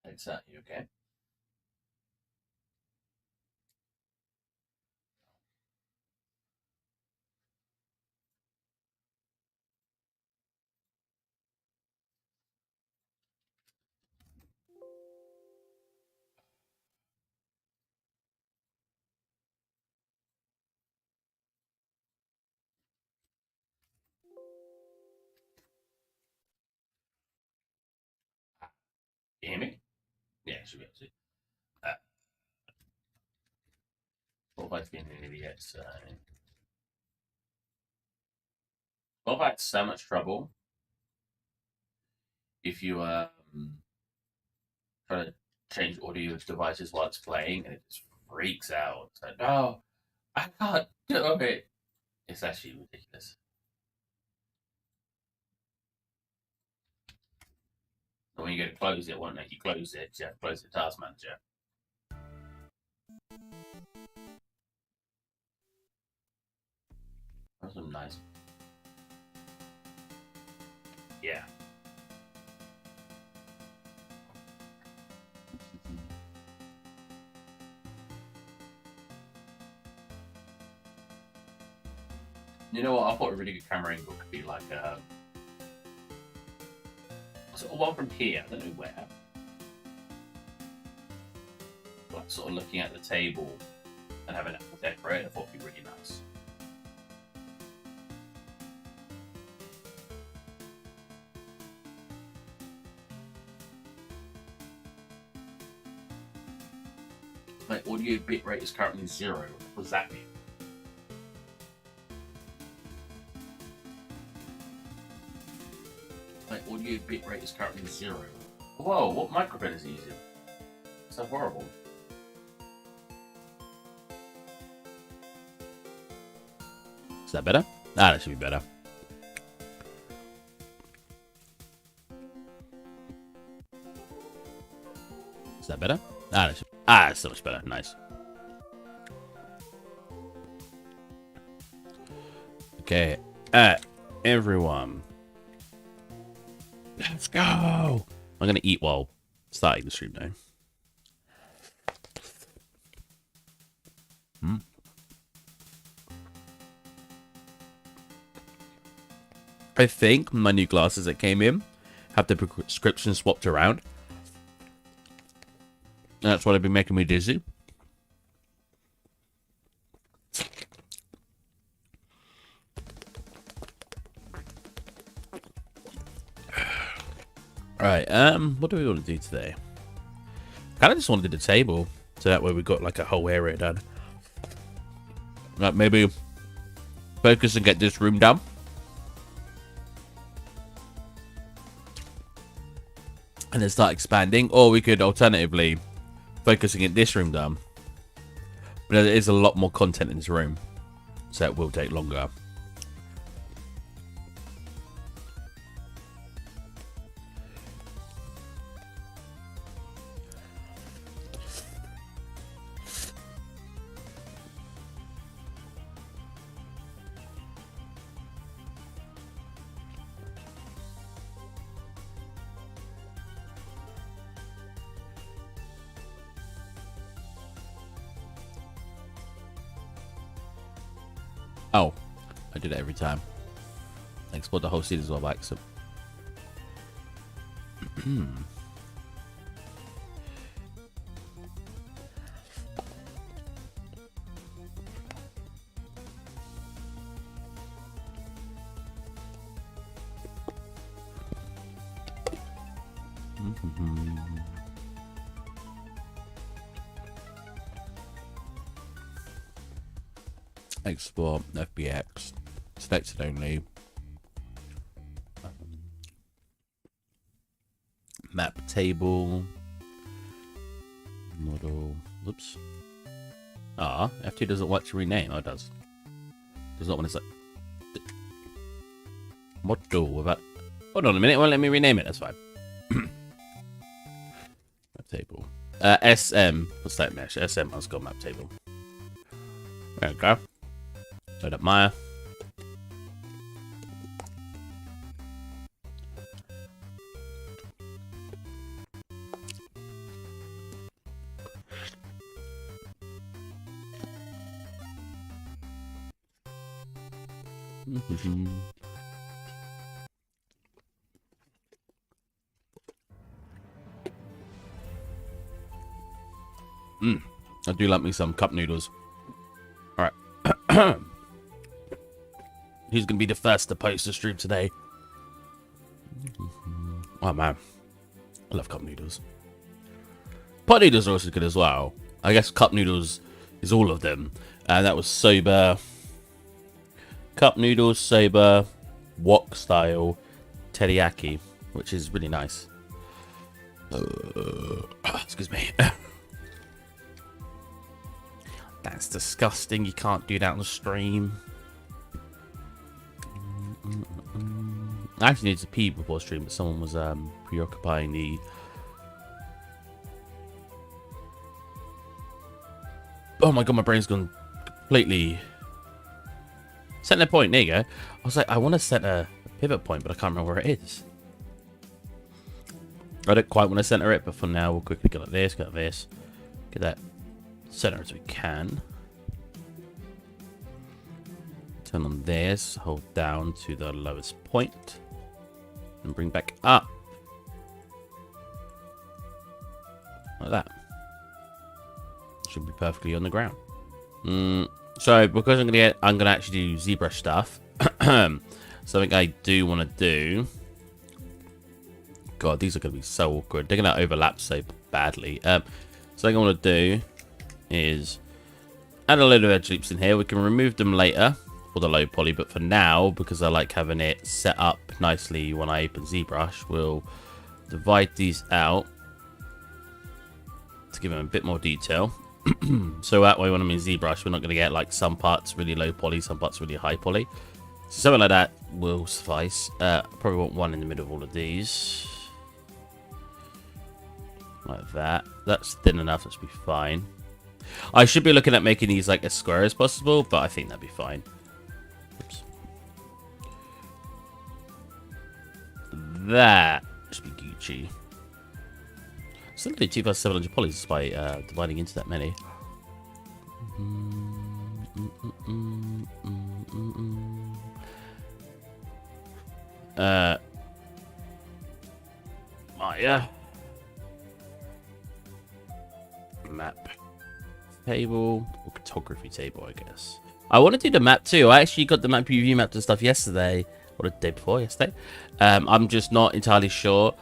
Exactly, okay. You hear me? Yeah, should be able to. What have I been an idiot? Well, I've had so much trouble if you try to change audio devices while it's playing and it just freaks out. It's like, no, I can't do it. It's actually ridiculous. And when you go to close it, it won't let you close it. You have to close the task manager. That's some nice. Yeah. You know what? I thought a really good camera angle could be like sort of one from here. I don't know where. Like sort of looking at the table and having it decorate. I thought it'd be really nice. My audio bitrate is currently 0. What does that mean? My audio bitrate is currently 0. Whoa, what microphone is he using? So horrible. Is that better? Ah, that should be better. Is that better? Ah, that's so much better. Nice. Okay, everyone, let's go. I'm gonna eat while starting the stream now. I think my new glasses that came in have the prescription swapped around. And that's what I've been making me dizzy. Alright, what do we want to do today? I kind of just want to do the table, so that way we've got like a whole area done. Like maybe focus and get this room done. And then start expanding, or we could alternatively focusing at this room done. But there is a lot more content in this room, so it will take longer. Oh, I do that every time. I export the whole scene as well by accident. Export FBX, selected only. Map table, model. Oops. Ah, F2 doesn't want to rename. Oh, it does. Does not want to say model without. Hold on a minute. Well, let me rename it. That's fine. map table. SM. What's that mesh? SM underscore map table. There we go. Load up Maya. I do like me some cup noodles. Alright. Who's going to be the first to post the stream today? Oh, man. I love cup noodles. Pot noodles are also good as well. I guess cup noodles is all of them. And that was soba. Cup noodles, soba, wok style, teriyaki, which is really nice. Excuse me. That's disgusting. You can't do that on the stream. I actually needed to pee before stream, but someone was preoccupying the... Oh my god, my brain's gone completely... Center point, there you go. I was like, I want to set a pivot point, but I can't remember where it is. I don't quite want to center it, but for now, we'll quickly go like this, get that center as we can. Turn on this, hold down to the lowest point, and bring back up. Like that. Should be perfectly on the ground. So because I'm gonna actually do ZBrush stuff. Something I do want to do. God, these are gonna be so awkward. They're gonna overlap so badly. Something I want to do is add a load of edge loops in here. We can remove them later for the low poly, but for now, because I like having it set up nicely when I open ZBrush, we'll divide these out to give them a bit more detail. So that way when I'm in ZBrush, we're not going to get like some parts really low poly, some parts really high poly. So something like that will suffice. Probably want one in the middle of all of these. Like that. That's thin enough, that should be fine. I should be looking at making these like as square as possible, but I think that'd be fine. Oops. That should be Gucci. Still do 2,700 polys despite dividing into that many. Maya. Map table or photography table, I guess. I want to do the map too. I actually got the map preview map and stuff yesterday, or the day before yesterday. I'm just not entirely sure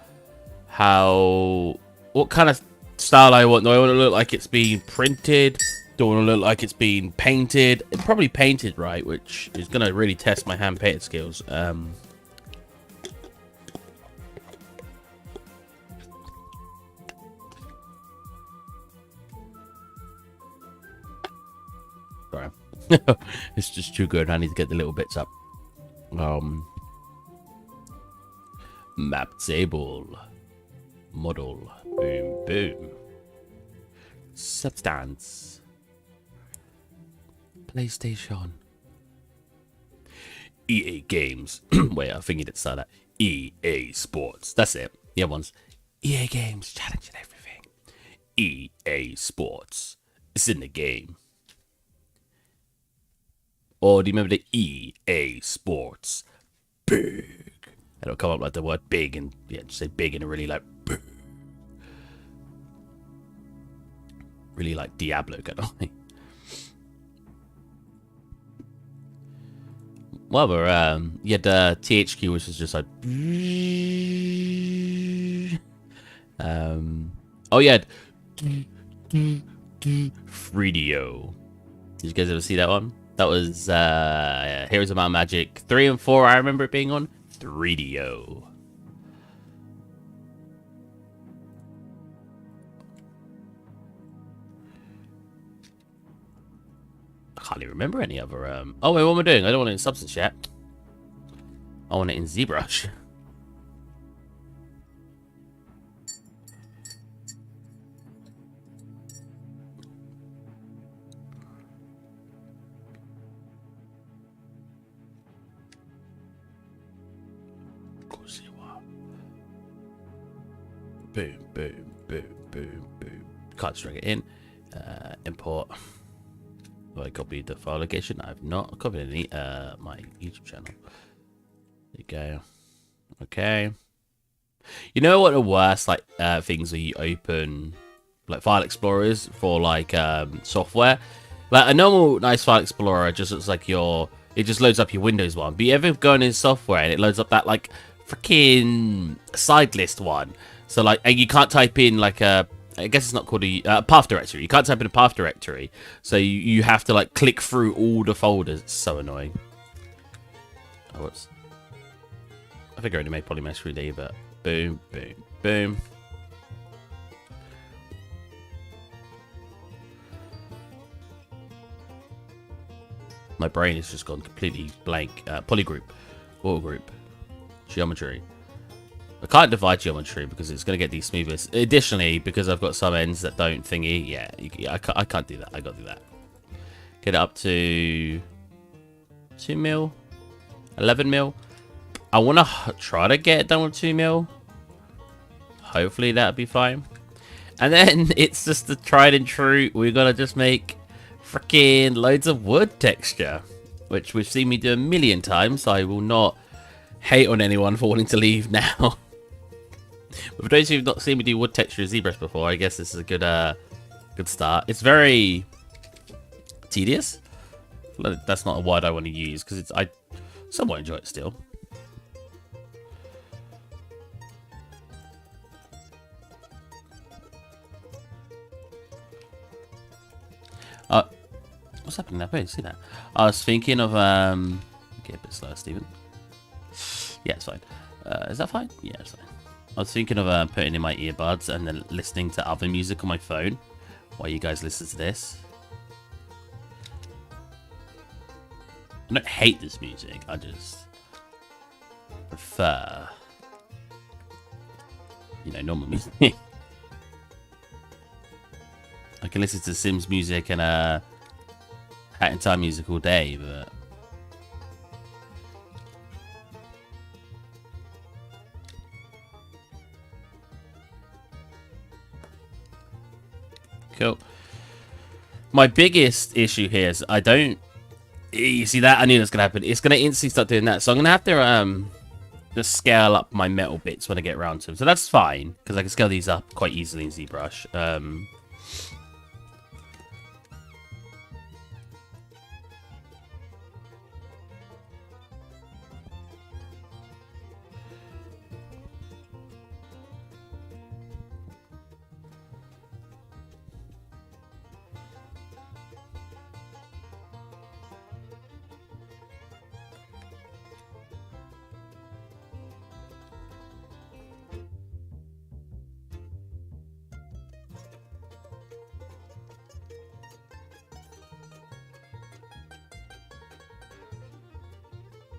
what kind of style I want. Do I want to look like it's being printed? Do I want to look like it's being painted? Probably painted, right? Which is going to really test my hand painted skills. Sorry. It's just too good. I need to get the little bits up. Map table. Model. Boom, boom. Substance. PlayStation. EA Games. Wait, I think it's that. EA Sports. That's it. The other one's EA Games. Challenging everything. EA Sports. It's in the game. Or do you remember the EA Sports? Big. It'll come up like the word big and yeah, just say big and it really like big. Really like Diablo kind of thing. Well, you had THQ, which is just like oh yeah, 3DO. Did you guys ever see that one? That was Heroes of Might and Magic 3 and 4. I remember it being on 3DO. I can't even remember any other. Oh wait, what am I doing? I don't want it in Substance yet. I want it in ZBrush. Boom, boom, boom, boom, boom. Can't drag it in. Import. Have I copied the file location? I've not copied any. My YouTube channel. There you go. Okay. You know what the worst like things where you open like file explorers for like software? Like a normal nice file explorer just looks like it just loads up your Windows one. But you ever go in software and it loads up that like freaking side list one? So like, and you can't type in like a, I guess it's not called a path directory. You can't type in a path directory. So you have to like click through all the folders. It's so annoying. Oh, whoops. I think I already made polymesh 3D, but boom, boom, boom. My brain has just gone completely blank. Polygroup, auto group, geometry. I can't divide geometry because it's going to get these smoothest. Additionally, because I've got some ends that don't thingy, yeah, I can't do that. I got to do that. Get it up to 2 mil, 11 mil. I want to try to get it done with 2 mil. Hopefully that'll be fine. And then it's just the tried and true. We're going to just make freaking loads of wood texture, which we've seen me do a million times. So I will not hate on anyone for wanting to leave now. But for those who've not seen me do wood texture in ZBrush before, I guess this is a good start. It's very tedious. That's not a word I want to use because I somewhat enjoy it still. What's happening there? Wait, see that? I was thinking of get a bit slower, Stephen. Yeah, it's fine. Is that fine? Yeah, it's fine. I was thinking of putting in my earbuds and then listening to other music on my phone while you guys listen to this. I don't hate this music. I just prefer, you know, normal music. I can listen to Sims music and Hat in Time music all day, but cool. My biggest issue here is I don't. You see that? I knew that's gonna happen. It's gonna instantly start doing that, so I'm gonna have to just scale up my metal bits when I get around to them. So that's fine because I can scale these up quite easily in ZBrush.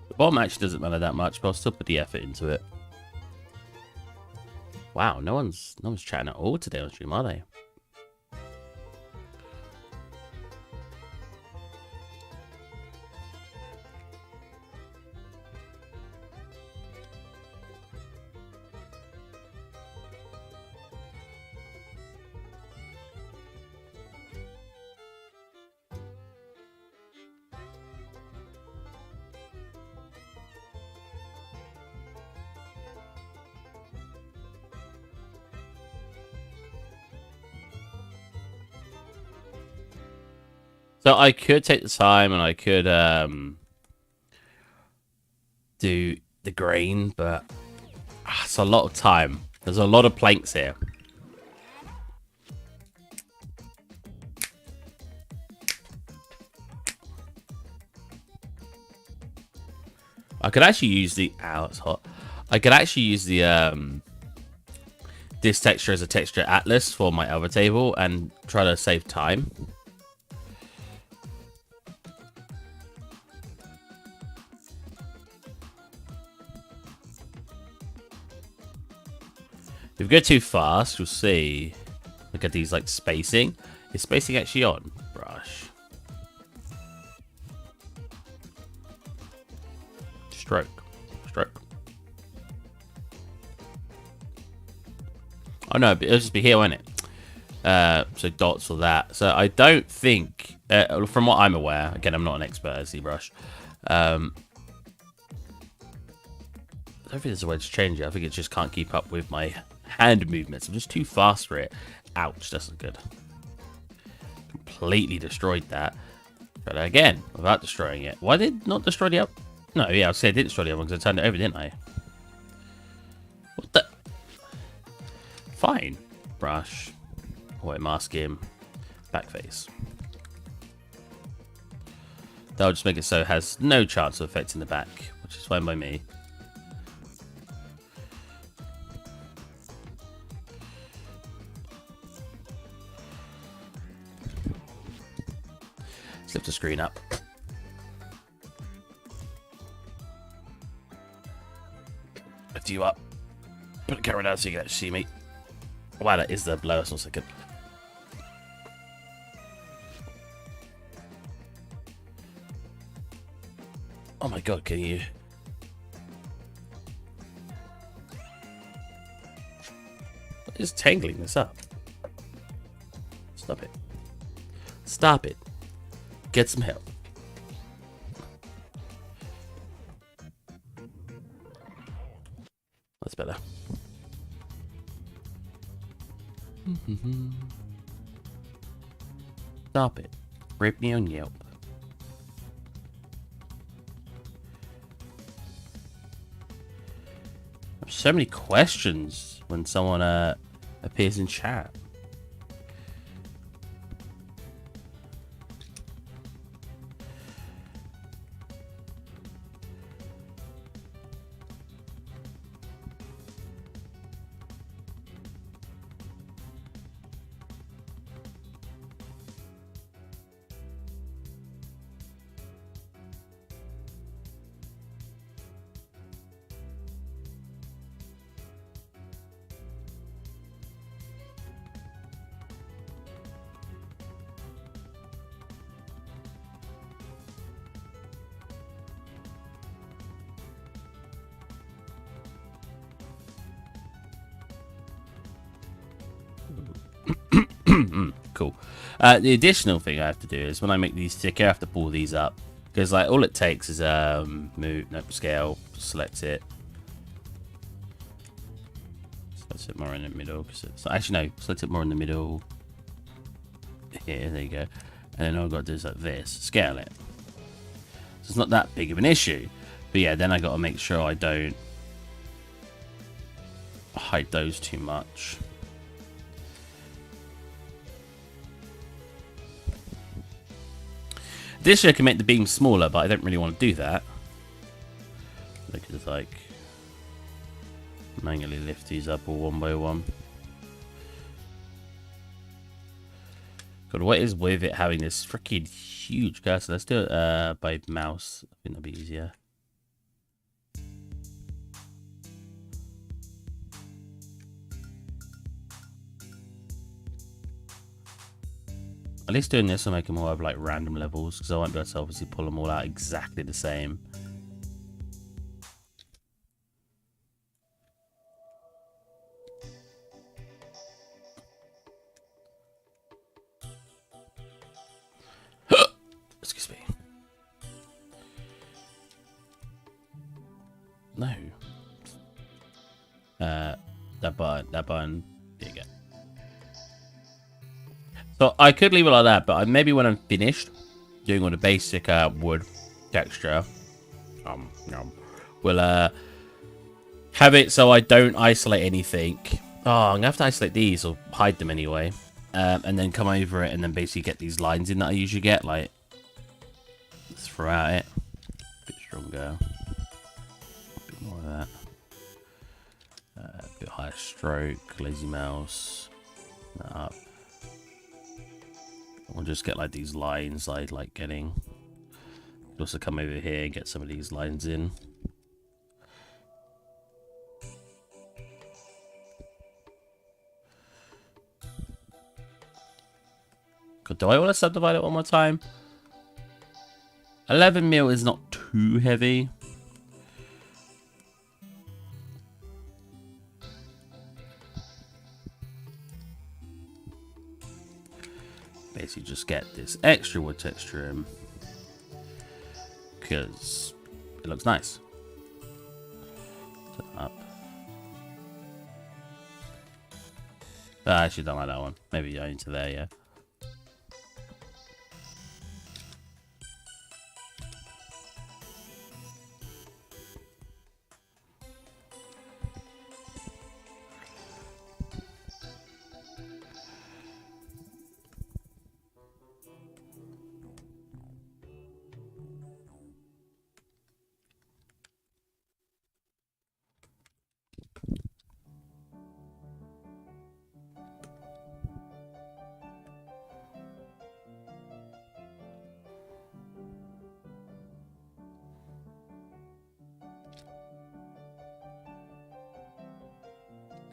The bottom actually doesn't matter that much, but I'll still put the effort into it. Wow, no one's chatting at all today on stream, are they? So I could take the time and I could do the grain, but it's a lot of time. There's a lot of planks here. I could actually use the it's hot. I could actually use the this texture as a texture atlas for my other table and try to save time. If we go too fast, you'll see. Look at these like spacing. Is spacing actually on? Brush. Stroke. Stroke. Oh no, it'll just be here, won't it? So dots for that. So I don't think, from what I'm aware, again, I'm not an expert at ZBrush. I don't think there's a way to change it. I think it just can't keep up with my hand movements. I'm just too fast for it. Ouch, that's not good. Completely destroyed that. But again, without destroying it. Why did it not destroy the other? No, yeah, I would say I did destroy the other one because I turned it over, didn't I? What the? Fine. Brush. White mask him. Back face. That'll just make it so it has no chance of affecting the back, which is fine by me. Let's lift the screen up. Lift you up. Put the camera down so you can actually see me. Wow, that is the blower. That's not so good. Oh my god, can you... What is tangling this up? Stop it. Stop it. Get some help. That's better. Stop it. Rip me on Yelp. So many questions when someone appears in chat. Cool. The additional thing I have to do is when I make these thicker, I have to pull these up because like all it takes is move, no, scale, select it, select it more in the middle. Cause it's actually no, select it more in the middle. Here, there you go. And then all I've got to do is like this, scale it. So it's not that big of an issue, but yeah, then I got to make sure I don't hide those too much. Additionally, I can make the beam smaller, but I don't really want to do that. I could just like manually lift these up all one by one. God, what is with it having this freaking huge cursor? Let's do it by mouse. I think that'd be easier. At least doing this will make them all have like random levels because I won't be able to obviously pull them all out exactly the same. Excuse me. No. That button. There you go. So I could leave it like that, but maybe when I'm finished doing all the basic wood texture, we'll have it so I don't isolate anything. Oh, I'm gonna have to isolate these or hide them anyway, and then come over it and then basically get these lines in that I usually get, like let's throw out it a bit stronger, a bit more of that, a bit higher stroke, lazy mouse, that up. We'll just get like these lines I like getting. Also come over here and get some of these lines in. God, do I want to subdivide it one more time? 11 mil is not too heavy. basically just get this extra wood texture in because it looks nice. Turn up. I actually don't like that one. Maybe into there, yeah.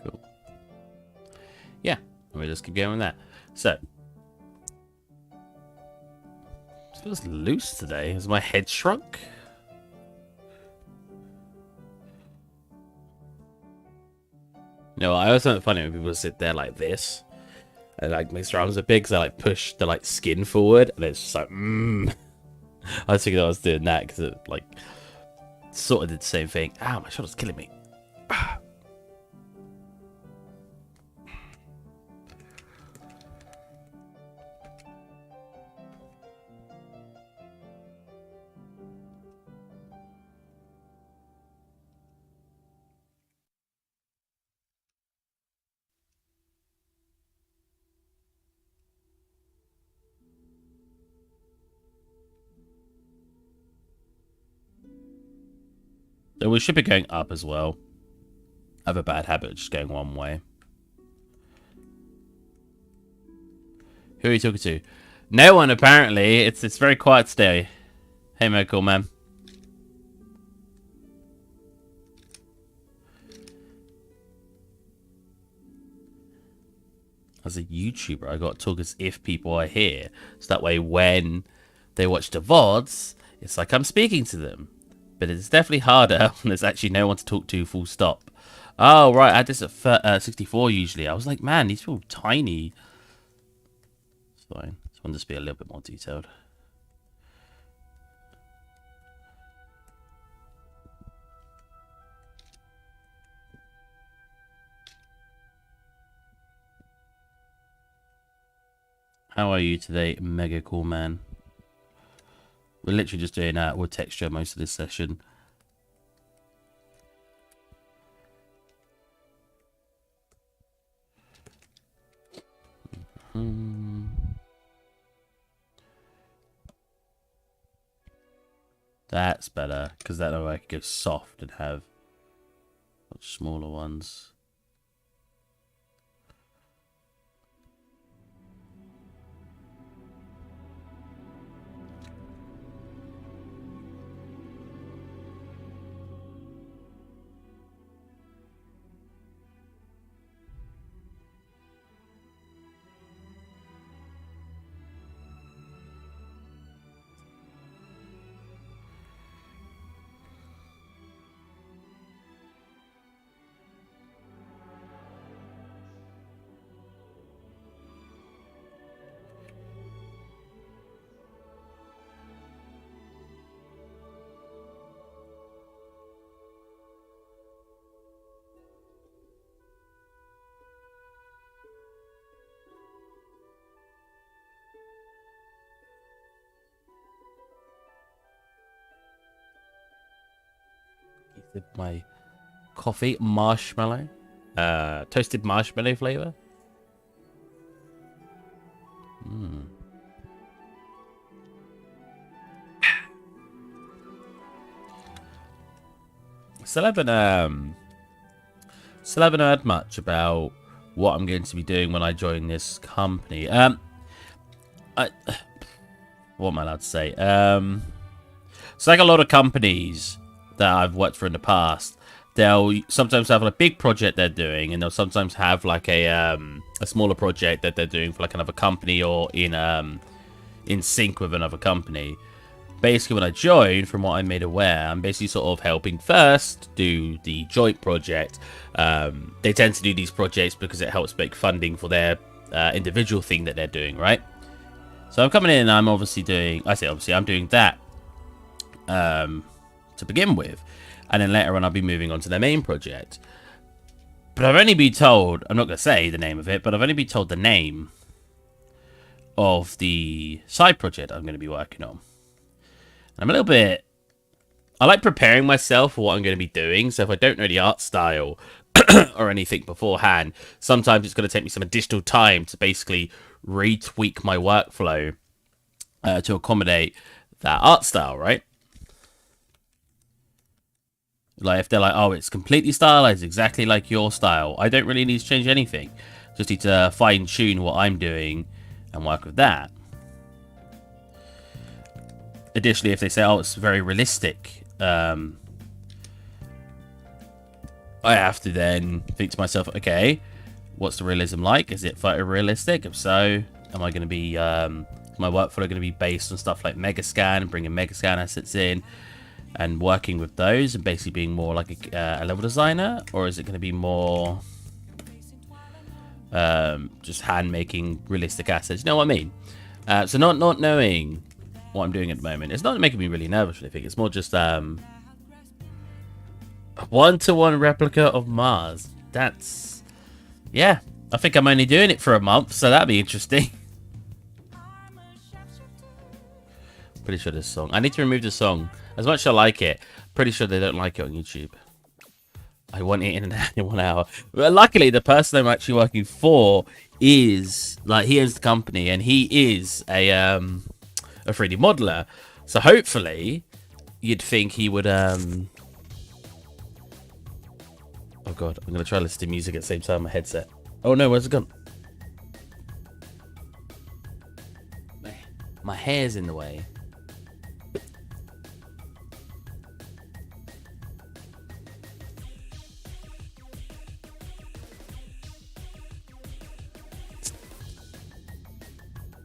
Cool. Yeah, we just keep going with that. So, it feels loose today. Has my head shrunk? No, I always find it funny when people sit there like this and like make their arms are big because they like push the like skin forward and it's just like I was thinking I was doing that because it like sort of did the same thing. Ow, my shoulder's killing me. So we should be going up as well. I have a bad habit of just going one way. Who are you talking to? No one, apparently. It's very quiet today. Hey, Michael, man. As a YouTuber, I got to talk as if people are here. So that way when they watch the VODs, it's like I'm speaking to them. But it's definitely harder when there's actually no one to talk to, full stop. Oh, right, I had this at 64 usually. I was like, man, these feel tiny. It's fine. This one just be a little bit more detailed. How are you today, Mega Cool Man? We're literally just doing wood texture most of this session. That's better, because that way I can go soft and have much smaller ones. My coffee marshmallow, toasted marshmallow flavor. Still haven't heard much about what I'm going to be doing when I join this company. What am I allowed to say? It's like a lot of companies that I've worked for in the past. They'll sometimes have like a big project they're doing, and they'll sometimes have like a smaller project that they're doing for like another company or in sync with another company. Basically, when I joined, from what I made aware, I'm basically sort of helping first do the joint project. They tend to do these projects because it helps make funding for their individual thing that they're doing, right? So I'm coming in and I'm obviously doing, I'm doing that to begin with. And then later on I'll be moving on to their main project. But I've only been told, I'm not going to say the name of it, but I've only been told the name of the side project I'm going to be working on. I'm a little bit, I like preparing myself for what I'm going to be doing. So if I don't know the art style or anything beforehand, sometimes it's going to take me some additional time to basically retweak my workflow to accommodate that art style, right? Like if they're like, oh, it's completely stylized exactly like your style, I don't really need to change anything. Just need to fine tune what I'm doing and work with that. Additionally, if they say, oh, it's very realistic, I have to then think to myself, okay, what's the realism like? Is it photorealistic? If so, am I going to be, my workflow going to be based on stuff like Megascan and bringing Megascan assets in and working with those and basically being more like a level designer? Or is it going to be more just hand making realistic assets? You know what I mean? So not knowing what I'm doing at the moment, it's not making me really nervous. I think it's more just a one-to-one replica of Mars. That's, yeah, I think I'm only doing it for a month, so that'd be interesting. Pretty sure this song, I need to remove the song. As much as I like it, pretty sure they don't like it on YouTube. I want it in 1 hour. But luckily, the person I'm actually working for is, like, he owns the company and he is a 3D modeler. So hopefully, you'd think he would, oh god, I'm going to try to listen to music at the same time on my headset. Oh no, where's it gone? My hair's in the way.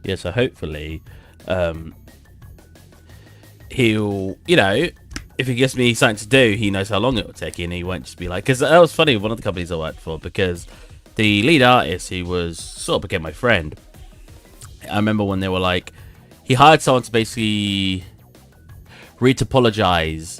Yeah, so hopefully, he'll, you know, if he gives me something to do, he knows how long it will take, and he won't just be like, because that was funny, one of the companies I worked for, because the lead artist, who was sort of became my friend, I remember when they were like, he hired someone to basically retopologize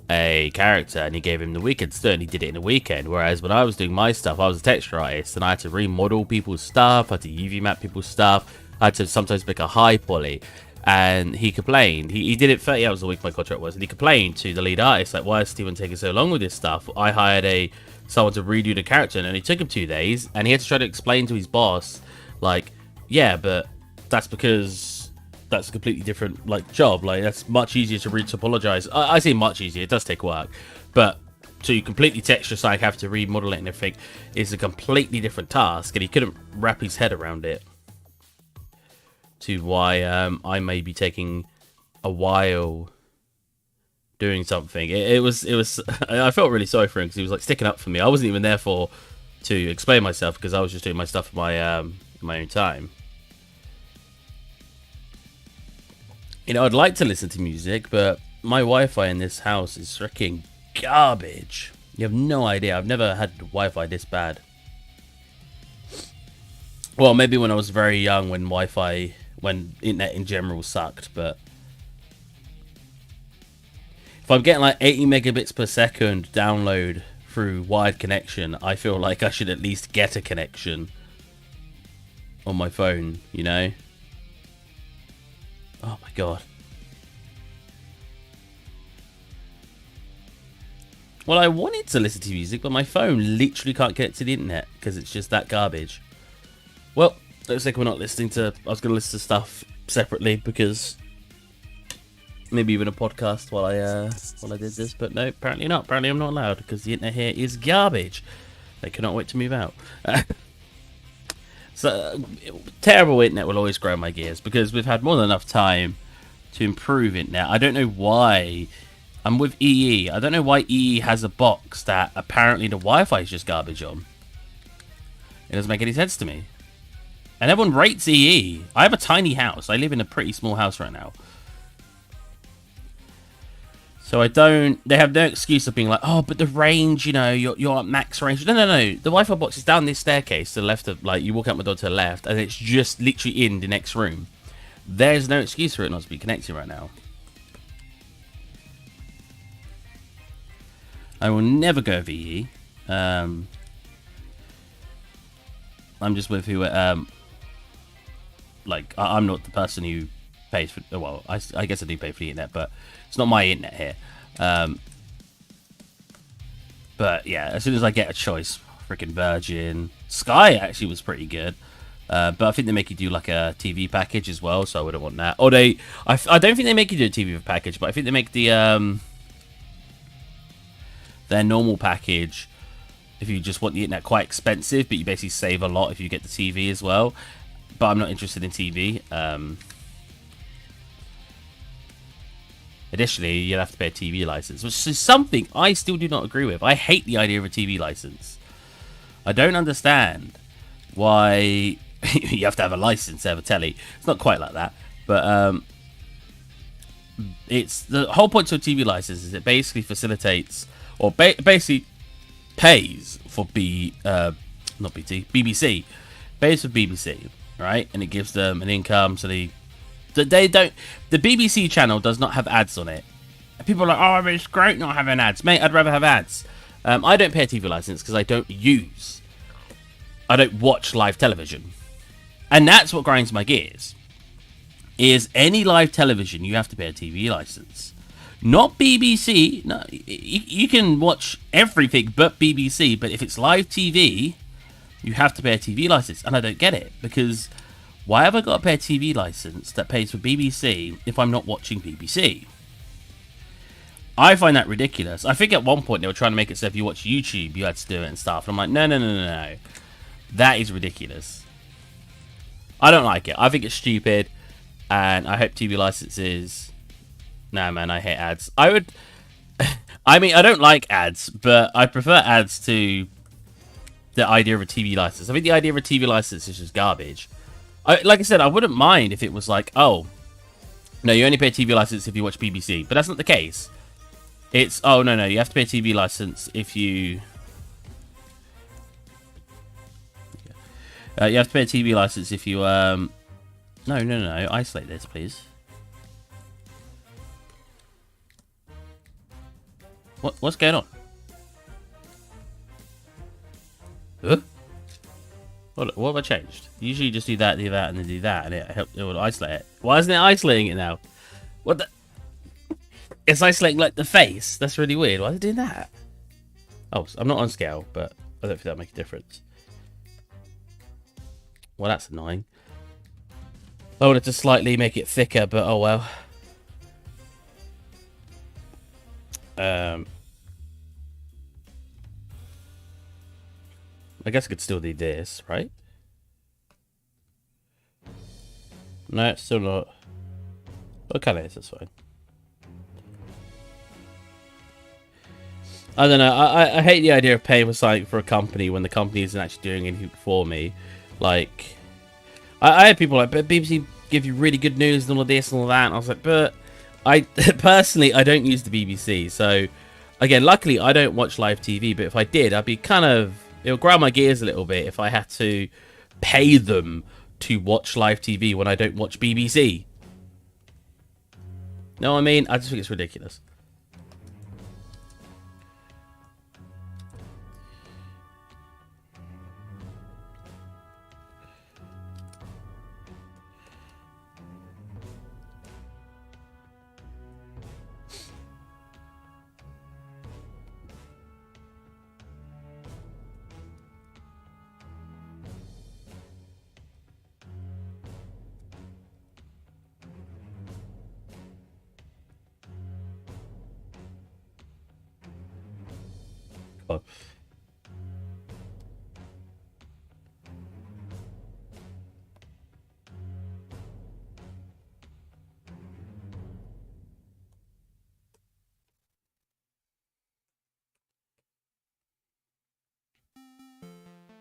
a character, and he gave him the weekend to do it, and he did it in a weekend. Whereas when I was doing my stuff, I was a texture artist, and I had to remodel people's stuff, I had to UV map people's stuff, I had to sometimes make a high poly. And he complained, he did it 30 hours a week, my contract was, and he complained to the lead artist, like, why is Steven taking so long with this stuff? I hired someone to redo the character, and it took him 2 days, and he had to try to explain to his boss, like, yeah, but that's because that's a completely different, like, job. Like, that's much easier to retopologize. I say much easier, it does take work, but to completely texture like have to remodel it and everything is a completely different task, and he couldn't wrap his head around it. To why I may be taking a while doing something. It was I felt really sorry for him because he was like sticking up for me. I wasn't even there to explain myself because I was just doing my stuff in my own time. You know, I'd like to listen to music, but my Wi-Fi in this house is freaking garbage. You have no idea. I've never had Wi-Fi this bad. Well, maybe when I was very young, when internet in general sucked, but if I'm getting like 80 megabits per second download through wired connection, I feel like I should at least get a connection on my phone, you know? Oh my god. Well, I wanted to listen to music, but my phone literally can't get to the internet because it's just that garbage. Well, looks like we're not listening to... I was going to listen to stuff separately because maybe even a podcast while I did this, but no, apparently not. Apparently I'm not allowed because the internet here is garbage. I cannot wait to move out. So, terrible internet will always grind my gears because we've had more than enough time to improve it now. I don't know why... I'm with EE. I don't know why EE has a box that apparently the Wi-Fi is just garbage on. It doesn't make any sense to me. And everyone rates EE. I have a tiny house. I live in a pretty small house right now. So I don't... They have no excuse of being like, oh, but the range, you know, you're at max range. No. The Wi-Fi box is down this staircase to the left of... Like, you walk out my door to the left, and it's just literally in the next room. there's no excuse for it not to be connecting right now. I will never go VE. I'm just with who. Like, I'm not the person who pays for. Well, I guess I do pay for the internet, but it's not my internet here. But yeah, as soon as I get a choice, freaking Virgin, Sky actually was pretty good. But I think they make you do like a TV package as well, so I wouldn't want that. Or I don't think they make you do a TV package, but I think they make the their normal package, if you just want the internet, quite expensive, but you basically save a lot if you get the TV as well. But I'm not interested in TV. Additionally, you'll have to pay a TV license, which is something I still do not agree with. I hate the idea of a TV license. I don't understand why you have to have a license to have a telly. It's not quite like that, but it's the whole point of a TV license is it basically facilitates or basically pays for BBC, pays for BBC, right? And it gives them an income, so they don't. The BBC channel does not have ads on it. People are like, oh, it's great not having ads, mate. I'd rather have ads. I don't pay a TV license because I don't watch live television, and that's what grinds my gears. Is any live television you have to pay a TV license? Not BBC. No, you can watch everything but BBC. But if it's live TV, you have to pay a TV license, and I don't get it because why have I got to pay a TV license that pays for BBC if I'm not watching BBC? I find that ridiculous. I think at one point they were trying to make it so if you watch YouTube, you had to do it and stuff. And I'm like, no. That is ridiculous. I don't like it. I think it's stupid, and I hope TV licenses. Nah, man, I hate ads. I mean, I don't like ads, but I prefer ads to the idea of a TV license. I think the idea of a TV license is just garbage. Like I said, I wouldn't mind if it was like, oh, no, you only pay a TV license if you watch BBC. But that's not the case. It's, oh, no, you have to pay a TV license if you... you have to pay a TV license if you... No, isolate this, please. What's going on? Huh? What have I changed? Usually you just do that, and then do that, and it will isolate it. Why isn't it isolating it now? What the... It's isolating, like, the face. That's really weird. Why is it doing that? Oh, I'm not on scale, but I don't think that'll make a difference. Well, that's annoying. I wanted to slightly make it thicker, but oh well. I guess I could still do this, right? No, it's still not. Okay, that's fine. I don't know. I hate the idea of paying for something for a company when the company isn't actually doing anything for me. Like, I had people like, but BBC give you really good news and all of this and all that. And I was like, but I personally, I don't use the BBC. So, again, luckily, I don't watch live TV. But if I did, I'd be kind of... It'll grind my gears a little bit if I had to pay them to watch live TV when I don't watch BBC. Know what I mean? I just think it's ridiculous.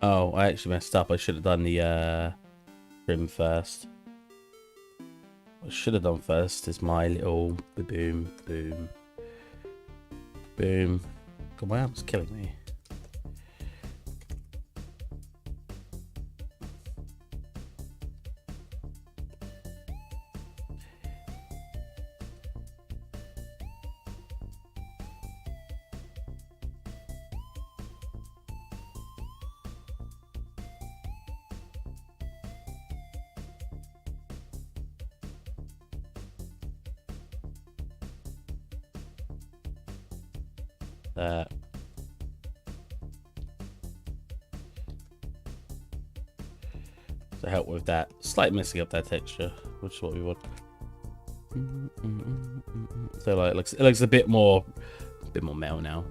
Oh, I actually messed up. I should have done the trim first. What I should have done first is my little boom. God, my arm's killing me. that. To help with that, slight messing up that texture, which is what we want. So like, it looks a bit more metal now.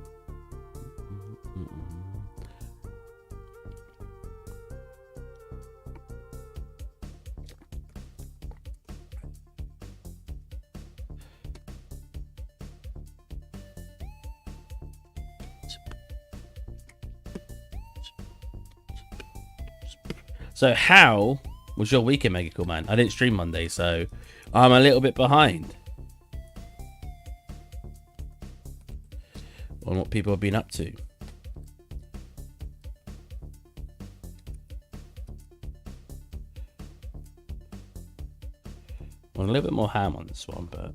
So how was your weekend, Mega Cool Man? I didn't stream Monday, so I'm a little bit behind on what people have been up to. I'm a little bit more ham on this one, but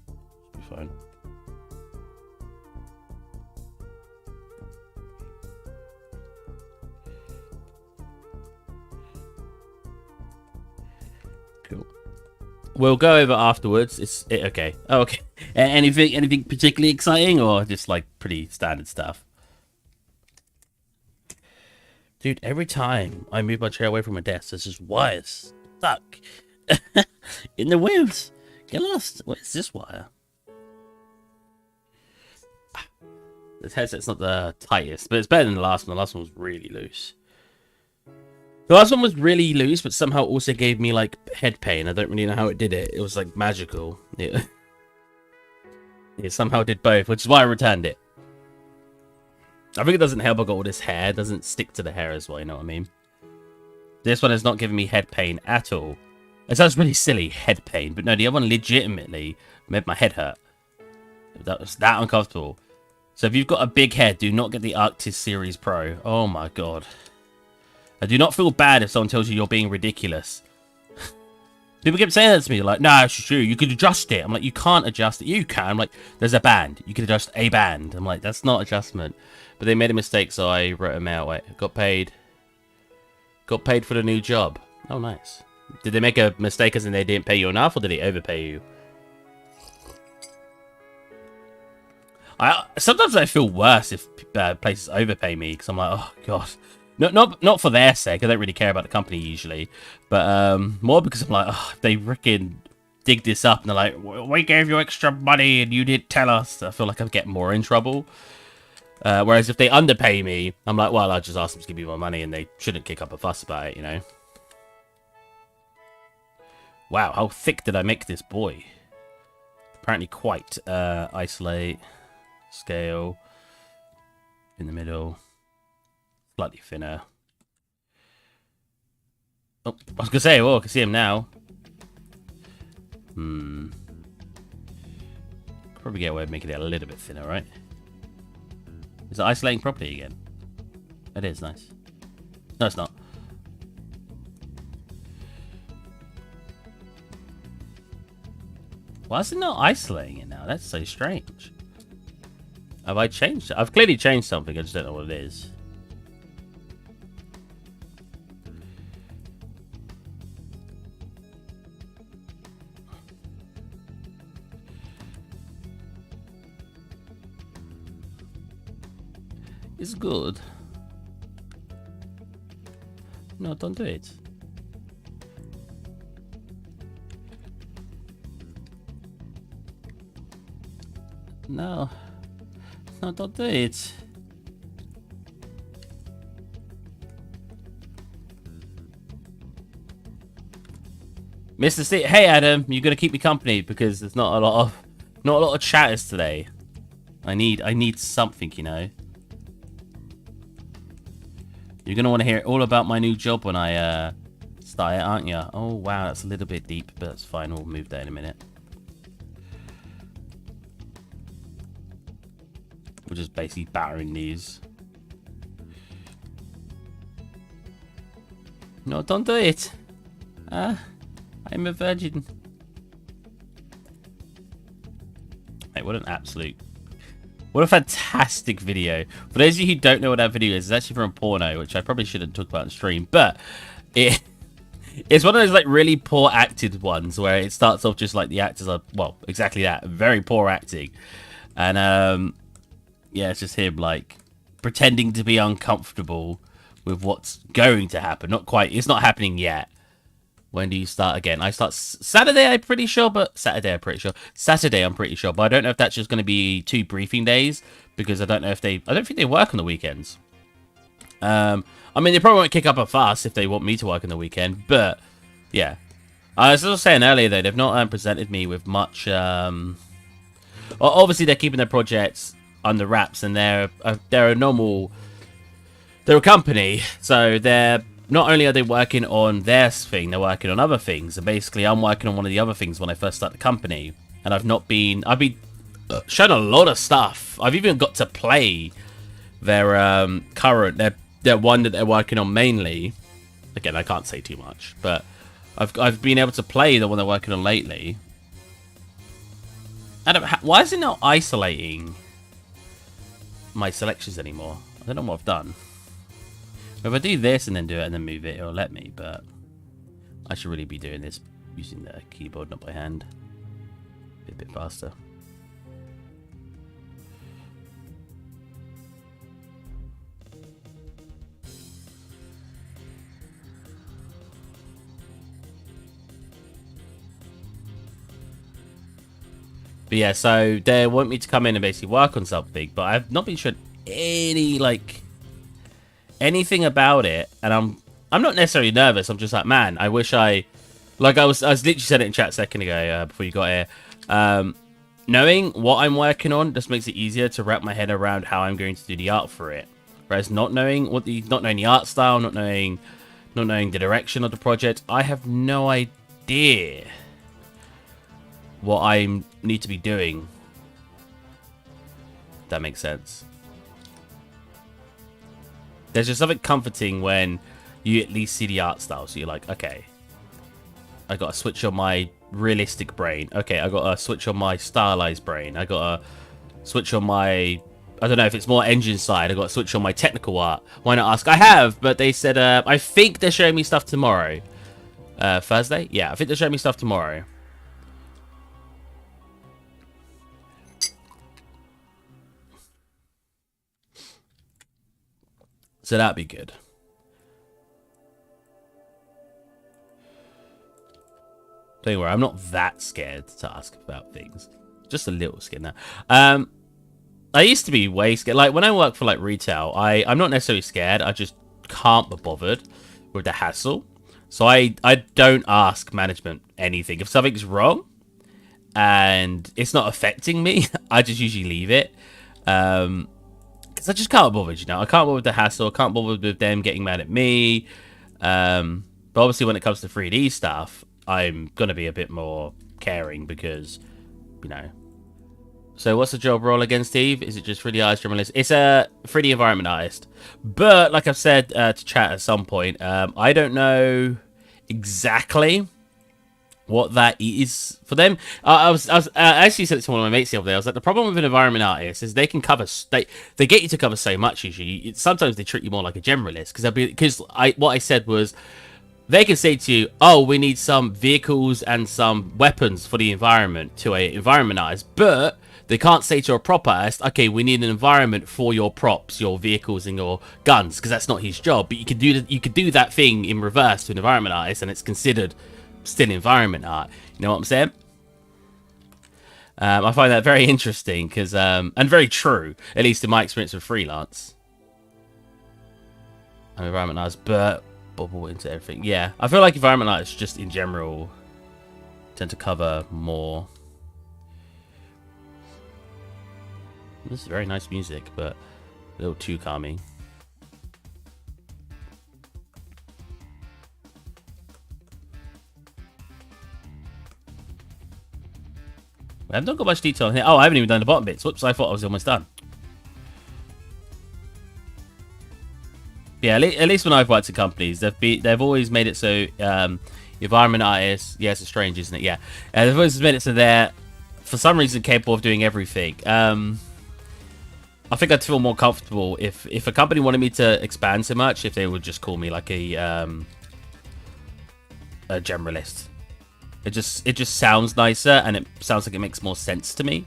it'll be fine. Cool. We'll go over afterwards. Okay? Oh, okay. Anything particularly exciting, or just like pretty standard stuff? Dude, every time I move my chair away from my desk, there's just wires stuck in the wheels. Get lost. Where's this wire? This headset's not the tightest, but it's better than the last one. The last one was really loose. The last one was really loose, but somehow also gave me like head pain. I don't really know how it did it. It was like magical. It somehow did both, which is why I returned it. I think it doesn't help I got all this hair. It doesn't stick to the hair as well, you know what I mean? This one is not giving me head pain at all. It sounds really silly, head pain, but no, the other one legitimately made my head hurt. That was that uncomfortable. So if you've got a big head, do not get the Arctis Series Pro. Oh my god. I do not feel bad if someone tells you you're being ridiculous. People keep saying that to me, like, no, it's true, you could adjust it. I'm like, you can't adjust it. You can. I'm like, there's a band. You can adjust a band. I'm like, that's not adjustment. But they made a mistake, so I wrote them out. Wait, got paid for the new job. Oh, nice. Did they make a mistake as in they didn't pay you enough, or did they overpay you? Sometimes I feel worse if places overpay me, because I'm like, oh, God. Not for their sake. I don't really care about the company usually, but more because I'm like, oh, they freaking dig this up and they're like, we gave you extra money and you didn't tell us. I feel like I'd get more in trouble. Whereas if they underpay me, I'm like, well, I'll just ask them to give me more money and they shouldn't kick up a fuss about it, you know? Wow, how thick did I make this boy? Apparently quite. Isolate, scale, in the middle. Slightly thinner. Oh, I was gonna say, oh, I can see him now. Probably get away with making it a little bit thinner, right? Is it isolating properly again? It is, nice. No, it's not. Why is it not isolating it now? That's so strange. Have I changed it? I've clearly changed something, I just don't know what it is. It's good. No, don't do it. No. No, don't do it. Mr. C, hey Adam, you're gonna keep me company because there's not a lot of chatters today. I need something, you know. You're gonna want to hear all about my new job when I start it, aren't you? Oh wow, that's a little bit deep, but that's fine. We'll move that in a minute. We're just basically battering these. No, don't do it. I'm a virgin. Hey, what a fantastic video. For those of you who don't know what that video is, it's actually from a porno, which I probably shouldn't talk about on stream, but it's one of those like really poor acted ones where it starts off just like the actors are, well, exactly that, very poor acting. And Yeah, it's just him, like, pretending to be uncomfortable with what's going to happen. Not quite. It's not happening yet. When do you start again? I start Saturday, I'm pretty sure, but Saturday, I'm pretty sure, but I don't know if that's just going to be 2 briefing days, because I don't know if I don't think they work on the weekends. I mean, they probably won't kick up a fuss if they want me to work on the weekend, but, yeah. I was also saying earlier, though, they've not presented me with much, well, obviously they're keeping their projects under wraps, and they're a company, so they're not only are they working on their thing, they're working on other things. And basically, I'm working on one of the other things when I first started the company, and I've been shown a lot of stuff. I've even got to play their their one that they're working on mainly. Again, I can't say too much, but I've been able to play the one they're working on lately. Why is it not isolating my selections anymore? I don't know what I've done. If I do this and then do it and then move it, it'll let me, but I should really be doing this using the keyboard, not by hand. Be a bit faster. But yeah, so they want me to come in and basically work on something, but I've not been shown any, like, anything about it, and I'm not necessarily nervous. I'm just like, man, I wish I was literally saying it in chat a second ago before you got here. Knowing what I'm working on just makes it easier to wrap my head around how I'm going to do the art for it. Whereas not knowing the art style, not knowing the direction of the project, I have no idea what I need to be doing. If that makes sense. There's just something comforting when you at least see the art style. So you're like, okay, I got to switch on my realistic brain. Okay, I got to switch on my stylized brain. I got to switch on my, I don't know if it's more engine side. I got to switch on my technical art. Why not ask? I have, but they said, I think they're showing me stuff tomorrow. Thursday? Yeah, I think they're showing me stuff tomorrow. So that'd be good. Don't worry, I'm not that scared to ask about things. Just a little scared now. I used to be way scared. Like, when I work for, like, retail, I'm not necessarily scared. I just can't be bothered with the hassle. So I don't ask management anything. If something's wrong and it's not affecting me, I just usually leave it. Because I just can't bother, you know. I can't bother with the hassle. I can't bother with them getting mad at me. But obviously, when it comes to 3D stuff, I'm going to be a bit more caring because, you know. So what's the job role again, Steve? Is it just 3D artist generalist? It's a 3D environment artist. But, like I've said to chat at some point, I don't know exactly what that is for them. I actually said it to one of my mates the other day. I was like, the problem with an environment artist is they can cover, they get you to cover so much usually. Sometimes they treat you more like a generalist because what I said was they can say to you, oh, we need some vehicles and some weapons for the environment to a environment artist, but they can't say to a prop artist, okay, we need an environment for your props, your vehicles, and your guns, because that's not his job. But you could do that thing in reverse to an environment artist, and it's considered still environment art. You know what I'm saying? I find that very interesting because and very true, at least in my experience with freelance. I'm environment artist, but bubble into everything. Yeah, I feel like environment artists just in general tend to cover more. This is very nice music, but a little too calming. I haven't got much detail in here. Oh, I haven't even done the bottom bits. Whoops, I thought I was almost done. Yeah, at least when I've worked at companies, they've always made it so environment artists. Yeah, it's strange, isn't it? Yeah, they've always made it so they're for some reason capable of doing everything. I think I'd feel more comfortable if a company wanted me to expand so much, if they would just call me like a generalist. It just sounds nicer, and it sounds like it makes more sense to me.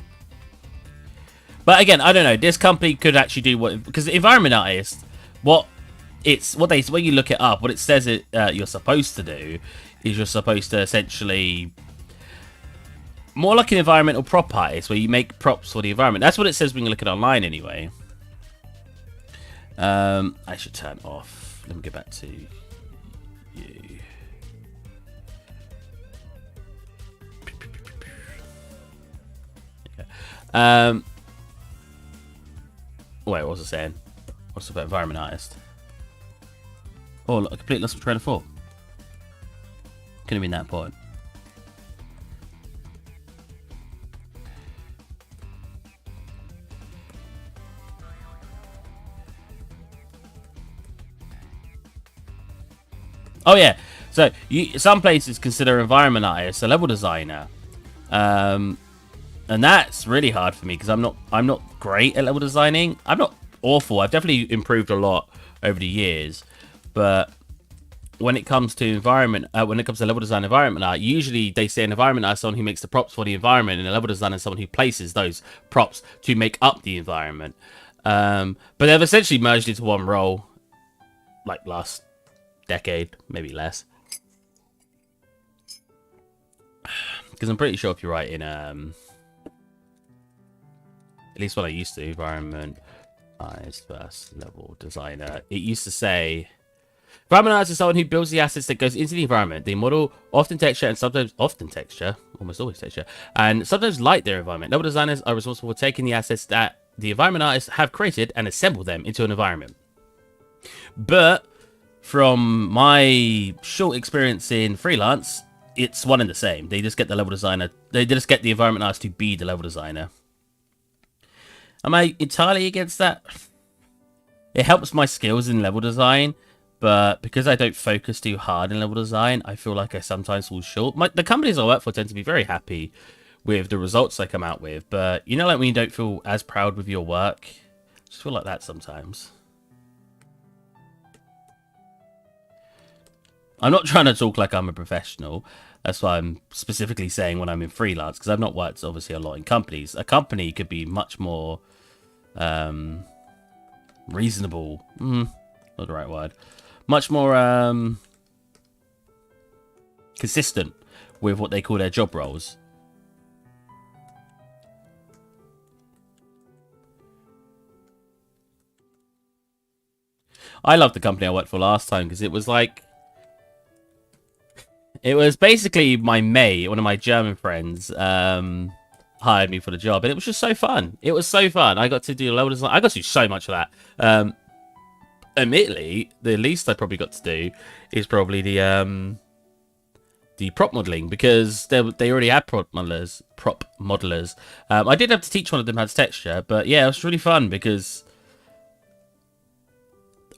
But again, I don't know. This company could actually do what, because the environment artist, when you look it up, what it says you're supposed to do is you're supposed to essentially more like an environmental prop artist where you make props for the environment. That's what it says when you look at it online anyway. I should turn off. Let me get back to you. Okay. Wait, what was I saying? What's about environment artist? Oh, look, I completely lost my train of thought. Couldn't have been that important. Oh yeah, so some places consider environment artist a level designer, and that's really hard for me because I'm not great at level designing. I'm not awful. I've definitely improved a lot over the years, but when it comes to level design environment art, usually they say an environment art is someone who makes the props for the environment, and a level designer is someone who places those props to make up the environment. But they've essentially merged into one role, like last decade, maybe less. Because I'm pretty sure if you're writing, at least what I used to, environment first level designer, it used to say environment artist is someone who builds the assets that goes into the environment. They model often texture, almost always texture, and sometimes light their environment. Level designers are responsible for taking the assets that the environment artists have created and assemble them into an environment. But from my short experience in freelance, it's one and the same. They just get the level designer. They just get the environment artist to be the level designer. Am I entirely against that? It helps my skills in level design, but because I don't focus too hard in level design, I feel like I sometimes fall short. The companies I work for tend to be very happy with the results I come out with, but you know, like when you don't feel as proud with your work, I just feel like that sometimes. I'm not trying to talk like I'm a professional. That's why I'm specifically saying when I'm in freelance, because I've not worked obviously a lot in companies. A company could be much more reasonable. Not the right word. Much more consistent with what they call their job roles. I loved the company I worked for last time because it was like, it was basically my mate, one of my German friends, hired me for the job, and it was just so fun. It was so fun. I got to do level design. I got to do so much of that. Admittedly, the least I probably got to do is probably the prop modeling, because they already had prop modelers. I did have to teach one of them how to texture, but yeah, it was really fun because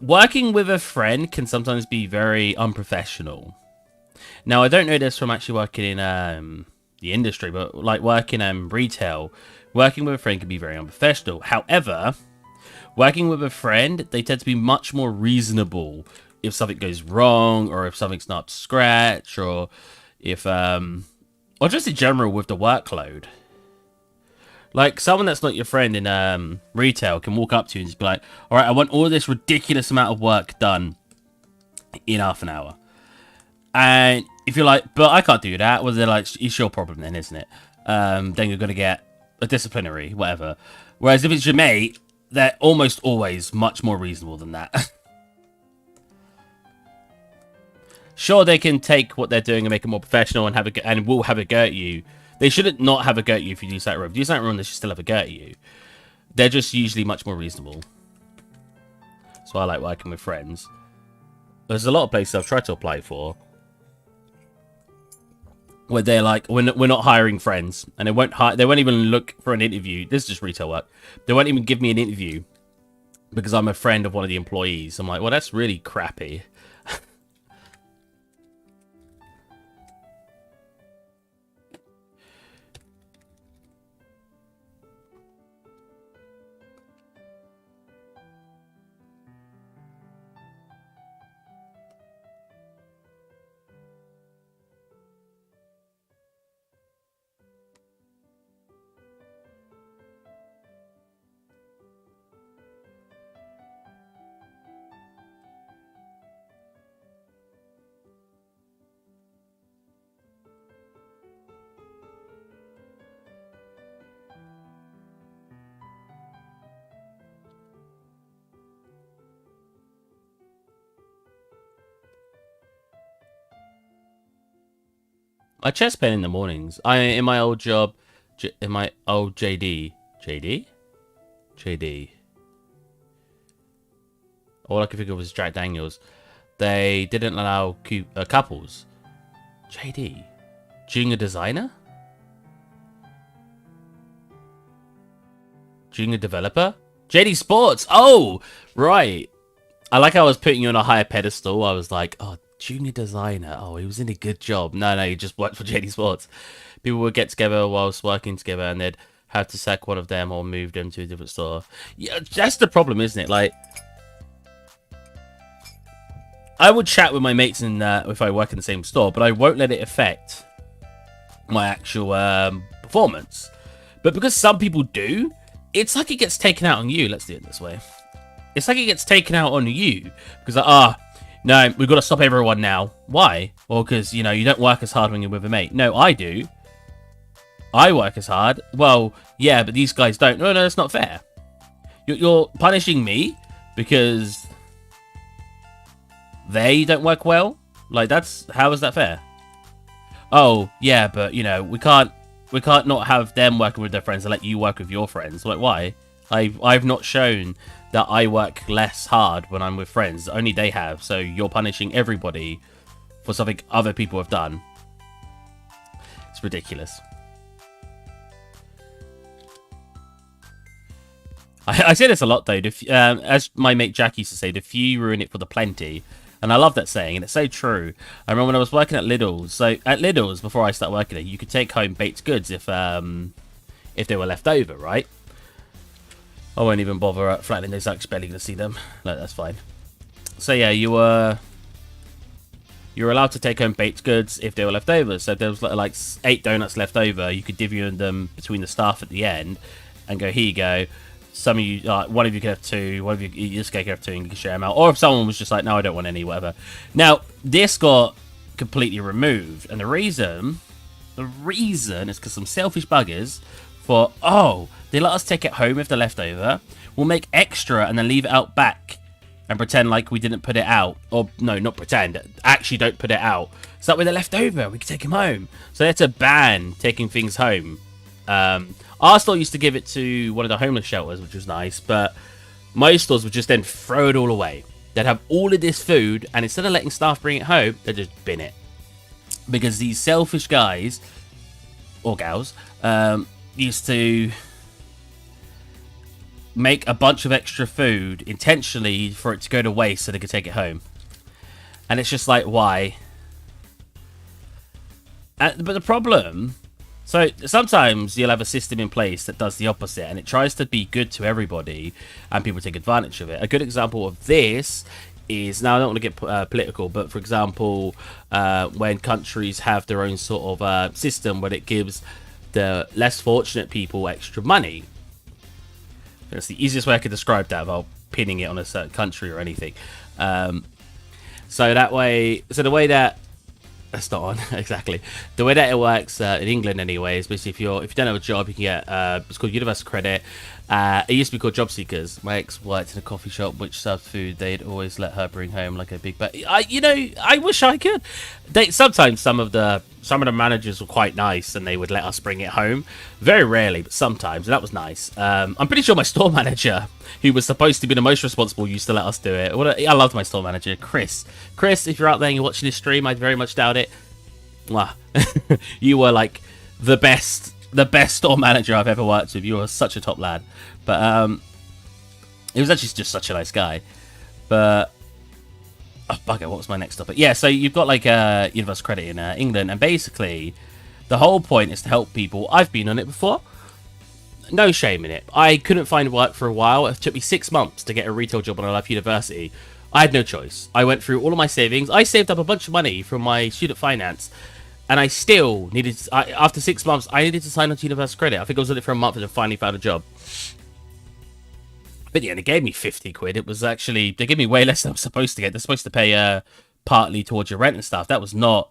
working with a friend can sometimes be very unprofessional. Now, I don't know this from actually working in the industry, but like working in retail, working with a friend can be very unprofessional. However, working with a friend, they tend to be much more reasonable if something goes wrong, or if something's not up to scratch, or if or just in general with the workload. Like, someone that's not your friend in retail can walk up to you and just be like, all right, I want all this ridiculous amount of work done in half an hour. And if you're like, but I can't do that, well, they're like, it's your problem then, isn't it? Then you're going to get a disciplinary, whatever. Whereas if it's your mate, they're almost always much more reasonable than that. Sure, they can take what they're doing and make it more professional and will have a go at you. They shouldn't not have a go at you if you do something wrong. If you do something wrong, they should still have a go at you. They're just usually much more reasonable. So I like working with friends. There's a lot of places I've tried to apply for where they're like, we're not hiring friends, and they won't even look for an interview. This is just retail work. They won't even give me an interview because I'm a friend of one of the employees. I'm like, well, that's really crappy. My chest pain in the mornings. In my old job, in my old JD. All I could think of was Jack Daniels. They didn't allow couples. JD, junior designer, junior developer, JD Sports. Oh, right. I like how I was putting you on a higher pedestal. I was like, oh, junior designer. Oh, he was in a good job. No, he just worked for JD Sports. People would get together whilst working together, and they'd have to sack one of them or move them to a different store. Yeah, that's the problem, isn't it? Like, I would chat with my mates if I work in the same store, but I won't let it affect my actual performance. But because some people do, it's like it gets taken out on you. Let's do it this way. It's like it gets taken out on you because, no, we've got to stop everyone now. Why? Well, because, you don't work as hard when you're with a mate. No, I do. I work as hard. Well, yeah, but these guys don't. No, that's not fair. You're punishing me because they don't work well? Like, how is that fair? Oh, yeah, but, we can't not have them working with their friends and let you work with your friends. Like, why? I've not shown that I work less hard when I'm with friends. Only they have. So you're punishing everybody for something other people have done. It's ridiculous. I say this a lot, though. As my mate Jack used to say, the few ruin it for the plenty. And I love that saying, and it's so true. I remember when I was working at Lidl's. So at Lidl's, before I started working there, you could take home baked goods if they were left over, right? I won't even bother flattening those Alex barely going to see them. No, that's fine. So yeah, you were allowed to take home baked goods if they were left over. So if there was like 8 donuts left over, you could divvy them between the staff at the end and go, here you go. Some of you, one of you can have 2, one of you just can have 2 and you can share them out. Or if someone was just like, no, I don't want any, whatever. Now, this got completely removed. And the reason is because some selfish buggers thought, oh, they let us take it home if they're left over. We'll make extra and then leave it out back and pretend like we didn't put it out. Or, no, not pretend. Actually don't put it out. So that way they're left over. We can take them home. So they had to ban taking things home. Our store used to give it to one of the homeless shelters, which was nice, but most stores would just then throw it all away. They'd have all of this food, and instead of letting staff bring it home, they'd just bin it. Because these selfish guys, or gals, used to make a bunch of extra food intentionally for it to go to waste so they could take it home. And it's just like, why? But the problem... So sometimes you'll have a system in place that does the opposite and it tries to be good to everybody and people take advantage of it. A good example of this is, now I don't want to get political, but for example, when countries have their own sort of system where it gives the less fortunate people extra money. That's the easiest way I could describe that without pinning it on a certain country or anything. So the way that... That's not on, exactly. The way that it works in England anyway is basically if you don't have a job, you can get it's called universal credit. It used to be called job seekers. My ex worked in a coffee shop which served food. They'd always let her bring home like a big bag. I wish I could. Sometimes some of the managers were quite nice and they would let us bring it home. Very rarely, but sometimes, and that was nice. I'm pretty sure my store manager, who was supposed to be the most responsible, used to let us do it. I loved my store manager, Chris. Chris, if you're out there and you're watching this stream, I very much doubt it. Mwah. You were like the best store manager I've ever worked with. You were such a top lad. But he was actually just such a nice guy. But oh bugger, what was my next topic? Yeah, so you've got like universal credit in England, and basically the whole point is to help people. I've been on it before. No shame in it. I couldn't find work for a while. It took me 6 months to get a retail job when I left university. I had no choice. I went through all of my savings. I saved up a bunch of money from my student finance. And I still needed... after 6 months, I needed to sign on to universal credit. I think I was on it for a month and then finally found a job. But yeah, they gave me 50 quid. It was actually... They gave me way less than I was supposed to get. They're supposed to pay partly towards your rent and stuff. That was not...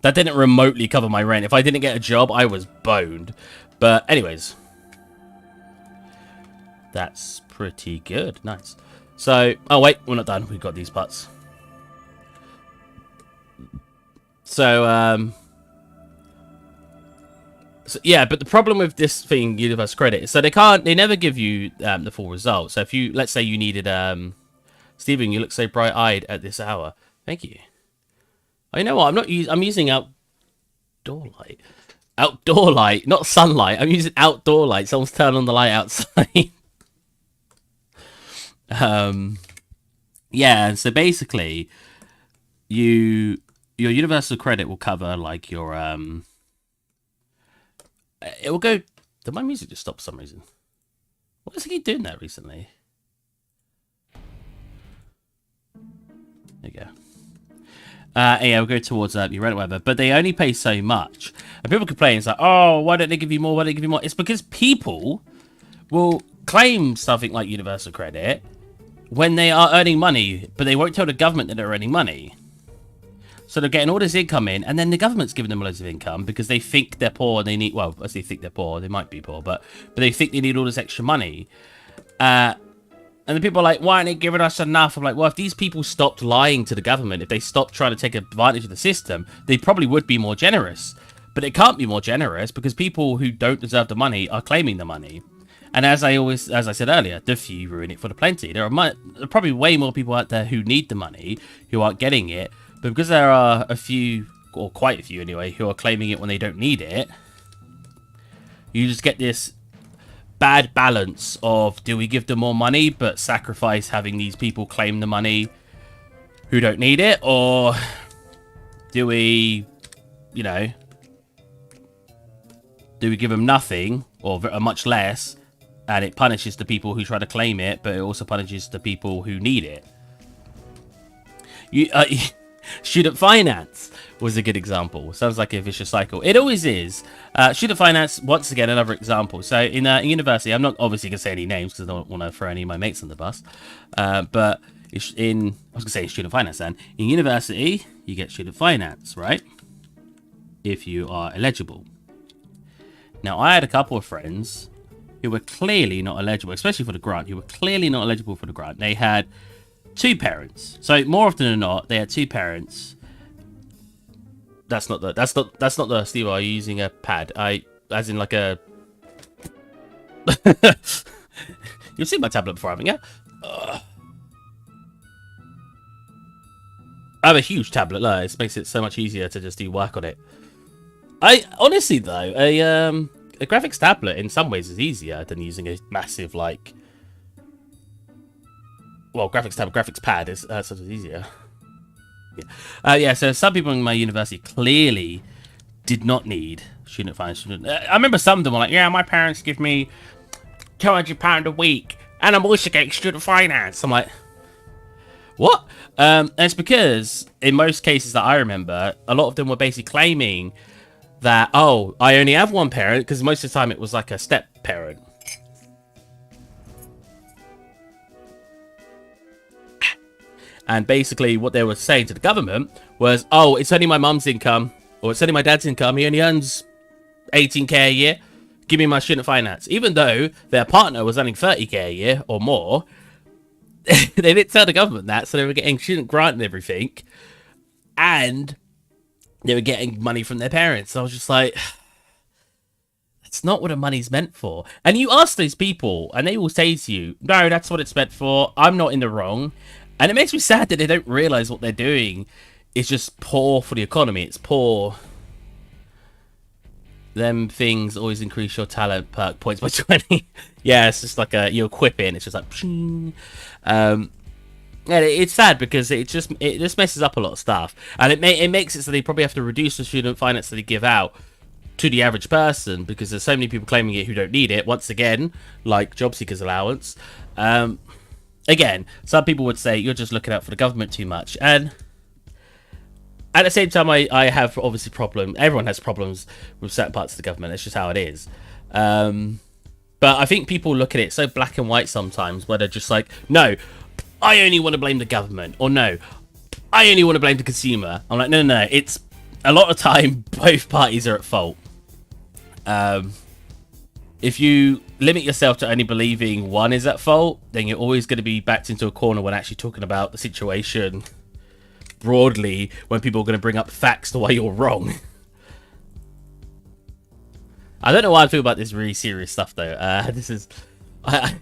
That didn't remotely cover my rent. If I didn't get a job, I was boned. But anyways... That's pretty good. Nice. So... Oh, wait. We're not done. We've got these parts. So, So, yeah, but the problem with this thing, universal credit, is so they never give you the full result. So if you, let's say you needed, Stephen, you look so bright-eyed at this hour. Thank you. Oh, you know what? I'm using outdoor light. Outdoor light, not sunlight. I'm using outdoor light. Someone's turned on the light outside. Yeah, so basically, your universal credit will cover like your it will go. Did my music just stop for some reason? What is he doing that recently? There you go. Yeah, we'll go towards your rent or whatever, but they only pay so much. And people complain, it's like, oh, why don't they give you more? Why don't they give you more? It's because people will claim something like universal credit when they are earning money, but they won't tell the government that they're earning money. So they're getting all this income in, and then the government's giving them loads of income because they think they're poor and they need, well, as they think they're poor, they might be poor, but they think they need all this extra money. And the people are like, why aren't they giving us enough? I'm like, well, if these people stopped lying to the government, if they stopped trying to take advantage of the system, they probably would be more generous. But it can't be more generous because people who don't deserve the money are claiming the money. And as I said earlier, the few ruin it for the plenty. There are probably way more people out there who need the money, who aren't getting it. But because there are a few, or quite a few anyway, who are claiming it when they don't need it, you just get this bad balance of, do we give them more money but sacrifice having these people claim the money who don't need it? Or do we, do we give them nothing or much less, and it punishes the people who try to claim it, but it also punishes the people who need it? Student finance was a good example. Sounds like a vicious cycle. It always is. Student finance, once again, another example. So in university, I'm not obviously going to say any names because I don't want to throw any of my mates on the bus. But I was going to say student finance then. In university, you get student finance, right? If you are eligible. Now, I had a couple of friends who were clearly not eligible, especially for the grant, who were clearly not eligible for the grant. They had 2 parents. So more often than not, they had 2 parents. That's not the Steve. Are you using a pad? As in like a. You've seen my tablet before, haven't you? I have a huge tablet. Look, it makes it so much easier to just do work on it. I honestly though, a graphics tablet in some ways is easier than using a massive like. Well, graphics pad is sort of easier. Yeah. So some people in my university clearly did not need student finance. I remember some of them were like, yeah, my parents give me £200 a week, and I'm also getting student finance. I'm like, what? And it's because in most cases that I remember, a lot of them were basically claiming that, oh, I only have one parent, because most of the time it was like a step parent. And basically what they were saying to the government was, oh, it's only my mum's income, or it's only my dad's income. He only earns 18k a year. Give me my student finance. Even though their partner was earning 30k a year or more, they didn't tell the government that, so they were getting student grant and everything. And they were getting money from their parents. So I was just like, that's not what the money's meant for. And you ask those people, and they will say to you, no, that's what it's meant for. I'm not in the wrong. And it makes me sad that they don't realize what they're doing is just poor for the economy. It's poor. Them things always increase your talent perk points by 20. Yeah, it's just like you equip it and it's just like yeah, it's sad because it just messes up a lot of stuff. And it makes it so they probably have to reduce the student finance that they give out to the average person because there's so many people claiming it who don't need it. Once again, like job seekers allowance. Again, some people would say you're just looking out for the government too much. And at the same time, I have obviously everyone has problems with certain parts of the government. It's just how it is. But I think people look at it so black and white sometimes where they're just like, no, I only want to blame the government. Or no, I only want to blame the consumer. I'm like, no. It's a lot of time, both parties are at fault. If you limit yourself to only believing one is at fault, then you're always going to be backed into a corner when actually talking about the situation broadly, when people are going to bring up facts to why you're wrong. I don't know why I'm talking about this really serious stuff though. This is, I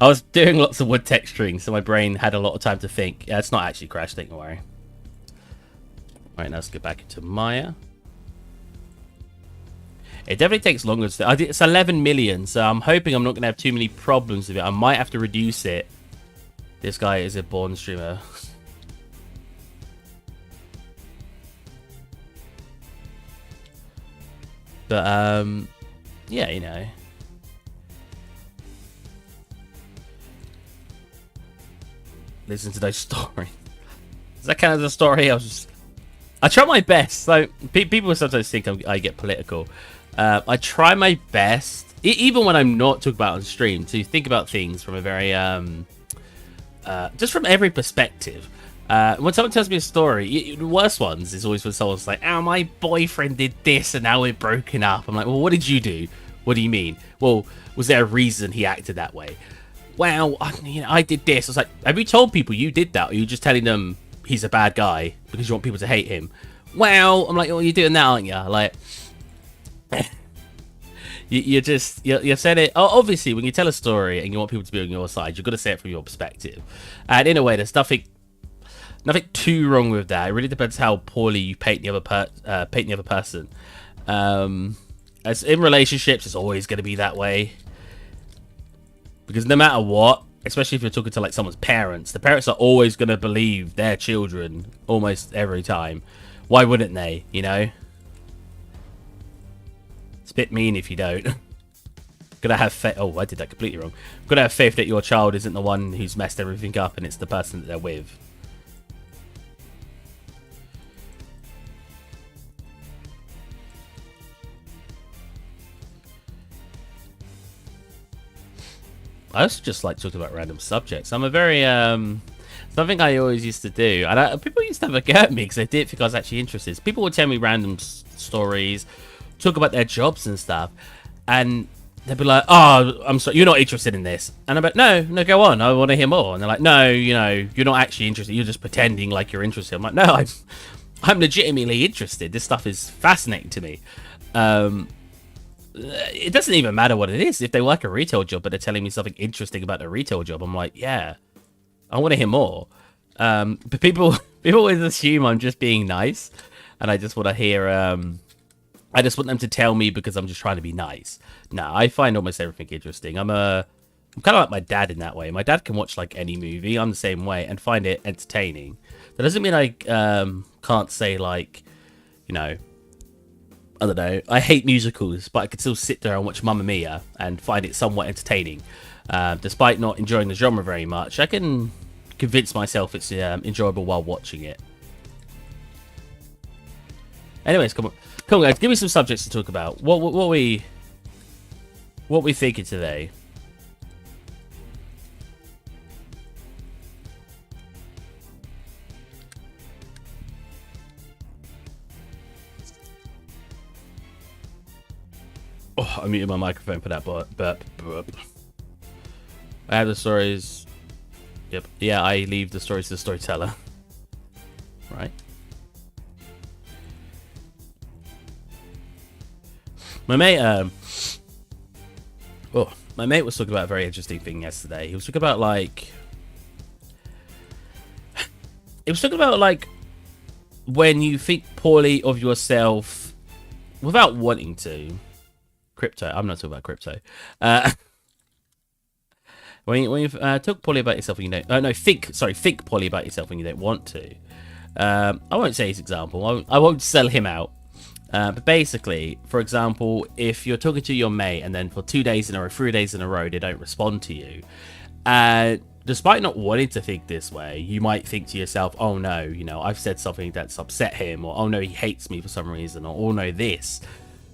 was doing lots of wood texturing, so my brain had a lot of time to think. Yeah, it's not actually crashed, don't worry. Alright, now let's get back into Maya. It definitely takes longer. It's 11 million, so I'm hoping I'm not going to have too many problems with it. I might have to reduce it. This guy is a born streamer. But, yeah, you know. Listen to those stories. Is that kind of the story? I try my best. So people sometimes think I get political. I try my best, even when I'm not talking about on stream, to think about things from a very just from every perspective. When someone tells me a story, the worst ones is always when someone's like, "Oh, my boyfriend did this, and now we're broken up." I'm like, "Well, what did you do? What do you mean? Well, was there a reason he acted that way?" Well, I did this. I was like, have you told people you did that? Or are you just telling them he's a bad guy because you want people to hate him? Well, I'm like, well, you're doing that, aren't you? Like, you said it. Oh, obviously, when you tell a story and you want people to be on your side, you've got to say it from your perspective. And in a way, there's nothing too wrong with that. It really depends how poorly you paint the other person. As in relationships, it's always going to be that way. Because no matter what, especially if you're talking to like someone's parents, the parents are always going to believe their children almost every time. Why wouldn't they, you know? It's a bit mean if you don't. Gotta have faith. Oh, I did that completely wrong. Gotta have faith that your child isn't the one who's messed everything up and it's the person that they're with. I also just like talking about random subjects. I'm a very, something I always used to do. And people used to have a go at me because I did it because I was actually interested. People would tell me random stories, talk about their jobs and stuff. And they'd be like, "Oh, I'm sorry, you're not interested in this." And I'm like, no, go on. I want to hear more. And they're like, "No, you're not actually interested. You're just pretending like you're interested." I'm like, "No, I'm legitimately interested. This stuff is fascinating to me." It doesn't even matter what it is. If they like a retail job but they're telling me something interesting about the retail job, I'm like, yeah, I want to hear more. But people always assume I'm just being nice, and I just want to hear. I just want them to tell me because I'm just trying to be nice. No, I find almost everything interesting. I'm kind of like my dad in that way. My dad can watch like any movie. I'm the same way and find it entertaining. That doesn't mean I can't say like, you know. I don't know, I hate musicals, but I could still sit there and watch Mamma Mia and find it somewhat entertaining. Despite not enjoying the genre very much, I can convince myself it's enjoyable while watching it. Anyways, come on guys, give me some subjects to talk about. What we thinking today? Oh, I muted my microphone for that burp. I have the stories. Yep. Yeah, I leave the stories to the storyteller. Right. My mate, my mate was talking about a very interesting thing yesterday. He was talking about like, when you think poorly of yourself without wanting to. Crypto. I'm not talking about crypto. When you talk poorly about yourself when you don't. Think poorly about yourself when you don't want to. I won't say his example. I won't sell him out. But basically, for example, if you're talking to your mate and then for 2 days in a row, 3 days in a row, they don't respond to you, despite not wanting to think this way, you might think to yourself, "Oh no, I've said something that's upset him," or "Oh no, he hates me for some reason," or "Oh no, this."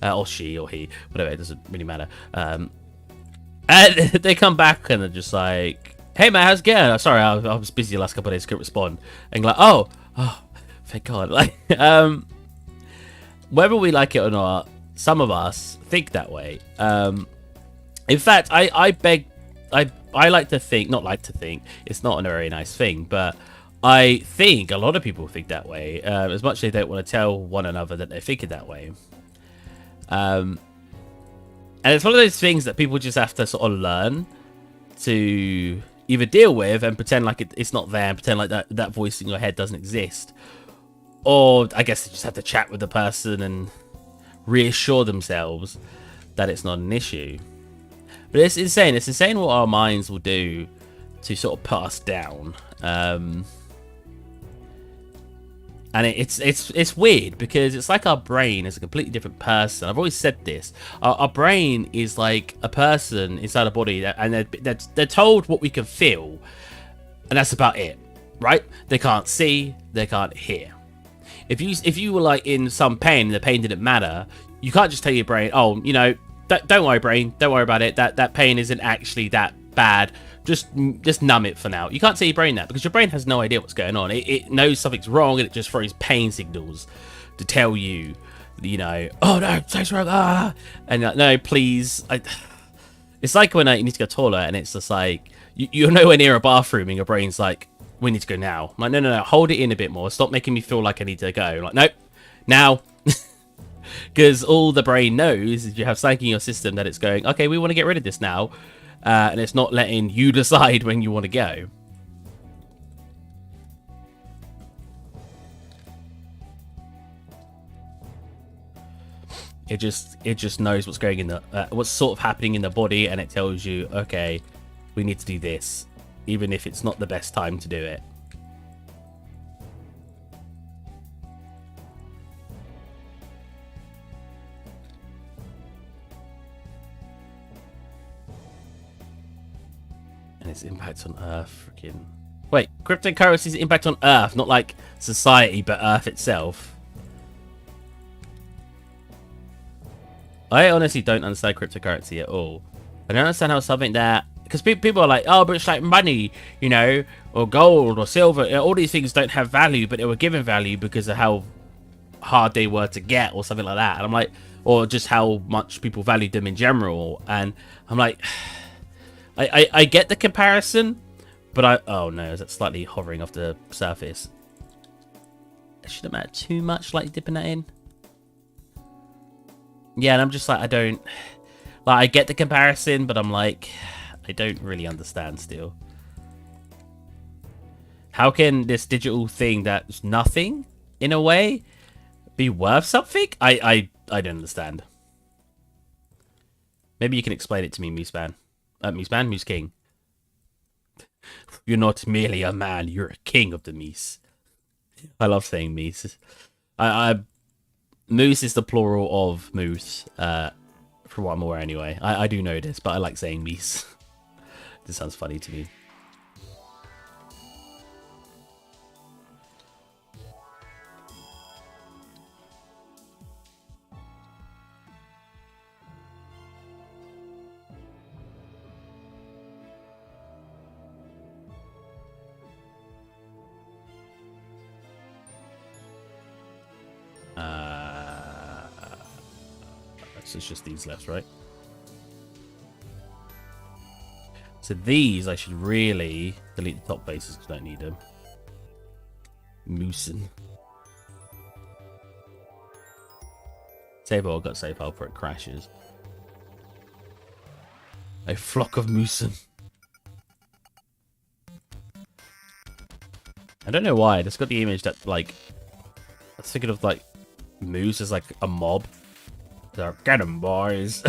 Or she, or he, whatever, it doesn't really matter. And they come back and they're just like, "Hey man, how's it going? Oh, sorry, I was busy the last couple of days, couldn't respond." And you're like, oh, thank God. Like, whether we like it or not, some of us think that way. In fact, I like to think, it's not a very nice thing, but I think a lot of people think that way, as much as they don't want to tell one another that they're thinking that way. And it's one of those things that people just have to sort of learn to either deal with and pretend like it's not there, and pretend like that voice in your head doesn't exist. Or I guess they just have to chat with the person and reassure themselves that it's not an issue. But it's insane. It's insane what our minds will do to sort of put us down. And it's weird because it's like our brain is a completely different person. I've always said this. Our brain is like a person inside a body, and they're told what we can feel, and that's about it, right? They can't see, they can't hear. If you were like in some pain and the pain didn't matter, you can't just tell your brain, oh, you know, don't worry, brain, don't worry about it. That pain isn't actually that bad. Just numb it for now. You can't tell your brain that because your brain has no idea what's going on. It knows something's wrong and it just throws pain signals to tell you, you know, oh no, something's wrong, ah, and like, no, please. It's like when you need to go to the toilet and it's just like you're nowhere near a bathroom and your brain's like, we need to go now. I'm like, no, hold it in a bit more. Stop making me feel like I need to go. I'm like, nope, now. Because all the brain knows is you have something in your system that it's going, okay, we want to get rid of this now. And it's not letting you decide when you want to go. It just knows what's going in the what's sort of happening in the body, and it tells you, okay, we need to do this, even if it's not the best time to do it. And its impact on Earth, freaking... Wait, cryptocurrency's impact on Earth, not like society, but Earth itself. I honestly don't understand cryptocurrency at all. I don't understand how something that... Because people are like, oh, but it's like money, you know, or gold, or silver. All these things don't have value, but they were given value because of how hard they were to get, or something like that. And I'm like... Or just how much people valued them in general. And I'm like... I get the comparison, but oh no, is that slightly hovering off the surface? It shouldn't matter too much, like dipping that in. Yeah, and I'm just like, I don't... Like, I get the comparison, but I'm like, I don't really understand still. How can this digital thing that's nothing, in a way, be worth something? I don't understand. Maybe you can explain it to me, Mooseman. Mooseman? Moose King. You're not merely a man, you're a king of the Meese. I love saying Meese. Moose is the plural of moose, from what I'm aware anyway. I do know this, but I like saying Meese. This sounds funny to me. So it's just these left, right? So these I should really delete the top bases because I don't need them. Moosin. Save all, got save file before it crashes. A flock of moosin. I don't know why. I just got the image that, like, I was thinking of, like, moose as, like, a mob. They're, get 'em, boys.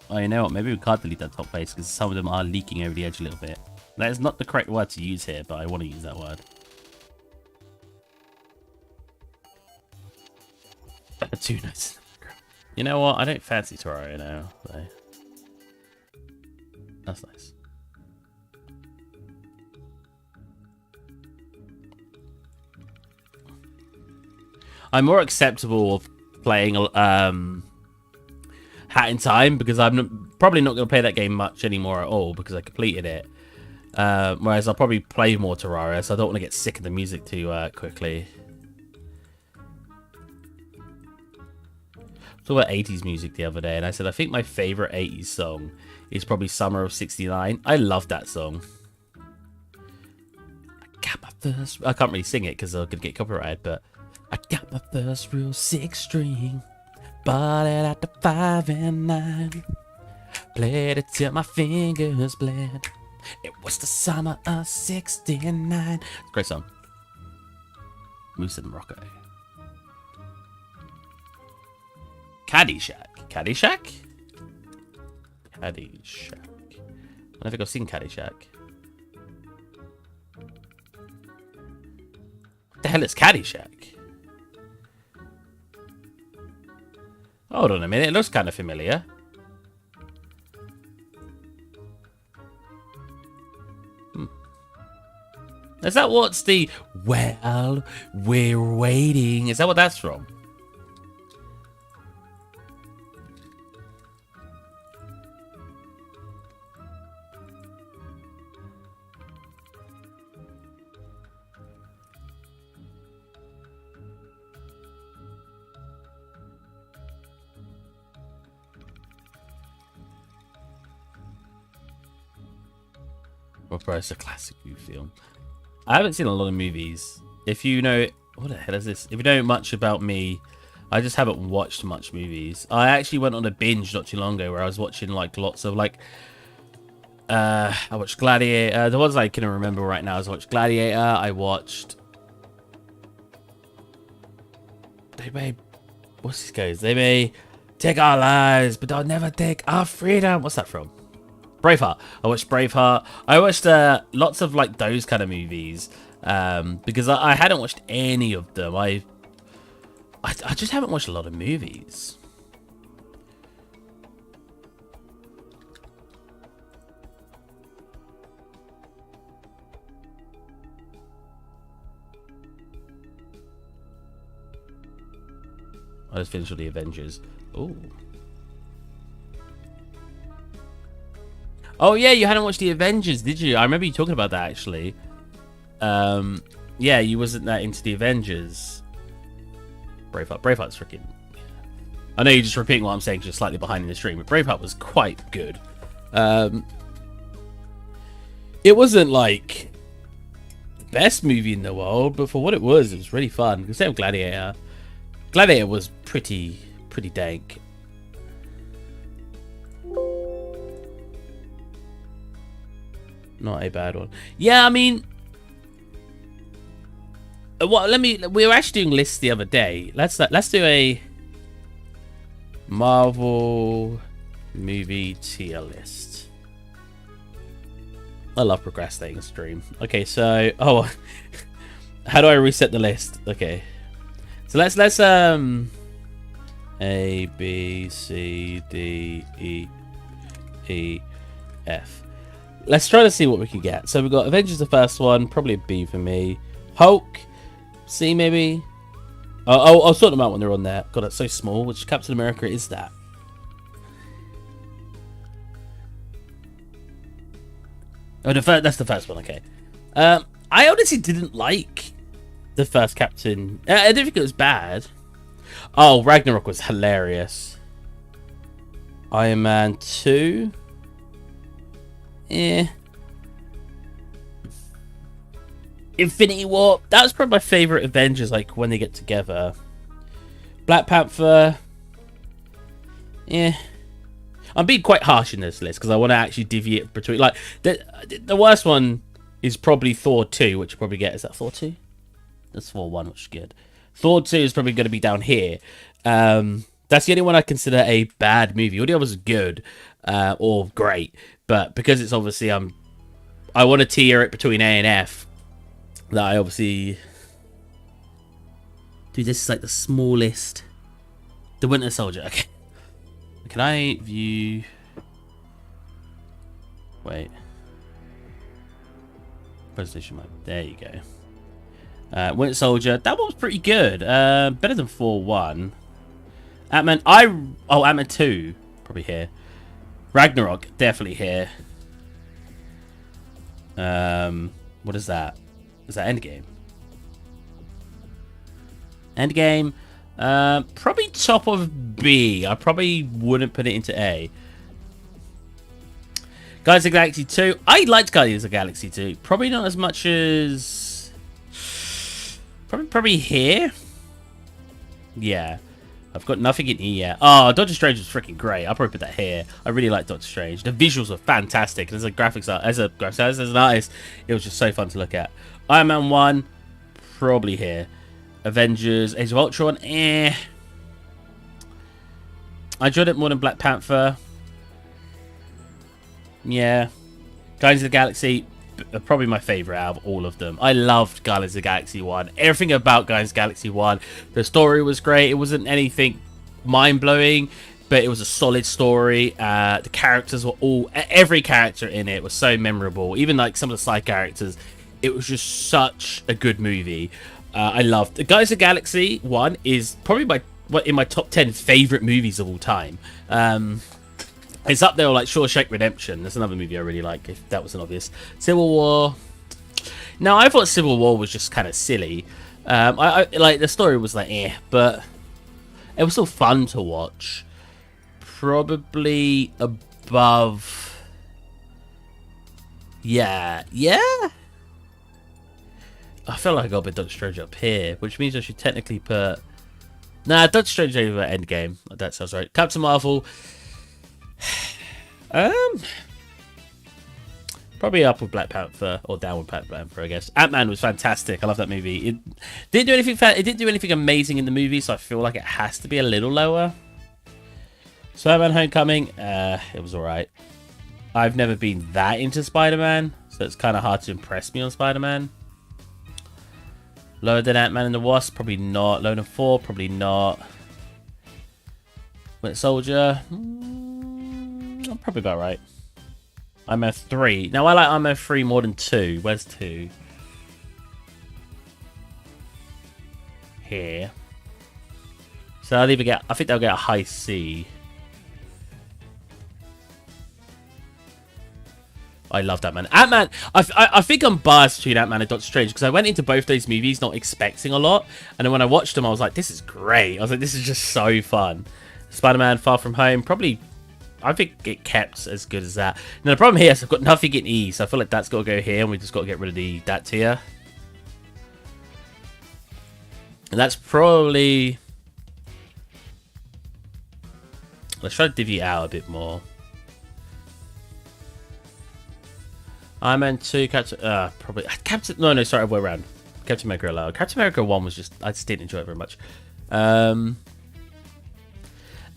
Oh, you know what? Maybe we can't delete that top face because some of them are leaking over the edge a little bit. That is not the correct word to use here, but I want to use that word. Too nice. You know what? I don't fancy Terraria now. So. That's nice. I'm more acceptable of playing Hat in Time because I'm probably not going to play that game much anymore at all because I completed it. Whereas I'll probably play more Terraria, so I don't want to get sick of the music too quickly. I saw about 80s music the other day, and I said I think my favorite 80s song is probably Summer of '69. I love that song. I got my first... I can't really sing it because I'm going to get copyrighted, but I got my first real 6-string Bought it at the 5 and 9. Played it till my fingers bled. It was the summer of '69. Great song. Moose and Morocco. Caddyshack. Caddyshack? Caddyshack. I don't think I've seen Caddyshack. What the hell is Caddyshack? Hold on a minute, it looks kind of familiar. Is that what's the, well, we're waiting? Is that what that's from? Well, bro, it's a classic film. I haven't seen a lot of movies. If you know... What the hell is this? If you know much about me, I just haven't watched much movies. I actually went on a binge not too long ago where I was watching, like, lots of, like... I watched Gladiator. The ones I can remember right now is I watched Gladiator. I watched... They may... What's this goes? They may take our lives, but they'll never take our freedom. What's that from? Braveheart. I watched Braveheart. I watched lots of like those kind of movies because I hadn't watched any of them. I just haven't watched a lot of movies. I just finished with the Avengers. Ooh. Oh, yeah, you hadn't watched The Avengers, did you? I remember you talking about that, actually. Yeah, you wasn't that into The Avengers. Braveheart. Braveheart's freaking... I know you're just repeating what I'm saying, just slightly behind in the stream, but Braveheart was quite good. It wasn't, like, the best movie in the world, but for what it was really fun. The same with Gladiator. Gladiator was pretty dank. Not a bad one. Yeah, I mean, well, we were actually doing lists the other day. Let's do a Marvel movie tier list. I love procrastinating stream. Okay, so how do I reset the list? Okay, so let's A, B, C, D, E, F. Let's try to see what we can get. So we've got Avengers, the first one, probably a B for me. Hulk, C maybe. I'll sort them out when they're on there. God, that's so small. Which Captain America is that? Oh, that's the first one. Okay. I honestly didn't like the first Captain. I didn't think it was bad. Oh, Ragnarok was hilarious. Iron Man 2. Yeah. Infinity War. That was probably my favorite Avengers, like when they get together. Black Panther. Yeah. I'm being quite harsh in this list because I want to actually deviate between. Like the worst one is probably Thor 2, which you probably get. Is that Thor 2? That's Thor 1, which is good. Thor 2 is probably going to be down here. That's the only one I consider a bad movie. All the others are good or great. But because it's obviously I want to tier it between A and F. That I obviously... Dude, this is like the smallest. The Winter Soldier. Okay. Can I view... Wait. Presentation mode. There you go. Winter Soldier. That one was pretty good. Better than 4-1. Ant-Man. Ant-Man 2. Probably here. Ragnarok, definitely here. What is that? Is that Endgame? Endgame, probably top of B. I probably wouldn't put it into A. Guardians of the Galaxy 2. I liked Guardians of the Galaxy 2. Probably not as much as... Probably here. Yeah. I've got nothing in E yet. Oh, Doctor Strange was freaking great. I'll probably put that here. I really like Doctor Strange. The visuals were fantastic. As a graphics art, as an artist, it was just so fun to look at. Iron Man 1, probably here. Avengers, Age of Ultron, I enjoyed it more than Black Panther. Yeah. Guardians of the Galaxy, probably my favourite out of all of them. I loved Guardians of the Galaxy 1. Everything about Guardians of the Galaxy 1. The story was great. It wasn't anything mind-blowing, but it was a solid story. The characters were every character in it was so memorable. Even like some of the side characters. It was just such a good movie. I loved the Guardians of the Galaxy 1 is probably in my top 10 favourite movies of all time. It's up there with like Shawshank Redemption. That's another movie I really like, if that wasn't obvious. Civil War. No, I thought Civil War was just kind of silly. I like the story was like but it was still fun to watch. Probably above. Yeah. I feel like I got a bit Doctor Strange up here, which means I should technically put. Nah, Doctor Strange over Endgame. That sounds right. Captain Marvel. Probably up with Black Panther or down with Black Panther, I guess. Ant-Man was fantastic. I love that movie. It didn't do anything. It didn't do anything amazing in the movie, so I feel like it has to be a little lower. Spider-Man: Homecoming. It was alright. I've never been that into Spider-Man, so it's kind of hard to impress me on Spider-Man. Lower than Ant-Man and the Wasp? Probably not. Lower than 4? Probably not. Winter Soldier? Probably about right. Iron Man 3. Now, I like Iron Man 3 more than 2. Where's 2? Here. So I'll either get... I think they'll get a high C. I love that, man. Ant-Man, I think I'm biased between Ant-Man and Doctor Strange because I went into both those movies not expecting a lot. And then when I watched them, I was like, this is great. I was like, this is just so fun. Spider-Man Far From Home, probably, I think it kept as good as that. Now, the problem here is I've got nothing in E, so I feel like that's got to go here, and we just got to get rid of that tier. And that's probably... Let's try to divvy it out a bit more. Iron Man 2, probably... No, sorry, other way around. Captain America allowed. Captain America 1 was just... I just didn't enjoy it very much. Ant-Man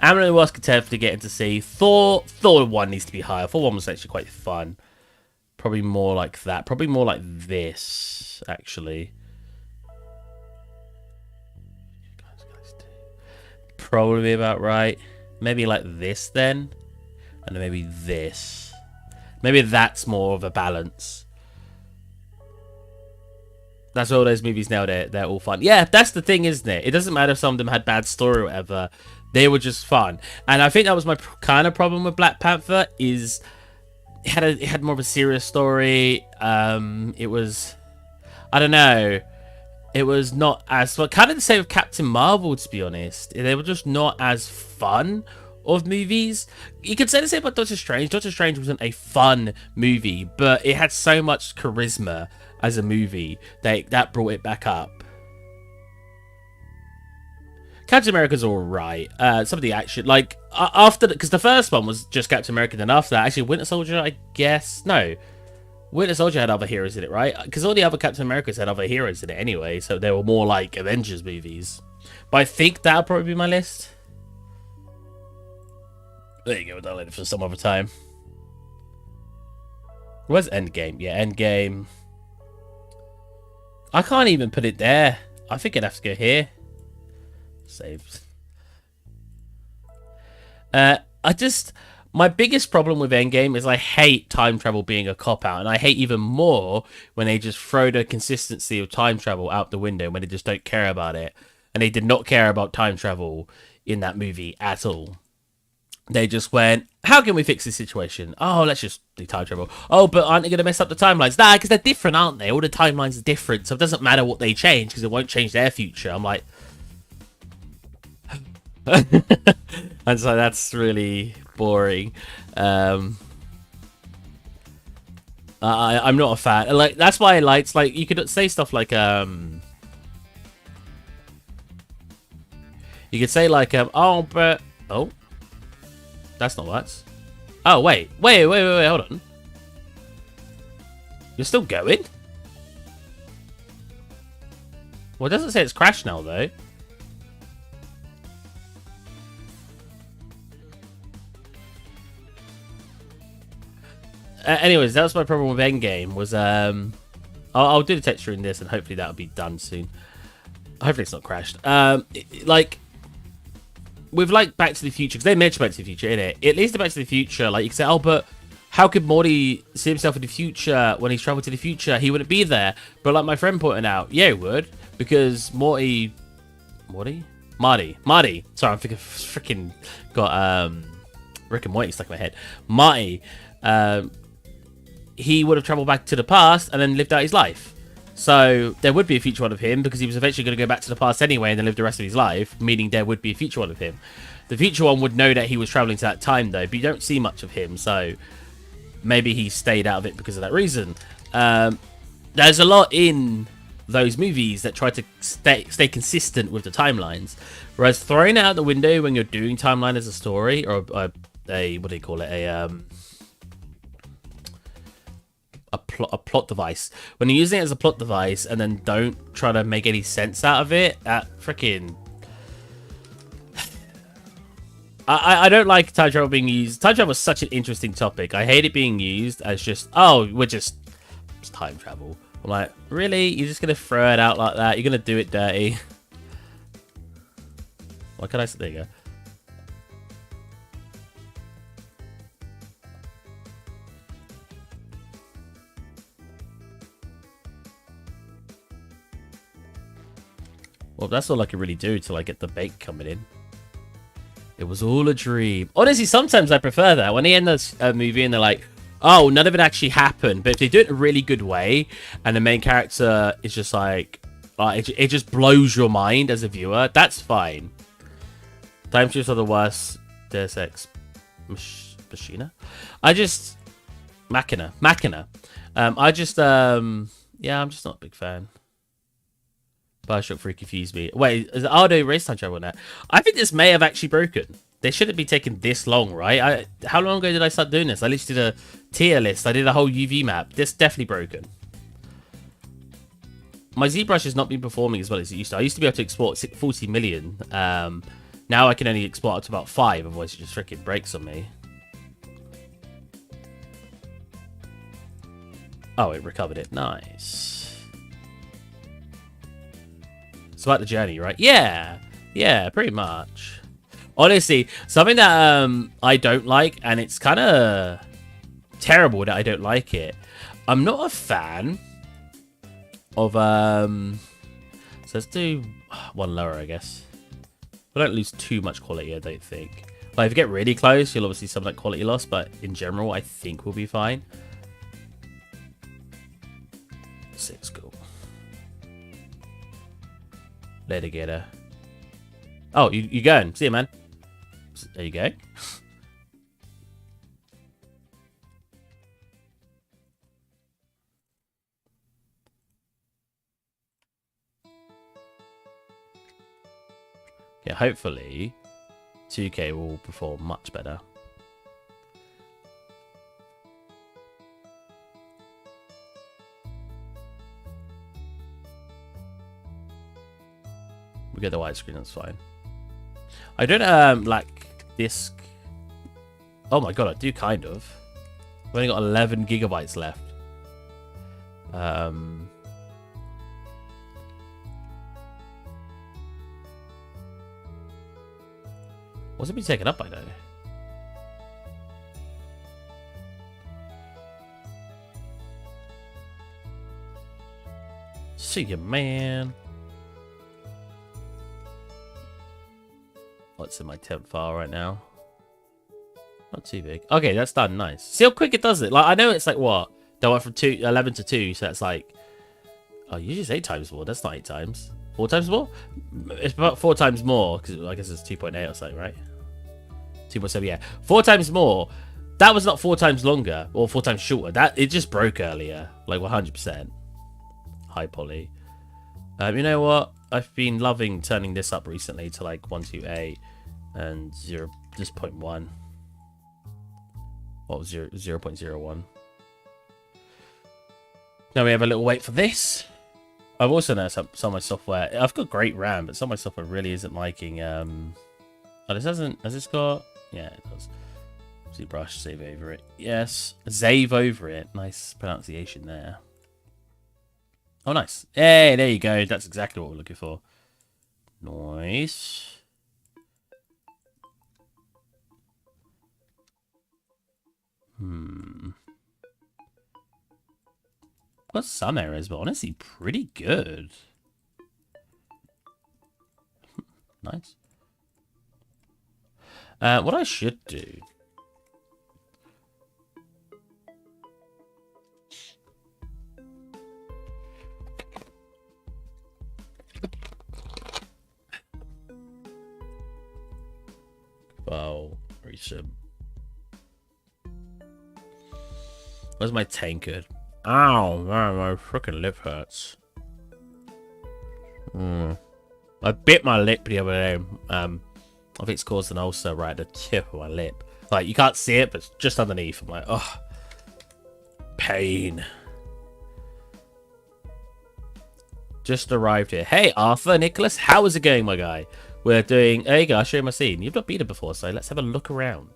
and the Wasp could definitely get into C. Thor 1 needs to be higher. Thor 1 was actually quite fun. Probably more like that. Probably more like this, actually. Probably about right. Maybe like this then. And then maybe this. Maybe that's more of a balance. That's all those movies now. They're all fun. Yeah, that's the thing, isn't it? It doesn't matter if some of them had bad story or whatever. They were just fun. And I think that was my kind of problem with Black Panther is it had more of a serious story. It was... I don't know. It was not as... Well, kind of the same with Captain Marvel, to be honest. They were just not as fun of movies. You could say the same about Doctor Strange. Doctor Strange wasn't a fun movie, but it had so much charisma as a movie that brought it back up. Captain America's alright. Some of the action, like after, because the first one was just Captain America, then after that, actually Winter Soldier, I guess. No, Winter Soldier had other heroes in it, right? Because all the other Captain Americas had other heroes in it anyway, so they were more like Avengers movies. But I think that'll probably be my list. There you go, I'll let it for some other time. Where's Endgame? Yeah, Endgame. I can't even put it there. I think I'd have to go here. Saved. My biggest problem with Endgame is I hate time travel being a cop-out, and I hate even more when they just throw the consistency of time travel out the window when they just don't care about it. And they did not care about time travel in that movie at all. They just went, how can we fix this situation? Oh, let's just do time travel. Oh, but aren't they going to mess up the timelines? Nah, because they're different, aren't they? All the timelines are different, so it doesn't matter what they change because it won't change their future. I'm like... And so that's really boring. I'm not a fan. Like, that's why I liked, like, you could say stuff like, You could say like, oh, but that's not what. Oh, wait, hold on. You're still going? Well, it doesn't say it's crashed now, though. Anyways, that was my problem with Endgame. Was I'll do the texture in this, and hopefully that'll be done soon. Hopefully it's not crashed. Like with like Back to the Future, because they mentioned Back to the Future in it. At least the Back to the Future, like you can say, oh, but how could Morty see himself in the future when he's traveled to the future? He wouldn't be there. But like my friend pointed out, yeah, he would, because Marty. Sorry, I'm thinking freaking got Rick and Morty stuck in my head. Marty, he would have traveled back to the past and then lived out his life. So there would be a future one of him because he was eventually going to go back to the past anyway and then live the rest of his life, meaning there would be a future one of him. The future one would know that he was traveling to that time though, but you don't see much of him, so maybe he stayed out of it because of that reason. There's a lot in those movies that try to stay consistent with the timelines, whereas throwing it out the window when you're doing timeline as a story or a what do you call it, a plot device, when you're using it as a plot device and then don't try to make any sense out of it, that freaking I don't like time travel being used. Time travel is such an interesting topic. I hate it being used as just, oh, it's time travel. I'm like, really? You're just gonna throw it out like that? You're gonna do it dirty? What can I say? There you go. Well, that's all I can really do till I get the bait coming in. It was all a dream. Honestly, sometimes I prefer that. When they end the movie and they're like, oh, none of it actually happened. But if they do it in a really good way and the main character is just like it just blows your mind as a viewer, that's fine. Time shifts are the worst. Deus Ex Machina? Machina. Yeah, I'm just not a big fan. Bioshock 3 confused me. Wait, is Ardo race time travel now? I think this may have actually broken. They shouldn't be taking this long, right? How long ago did I start doing this? I literally did a tier list. I did a whole UV map. This definitely broken. My ZBrush has not been performing as well as it used to. I used to be able to export 40 million. Now I can only export up to about 5, otherwise it just freaking breaks on me. Oh, it recovered it. Nice. It's about the journey, right? Yeah, pretty much. Honestly, something that I don't like, and it's kind of terrible that I don't like it. I'm not a fan of so let's do one lower, I guess. We don't lose too much quality, I don't think. Like if you get really close, you'll obviously see some like quality loss, but in general, I think we'll be fine. 6, cool. Later, Gator. Oh, you going? See you, man. There you go. Yeah, hopefully 2K will perform much better. We get the widescreen, that's fine. I don't like disc. Oh my god, I do kind of. I've only got 11 gigabytes left. What's it been taken up by though? See you, man. What's in my temp file right now? Not too big. Okay, that's done. Nice. See how quick it does it? Like I know it's like what? They went from 11 to 2, so that's like, oh, you just 8 times more. That's not 8 times. 4 times more? It's about 4 times more because I guess it's 2.8 or something, right? 2.7, yeah. 4 times more. That was not 4 times longer or 4 times shorter. That it just broke earlier, like 100%. High poly. You know what? I've been loving turning this up recently to like 128 and 0.1. What was 0.01? Now we have a little wait for this. I've also noticed some of my software. I've got great RAM, but some of my software really isn't liking. Oh, this hasn't. Has this got? Yeah, it does. ZBrush, save over it. Yes, save over it. Nice pronunciation there. Oh, nice. Hey, there you go. That's exactly what we're looking for. Nice. Got some errors, but honestly, pretty good. Nice. What I should do. Oh, reset. Where's my tankard? Ow, man, my freaking lip hurts. I bit my lip the other day. I think it's caused an ulcer right at the tip of my lip. Like, you can't see it, but it's just underneath. I'm like, oh, pain. Just arrived here. Hey, Arthur, Nicholas, how is it going, my guy? We're doing... There you go, I'll show you my scene. You've not been here before, so let's have a look around.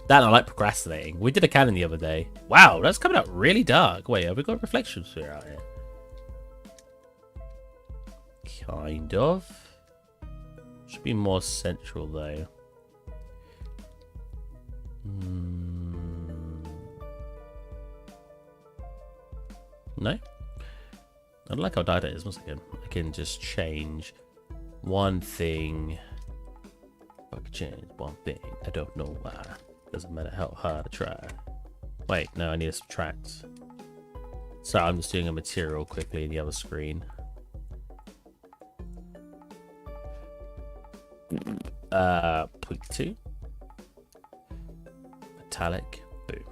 That, I like procrastinating. We did a cannon the other day. Wow, that's coming out really dark. Wait, have we got reflections here out here? Kind of. Should be more central, though. No? I don't like how dark it is. One second. I can just change one thing. I can change one thing. I don't know why. Doesn't matter how hard I try. Wait, no, I need to subtract. So I'm just doing a material quickly in the other screen. 0.2. Metallic. Boom.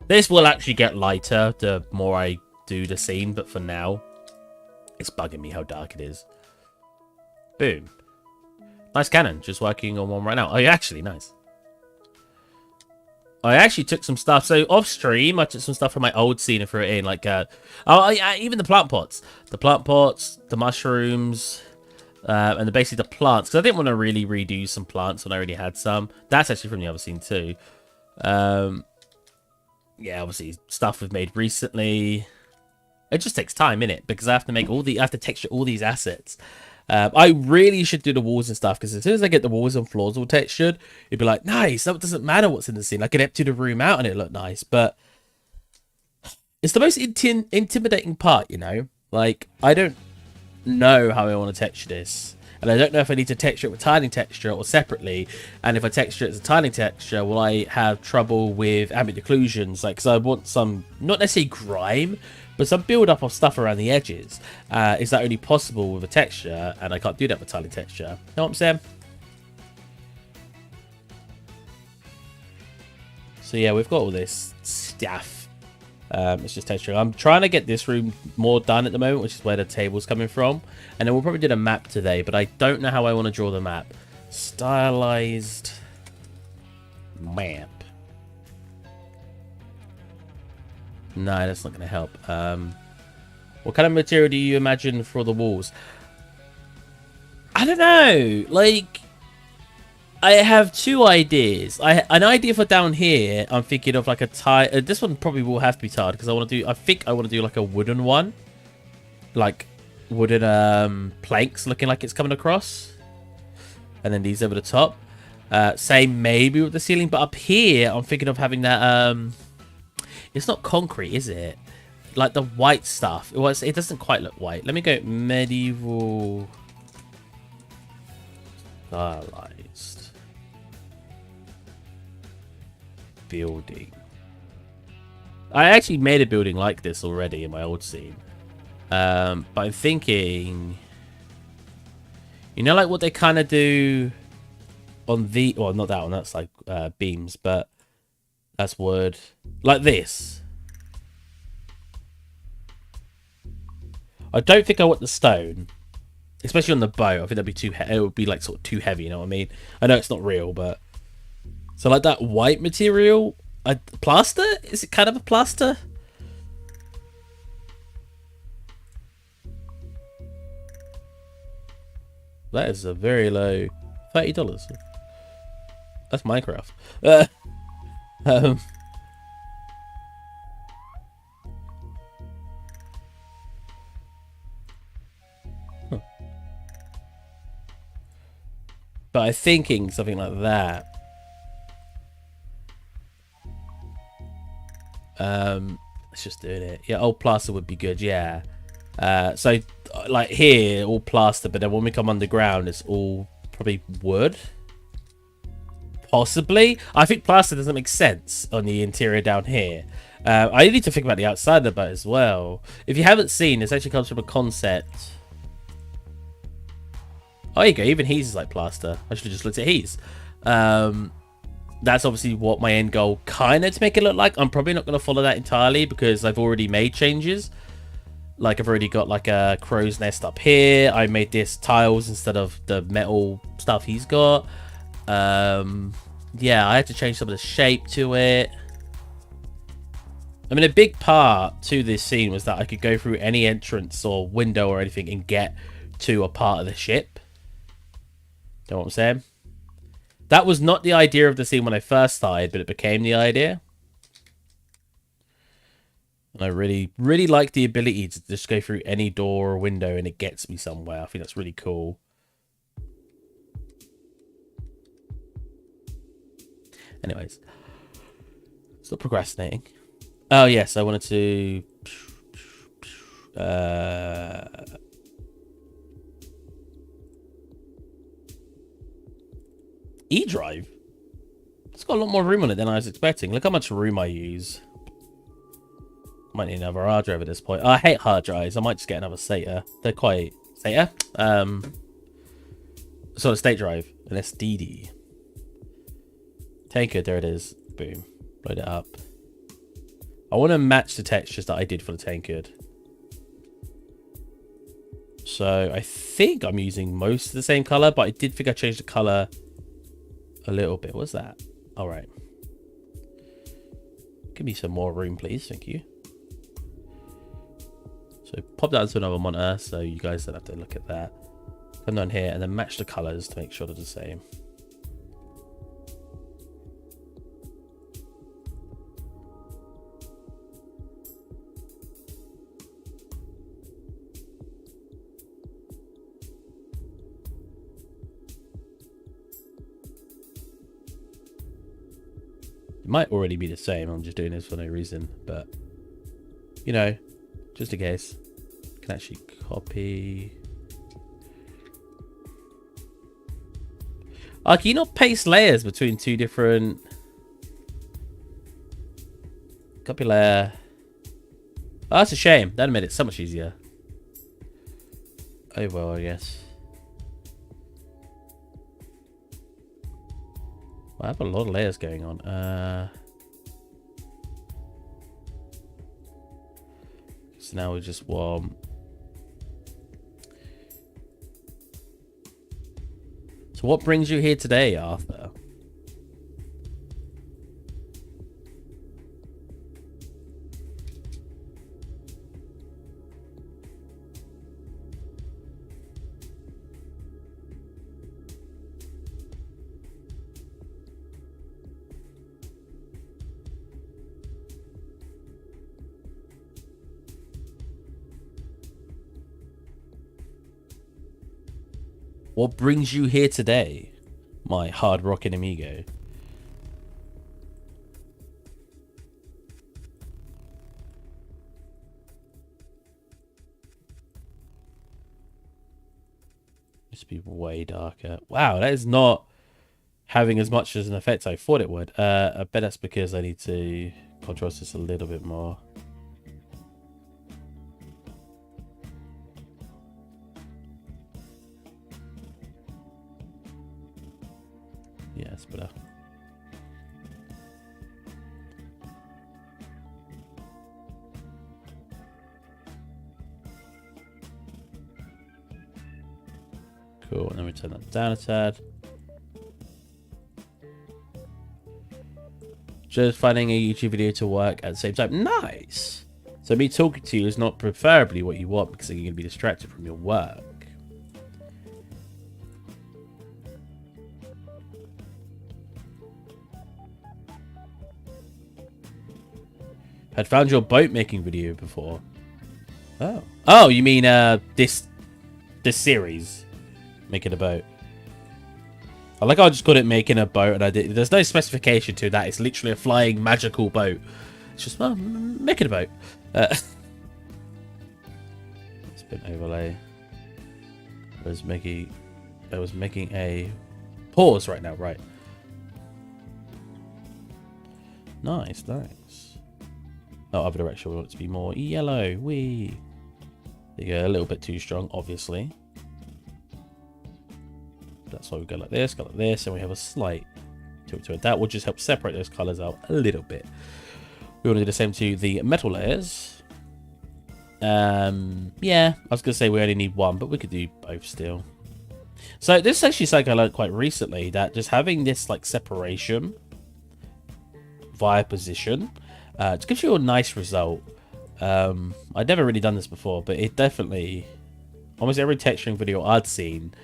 This will actually get lighter the more I do the scene, but for now, it's bugging me how dark it is. Boom. Nice cannon. Just working on one right now. Oh, yeah, actually, nice. I actually took some stuff. So off stream, I took some stuff from my old scene and threw it in. Like, even the plant pots. The plant pots, the mushrooms, and basically the plants. Because I didn't want to really redo some plants when I already had some. That's actually from the other scene too. Yeah, obviously stuff we've made recently. It just takes time, innit? Because I have to make I have to texture all these assets. I really should do the walls and stuff, because as soon as I get the walls and floors all textured, it'd be like, nice, that doesn't matter what's in the scene. I can empty the room out and it look nice, but it's the most intimidating part, you know? Like, I don't know how I want to texture this, and I don't know if I need to texture it with tiling texture or separately, and if I texture it as a tiling texture, will I have trouble with ambient occlusions? Like, because I want some, not necessarily grime, but some build up of stuff around the edges. Is that only possible with a texture? And I can't do that with tiling texture. Know what I'm saying? So yeah, we've got all this stuff. It's just texturing. I'm trying to get this room more done at the moment, which is where the table's coming from. And then we'll probably do a map today, but I don't know how I want to draw the map. Stylized map. No, that's not going to help. What kind of material do you imagine for the walls? I don't know. Like, I have two ideas. An idea for down here. I'm thinking of like a tile. This one probably will have to be tiled because I want to do. I think I want to do like a wooden one, like wooden planks looking like it's coming across, and then these over the top. Same maybe with the ceiling, but up here I'm thinking of having that. It's not concrete, is it? Like the white stuff. It doesn't quite look white. Let me go medieval stylized building. I actually made a building like this already in my old scene. But I'm thinking, you know, like what they kind of do on the, well, not that one. That's like beams, but that's wood. Like this. I don't think I want the stone, especially on the bow. I think that'd be too. It would be like sort of too heavy. You know what I mean? I know it's not real, but so like that white material, plaster. Is it kind of a plaster? That is a very low $30. That's Minecraft. Um, but I'm thinking something like that. Let's just do it. Yeah, old plaster would be good. Yeah. So like here, all plaster, but then when we come underground, it's all probably wood. Possibly. I think plaster doesn't make sense on the interior down here. I need to think about the outside of the boat as well. If you haven't seen, this actually comes from a concept. Oh, there you go. Even he's is like plaster. I should have just looked at he's. That's obviously what my end goal kind of to make it look like. I'm probably not going to follow that entirely because I've already made changes. Like I've already got like a crow's nest up here. I made this tiles instead of the metal stuff he's got. Yeah, I had to change some of the shape to it. I mean, a big part to this scene was that I could go through any entrance or window or anything and get to a part of the ship. Know what I'm saying? That was not the idea of the scene when I first started, but it became the idea. And I really, really like the ability to just go through any door or window and it gets me somewhere. I think that's really cool. Anyways, stop procrastinating. Oh yes, I wanted to E-drive. It's got a lot more room on it than I was expecting. Look how much room I use. Might need another hard drive at this point. I hate hard drives. I might just get another SATA. They're quite SATA. Sort of state drive, an SDD. Tankard, there it is. Boom. Load it up. I want to match the textures that I did for the tankard. So I think I'm using most of the same color, but I did think I changed the color a little bit. What's that? All right. Give me some more room, please. Thank you. So pop that into another monitor so you guys don't have to look at that. Come down here and then match the colors to make sure they're the same. It might already be the same. I'm just doing this for no reason, but you know, just in case. Can actually copy. Oh, can you not paste layers between two different? Copy layer. Oh, that's a shame. That made it so much easier. Oh well, I guess. I have a lot of layers going on. So now we just want. So what brings you here today, Arthur? What brings you here today, my hard-rocking amigo? This be way darker. Wow, that is not having as much as an effect I thought it would. I bet that's because I need to contrast this a little bit more. Yeah, it's better. Cool, and then we turn that down a tad. Just finding a YouTube video to work at the same time. Nice! So me talking to you is not preferably what you want because you're going to be distracted from your work. Had found your boat making video before. Oh. Oh, you mean this series? Making a boat. I like how I just got it making a boat and I did. There's no specification to that. It's literally a flying magical boat. It's just making a boat. Spin overlay. I was making a pause right now, right? Nice, nice. Oh, other direction. We want it to be more yellow. Wee. There you go. A little bit too strong, obviously. That's why we go like this, and we have a slight tilt to it. That will just help separate those colors out a little bit. We want to do the same to the metal layers. Yeah, I was going to say we only need one, but we could do both still. So this is actually something I learned quite recently, that just having this like separation via position just gives you a nice result. I'd never really done this before, but it definitely, almost every texturing video I'd seen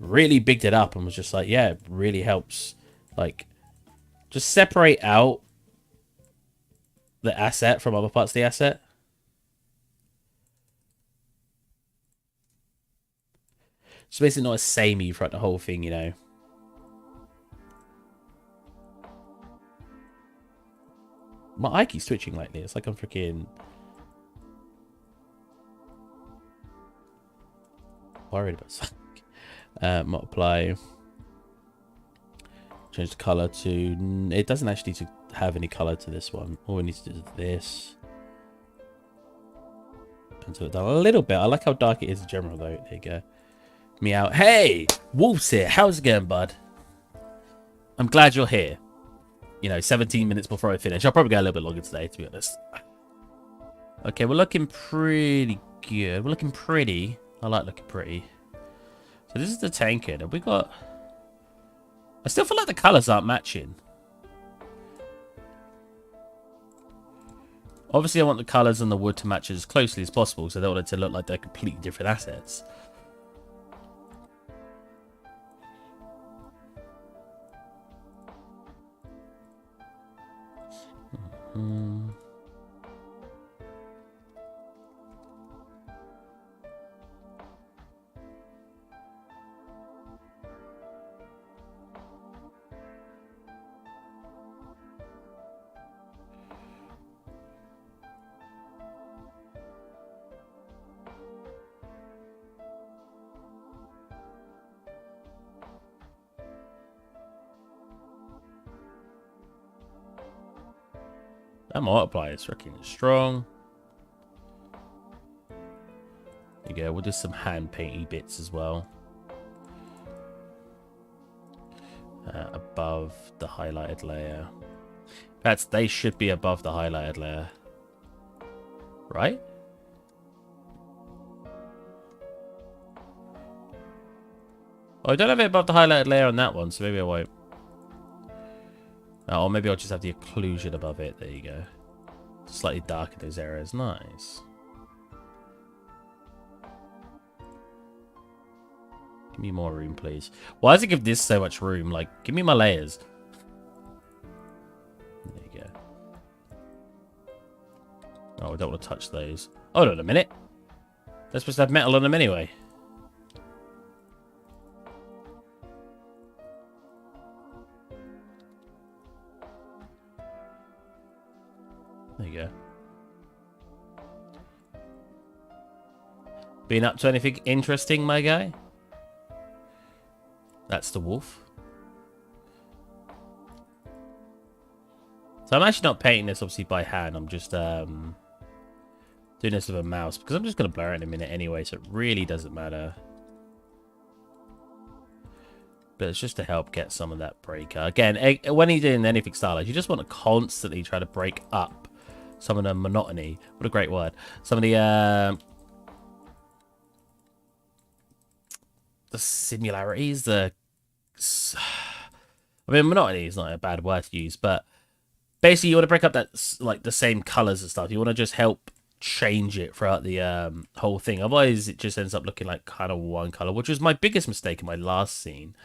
really bigged it up and was just like, yeah, it really helps like just separate out the asset from other parts of the asset. It's basically not as samey throughout the whole thing, you know. My eye keeps twitching lately. It's like I'm freaking worried about something. Multiply. Change the color to... It doesn't actually need to have any color to this one. All we need to do is this. Until it down a little bit. I like how dark it is in general, though. There you go. Meow. Hey! Wolf's here. How's it going, bud? I'm glad you're here. You know, 17 minutes before I finish. I'll probably go a little bit longer today, to be honest. Okay, we're looking pretty good. We're looking pretty. I like looking pretty. So this is the tankard. Have we got... I still feel like the colours aren't matching. Obviously, I want the colours and the wood to match as closely as possible, so I don't want it to look like they're completely different assets. That multiplier is freaking strong. There you go. We'll do some hand painty bits as well. Above the highlighted layer. They should be above the highlighted layer. Right? Oh, I don't have it above the highlighted layer on that one, so maybe I won't. Oh, or maybe I'll just have the occlusion above it. There you go. Slightly darken those areas. Nice. Give me more room, please. Why does it give this so much room? Like, give me my layers. There you go. Oh, I don't want to touch those. Hold on a minute. They're supposed to have metal on them anyway. There you go. Been up to anything interesting, my guy? That's the wolf. So I'm actually not painting this, obviously, by hand. I'm just doing this with a mouse, because I'm just going to blur it in a minute anyway, so it really doesn't matter. But it's just to help get some of that breaker. Again, when you're doing anything stylized, you just want to constantly try to break up some of the monotony. What a great word. Some of the similarities. I mean, monotony is not a bad word to use, but basically you want to break up that like the same colors and stuff. You want to just help change it throughout the whole thing. Otherwise, it just ends up looking like kind of one color, which was my biggest mistake in my last scene,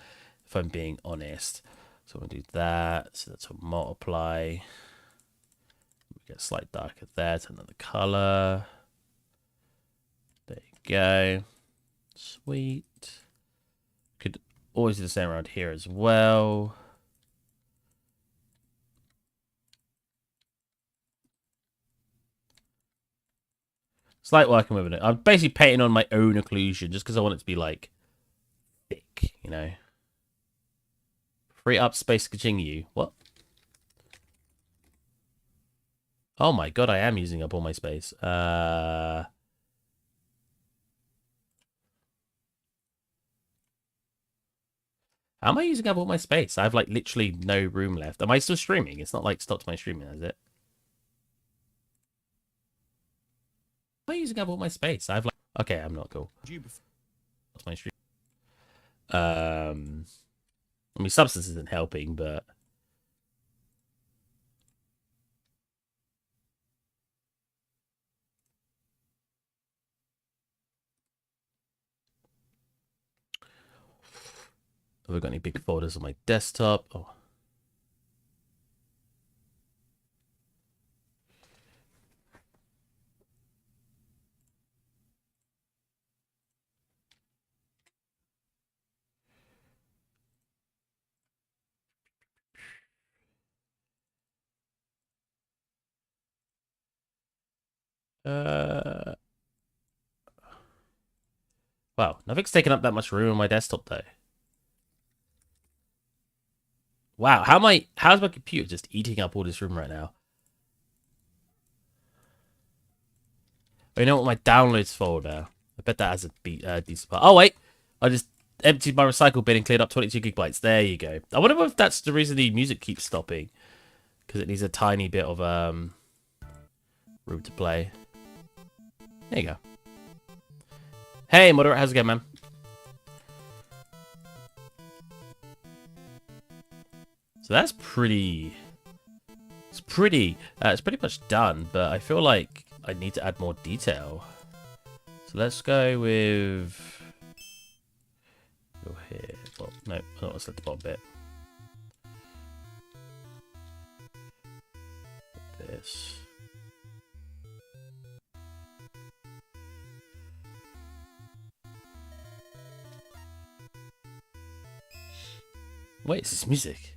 if I'm being honest. So I'm gonna do that. So that's a multiply. We get slight darker there to another color. There you go. Sweet. Could always do the same around here as well. Slight working with it. I'm basically painting on my own occlusion just because I want it to be like thick, you know. Free up space you. What? Oh my god, I am using up all my space. How am I using up all my space? I have like literally no room left. Am I still streaming? It's not like stopped my streaming, is it? Am I using up all my space? I have like... Okay, I'm not cool. That's my stream. I mean, substance isn't helping, but... Have I got any big folders on my desktop? Oh. Wow, nothing's taking up that much room on my desktop though. Wow, how's my computer just eating up all this room right now? Oh, you know what, my downloads folder. I bet that has a decent part. Oh wait, I just emptied my recycle bin and cleared up 22 gigabytes. There you go. I wonder if that's the reason the music keeps stopping, because it needs a tiny bit of room to play. There you go. Hey, Moderate, how's it going, man? So that's pretty... It's pretty much done, but I feel like I need to add more detail. So let's go with... Go here. Well, no, let's let the bottom bit. This. Wait, is this music?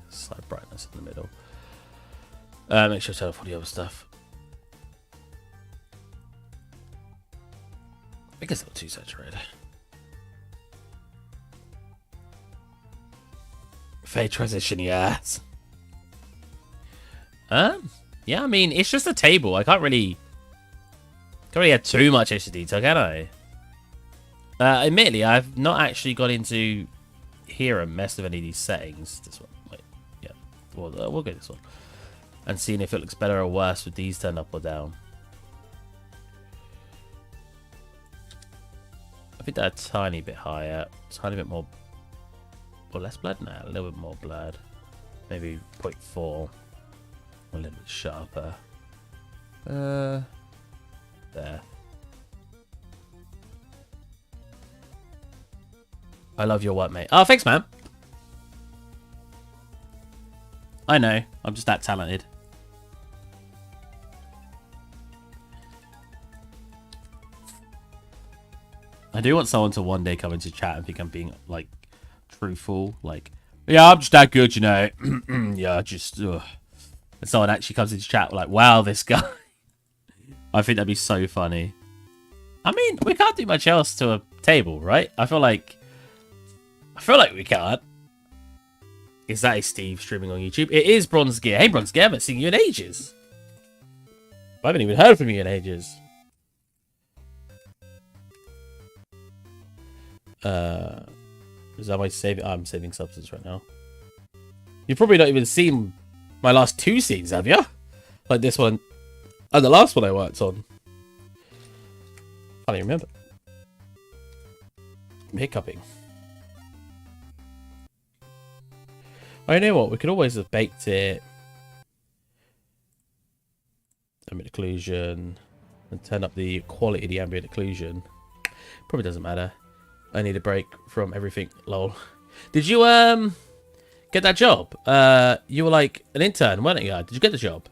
Slight brightness in the middle. Make sure to turn off all the other stuff. I guess not too saturated. Fade transition, yes. Yeah, I mean, it's just a table. I can't really add too much extra detail, can I? Admittedly, I've not actually got into here and messed with any of these settings. This one, wait, yeah, we'll go this one and seeing if it looks better or worse with these turned up or down. I think they're a tiny bit higher, tiny bit more, or less blurred. Nah, a little bit more blurred. Maybe 0.4, a little bit sharper. There. I love your work, mate. Oh, thanks, man. I know. I'm just that talented. I do want someone to one day come into chat and think I'm being, like, truthful. Like, yeah, I'm just that good, you know. Yeah, just... Ugh. And someone actually comes into chat like, wow, this guy. I think that'd be so funny. I mean, we can't do much else to a table, right? I feel like we can't. Is that Steve streaming on YouTube? It is Bronze Gear. Hey, Bronze Gear, I haven't seen you in ages. I haven't even heard from you in ages. Is that my saving? I'm saving substance right now. You've probably not even seen my last 2 scenes, have you? Like this one and the last one I worked on. I don't even remember. I'm hiccuping. I know what, we could always have baked it. Ambient occlusion. And turn up the quality of the ambient occlusion. Probably doesn't matter. I need a break from everything. Lol. Did you get that job? You were like an intern, weren't you? Did you get the job?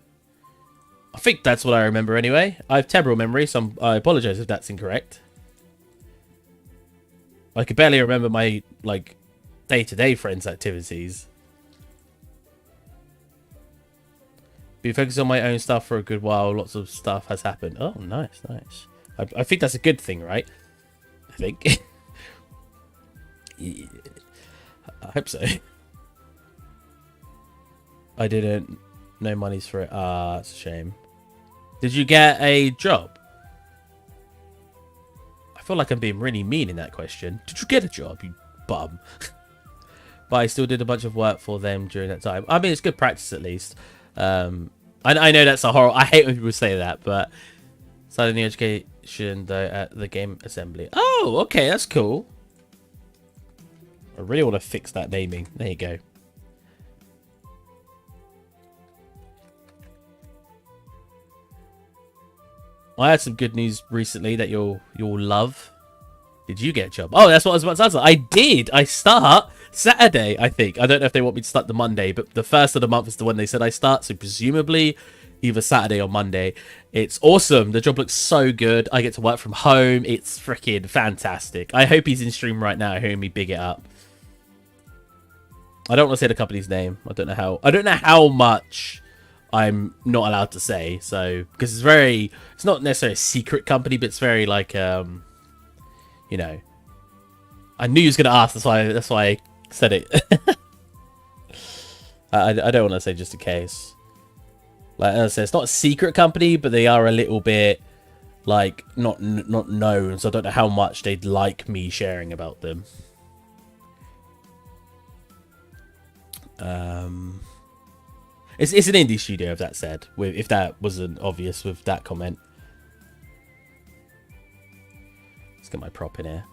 I think that's what I remember anyway. I have terrible memory, so I apologize if that's incorrect. I could barely remember my like day-to-day friends' activities. Been focused on my own stuff for a good while. Lots of stuff has happened. Oh, nice, nice. I think that's a good thing, right? I think. Yeah, I hope so. I didn't. No money's for it. Ah, it's a shame. Did you get a job? I feel like I'm being really mean in that question. Did you get a job, you bum? But I still did a bunch of work for them during that time. I mean, it's good practice at least. I know that's a horror. I hate when people say that, but started new education though at the game assembly. Oh, okay, that's cool. I really want to fix that naming. There you go. I had some good news recently that you'll love. Did you get a job? Oh, that's what I was about to answer. I did. I start Saturday, I think. I don't know if they want me to start the Monday, but the first of the month is the one they said I start. So presumably either Saturday or Monday. It's awesome. The job looks so good. I get to work from home. It's freaking fantastic. I hope he's in stream right now hearing me big it up. I don't want to say the company's name. I don't know how much I'm not allowed to say. So because it's not necessarily a secret company, but it's very like you know, I knew he was gonna ask. That's why I said it. I don't want to say just in case. Like as I said, it's not a secret company, but they are a little bit like not known. So I don't know how much they'd like me sharing about them. It's an indie studio, if that said. If that wasn't obvious with that comment. Let's get my prop in here.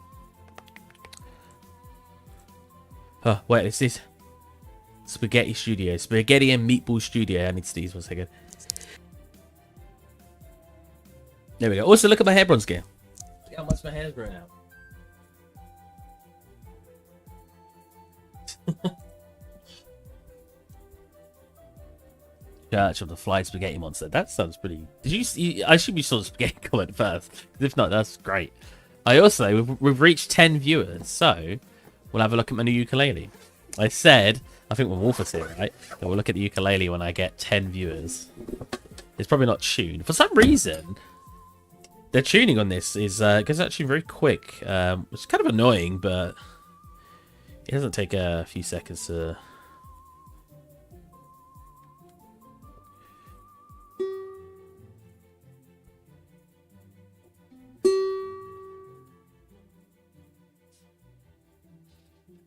Oh, wait, it's this Spaghetti Studio. Spaghetti and Meatball Studio. I need to sneeze 1 second. There we go. Also, look at my hair bronze gear. See how much my hair's grown out. Church of the Fly Spaghetti Monster. That sounds pretty... Did you see... I assume you saw the spaghetti comment first. If not, that's great. I also... We've reached 10 viewers, so... We'll have a look at my new ukulele. I said... I think when Wolf is here, right? That we'll look at the ukulele when I get 10 viewers. It's probably not tuned. For some reason... The tuning on this is goes actually very quick. Which is kind of annoying, but... It doesn't take a few seconds to...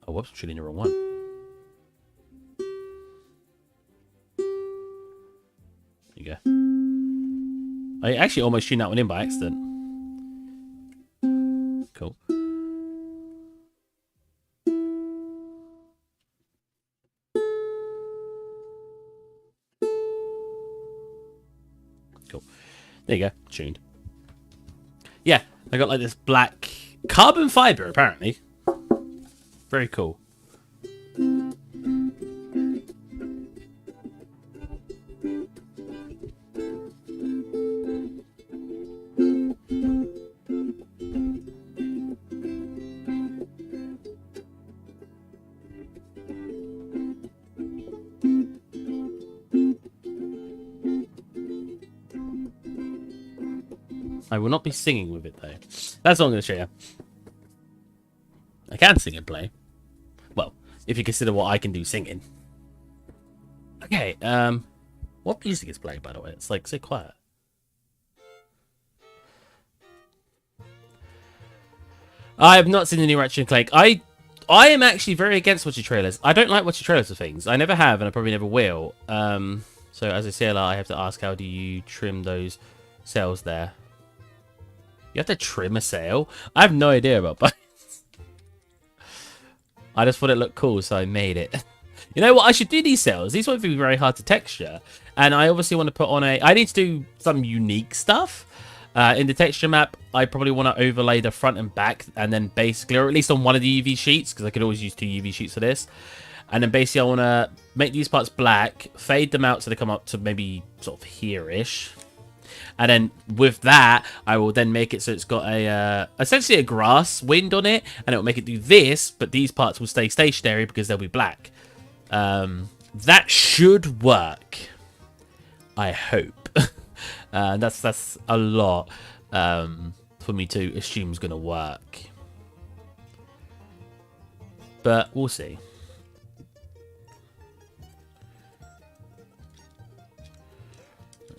Oh, whoops, I'm shooting the wrong one. There you go. I actually almost tuned that one in by accident. Cool. Cool. There you go, tuned. Yeah, I got like this black carbon fiber, apparently. Very cool. I will not be singing with it though. That's all I'm going to show you. I can sing and play. Well, if you consider what I can do singing. Okay, what music is playing, by the way? It's like so quiet. I have not seen the new Ratchet and Clank. I am actually very against watching trailers. I don't like watching trailers of things. I never have, and I probably never will. So as a sailor, I have to ask, how do you trim those sails there? You have to trim a sail? I have no idea about buttons. I just thought it looked cool, so I made it. You know what? I should do these sails. These won't be very hard to texture. And I obviously want to put on I need to do some unique stuff. In the texture map, I probably want to overlay the front and back, and then basically, or at least on one of the UV sheets, because I could always use 2 UV sheets for this. And then basically, I want to make these parts black, fade them out so they come up to maybe sort of here-ish. And then with that, I will then make it so it's got a essentially a grass wind on it, and it will make it do this, but these parts will stay stationary because they'll be black. That should work. I hope. That's a lot for me to assume is going to work. But we'll see.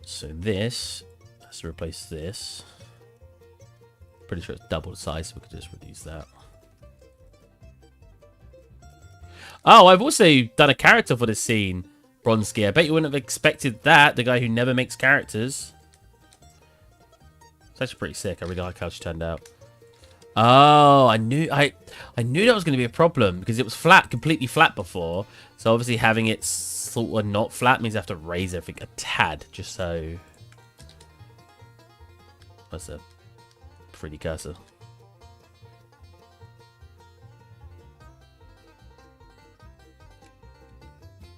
So this has to replace this. Pretty sure it's double the size, so we could just reduce that. Oh, I've also done a character for this scene, Bronski. I bet you wouldn't have expected that, the guy who never makes characters. It's actually pretty sick. I really like how she turned out. Oh, I knew that was going to be a problem because it was flat, completely flat before. So obviously having it sort of not flat means I have to raise everything a tad just so. What's a 3D cursor?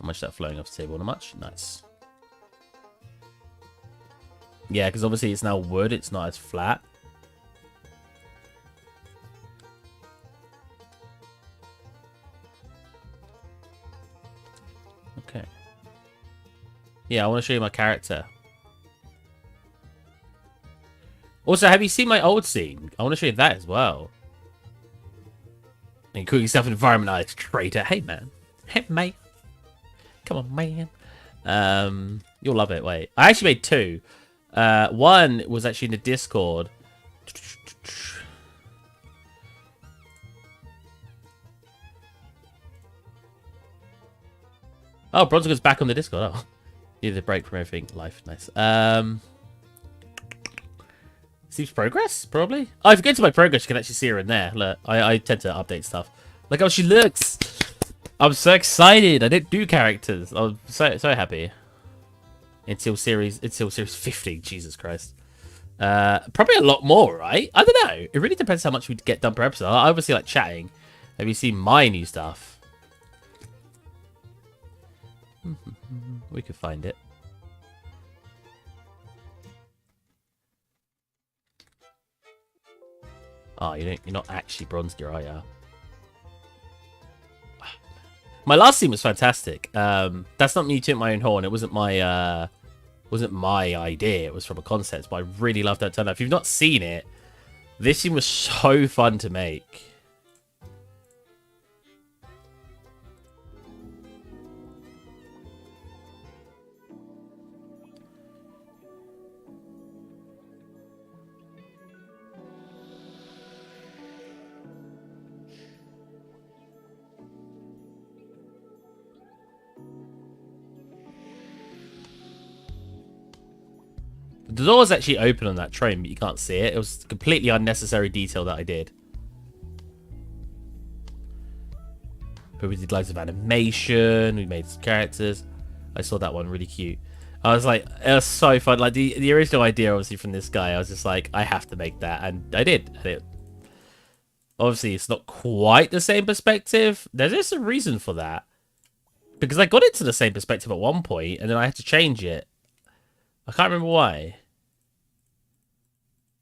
How much is that flowing off the table? Not much. Nice. Yeah, because obviously it's now wood. It's not as flat. Okay. Yeah, I want to show you my character. Also, have you seen my old scene? I want to show you that as well. And call yourself an environmentalist traitor. Hey, man. Hey, mate. Come on, man. You'll love it. Wait. I actually made 2. One was actually in the Discord. Oh, Bronze goes back on the Discord. Oh, needed a break from everything. Life, nice. Seems progress, probably. Oh, if you go to my progress, you can actually see her in there. Look, I tend to update stuff. Look how she looks. I'm so excited. I didn't do characters. I'm so happy. Until series 50. Jesus Christ. Probably a lot more, right? I don't know. It really depends how much we get done per episode. I obviously like chatting. Have you seen my new stuff? We could find it. Oh, you're not actually Bronze Gear, are you? My last scene was fantastic. That's not me tooting my own horn. It wasn't my idea. It was from a concept, but I really loved that turnout. If you've not seen it, this scene was so fun to make. The door was actually open on that train, but you can't see it. It was a completely unnecessary detail that I did. But we did loads of animation. We made some characters. I saw that one really cute. I was like, it was so fun. Like the original idea, obviously from this guy, I was just like, I have to make that, and I did. Obviously, it's not quite the same perspective. There's just a reason for that, because I got it to the same perspective at one point, and then I had to change it. I can't remember why.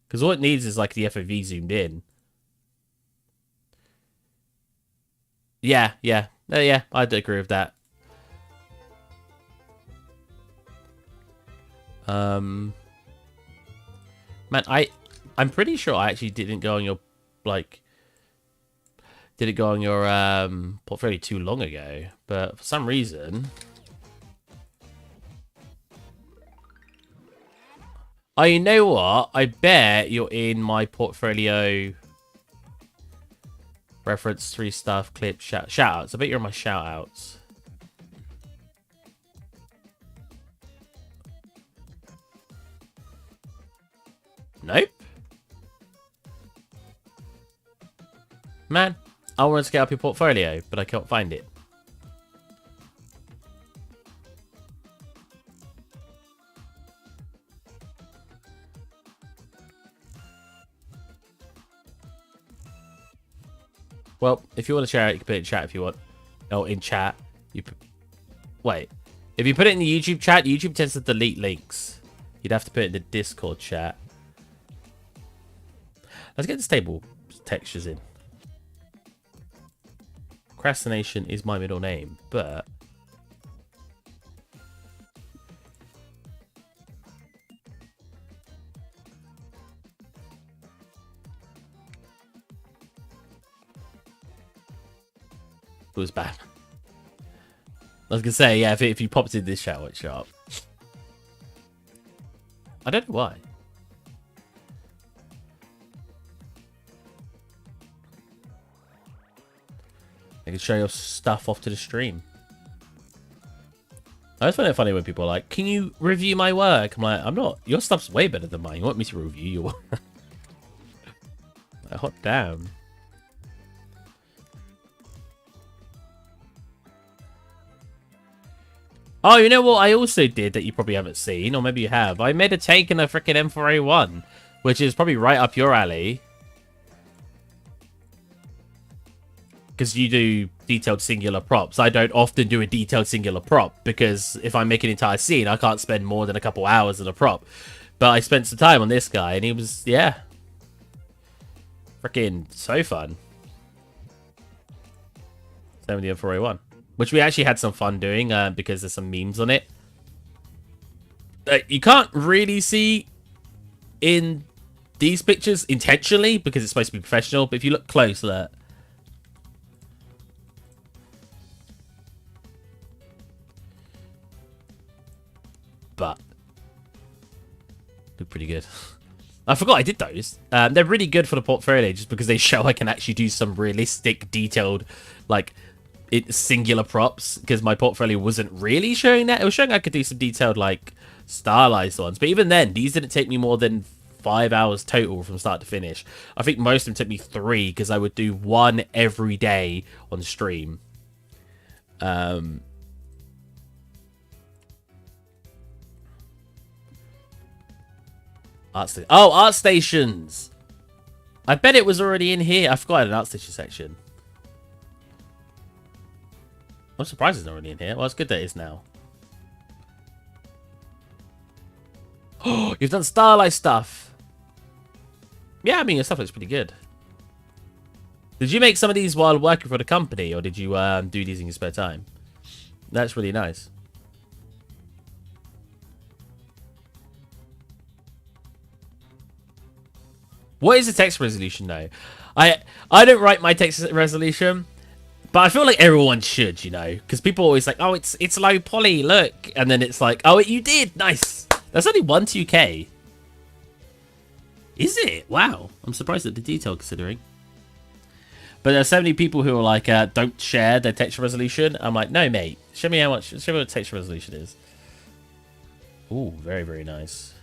Because all it needs is like the FOV zoomed in. Yeah, I'd agree with that. Man, I'm pretty sure I actually didn't go on your portfolio too long ago, but for some reason. Oh, you know what? I bet you're in my portfolio. Reference, 3 stuff, clip, shout-outs. I bet you're on my shout-outs. Nope. Man, I want to scale up your portfolio, but I can't find it. Well, if you want to share it, you can put it in chat if you want. Oh, in chat. Wait. If you put it in the YouTube chat, YouTube tends to delete links. You'd have to put it in the Discord chat. Let's get the stable textures in. Procrastination is my middle name, but... it was bad. I was gonna say, yeah, if you popped in this shower, it's sharp. I don't know why. I can show your stuff off to the stream. I always find it funny when people are like, can you review my work? I'm like, I'm not. Your stuff's way better than mine. You want me to review your work? Like, hot damn. Oh, you know what I also did that you probably haven't seen, or maybe you have? I made a take in a freaking M4A1, which is probably right up your alley. Because you do detailed singular props. I don't often do a detailed singular prop, because if I make an entire scene, I can't spend more than a couple hours on a prop. But I spent some time on this guy, and he was, yeah. Freaking so fun. Same with the M4A1. Which we actually had some fun doing because there's some memes on it. You can't really see in these pictures intentionally because it's supposed to be professional. But if you look close, look. But look pretty good. I forgot I did those. They're really good for the portfolio just because they show I can actually do some realistic, detailed, like... singular props, because my portfolio wasn't really showing that. It was showing I could do some detailed, like, stylized ones. But even then, these didn't take me more than 5 hours total from start to finish. I think most of them took me 3, because I would do 1 every day on stream. Art stations! I bet it was already in here. I forgot I had an art station section. I'm surprised it's not already in here. Well, it's good that it is now. Oh, you've done stylized stuff. Yeah, I mean, your stuff looks pretty good. Did you make some of these while working for the company, or did you do these in your spare time? That's really nice. What is the text resolution, though? I don't write my text resolution. But I feel like everyone should, you know, because people are always like, oh, it's low poly, look. And then it's like, oh, you did. Nice. That's only 12K. Is it? Wow. I'm surprised at the detail considering. But there's so many people who are like, don't share their texture resolution. I'm like, no, mate. Show me what texture resolution is. Ooh, very, very nice.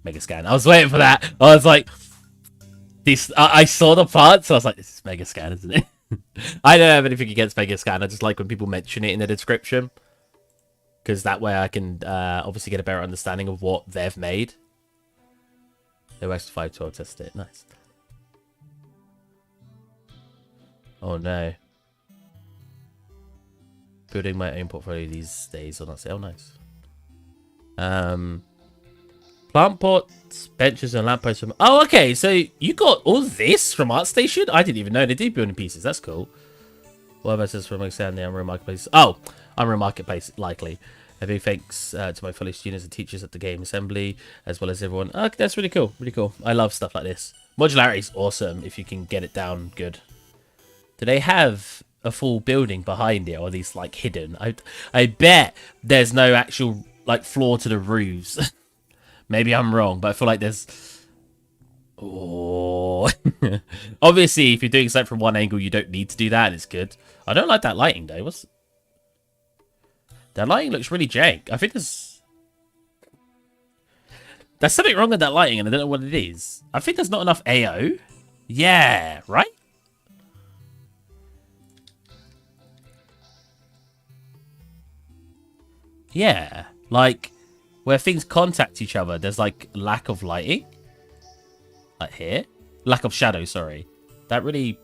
Mega Scan. I was waiting for that. I was like, this. I saw the part, so I was like, this is Mega Scan, isn't it? I don't have anything against Mega Scan. I just like when people mention it in the description, because that way I can obviously get a better understanding of what they've made. OS 512 test it. Nice. Oh no. Building my own portfolio these days on that sale. Nice. Plant pots, benches, and lampposts from... Oh, okay. So you got all this from ArtStation? I didn't even know they did building pieces. That's cool. What about this from Alexander, Unreal Marketplace? Oh, Unreal Marketplace, likely. A big thanks to my fellow students and teachers at the game assembly, as well as everyone. Oh, that's really cool. Really cool. I love stuff like this. Modularity is awesome if you can get it down good. Do they have a full building behind it, or are these like hidden? I bet there's no actual like floor to the roofs. Maybe I'm wrong, but I feel like there's. Oh, obviously, if you're doing something from one angle, you don't need to do that, and it's good. I don't like that lighting though. That lighting looks really jank. I think there's something wrong with that lighting, and I don't know what it is. I think there's not enough AO. Yeah, right? Yeah, like where things contact each other, there's like lack of lighting. Like here, lack of shadow. Sorry, that really,